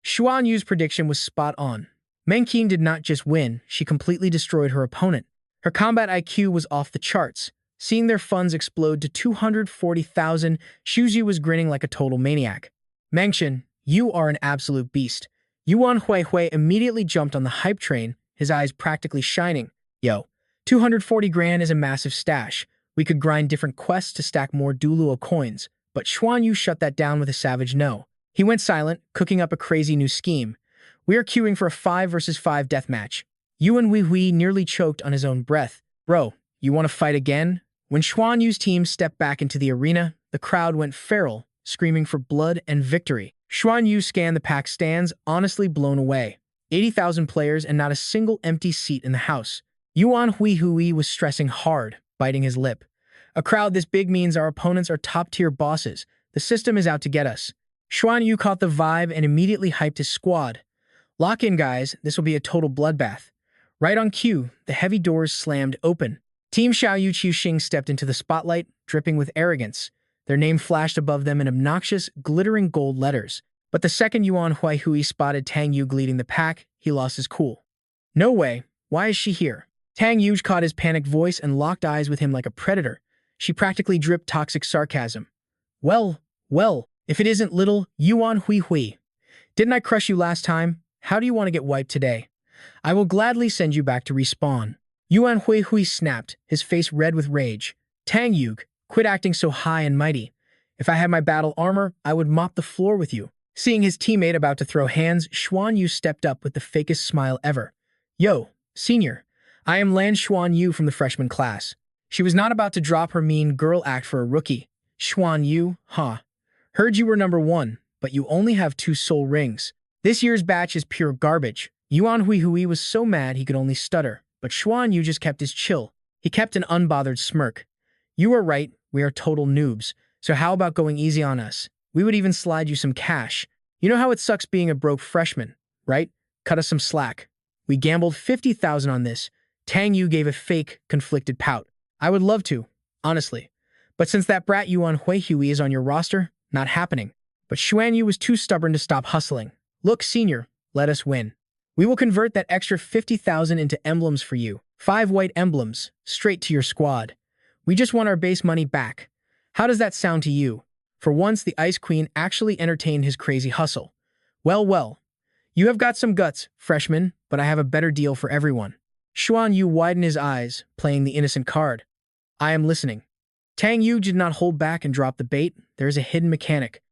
Speaker 1: Xuanyu's prediction was spot on. Mengqin did not just win, she completely destroyed her opponent. Her combat IQ was off the charts. Seeing their funds explode to 240,000, Shuju was grinning like a total maniac. Mengxin, you are an absolute beast. Yuan Huihui immediately jumped on the hype train, his eyes practically shining. Yo, 240 grand is a massive stash. We could grind different quests to stack more Duluo coins, but Xuanyu shut that down with a savage no. He went silent, cooking up a crazy new scheme. We are queuing for a 5 versus 5 deathmatch. Yuan Huihui nearly choked on his own breath. Bro, you want to fight again? When Xuanyu's team stepped back into the arena, the crowd went feral, screaming for blood and victory. Xuanyu scanned the packed stands, honestly blown away. 80,000 players and not a single empty seat in the house. Yuan Huihui was stressing hard, biting his lip. A crowd this big means our opponents are top-tier bosses. The system is out to get us. Xuanyu caught the vibe and immediately hyped his squad. Lock in, guys. This will be a total bloodbath. Right on cue, the heavy doors slammed open. Team Xiao Xing stepped into the spotlight, dripping with arrogance. Their name flashed above them in obnoxious, glittering gold letters. But the second Yuan Huihui spotted Tang Yu leading the pack, he lost his cool. No way. Why is she here? Tang Yu caught his panicked voice and locked eyes with him like a predator. She practically dripped toxic sarcasm. Well, if it isn't little Yuan Huihui. Didn't I crush you last time? How do you want to get wiped today? I will gladly send you back to respawn. Yuan Huihui snapped, his face red with rage. Tang Yu, quit acting so high and mighty. If I had my battle armor, I would mop the floor with you. Seeing his teammate about to throw hands, Xuanyu stepped up with the fakest smile ever. Yo, senior, I am Lan Xuanyu from the freshman class. She was not about to drop her mean girl act for a rookie. Xuanyu, huh? Heard you were number 1, but you only have 2 soul rings. This year's batch is pure garbage. Yuan Huihui was so mad he could only stutter, but Xuanyu just kept his chill. He kept an unbothered smirk. You are right, we are total noobs, so how about going easy on us? We would even slide you some cash. You know how it sucks being a broke freshman, right? Cut us some slack. We gambled 50,000 on this. Tang Yu gave a fake, conflicted pout. I would love to, honestly. But since that brat Yuan Huihui is on your roster, not happening. But Xuanyu was too stubborn to stop hustling. Look, senior, let us win. We will convert that extra 50,000 into emblems for you. 5 white emblems, straight to your squad. We just want our base money back. How does that sound to you? For once, the Ice Queen actually entertained his crazy hustle. Well. You have got some guts, freshman, but I have a better deal for everyone. Xuanyu widened his eyes, playing the innocent card. I am listening. Tang Yu did not hold back and drop the bait. There is a hidden mechanic.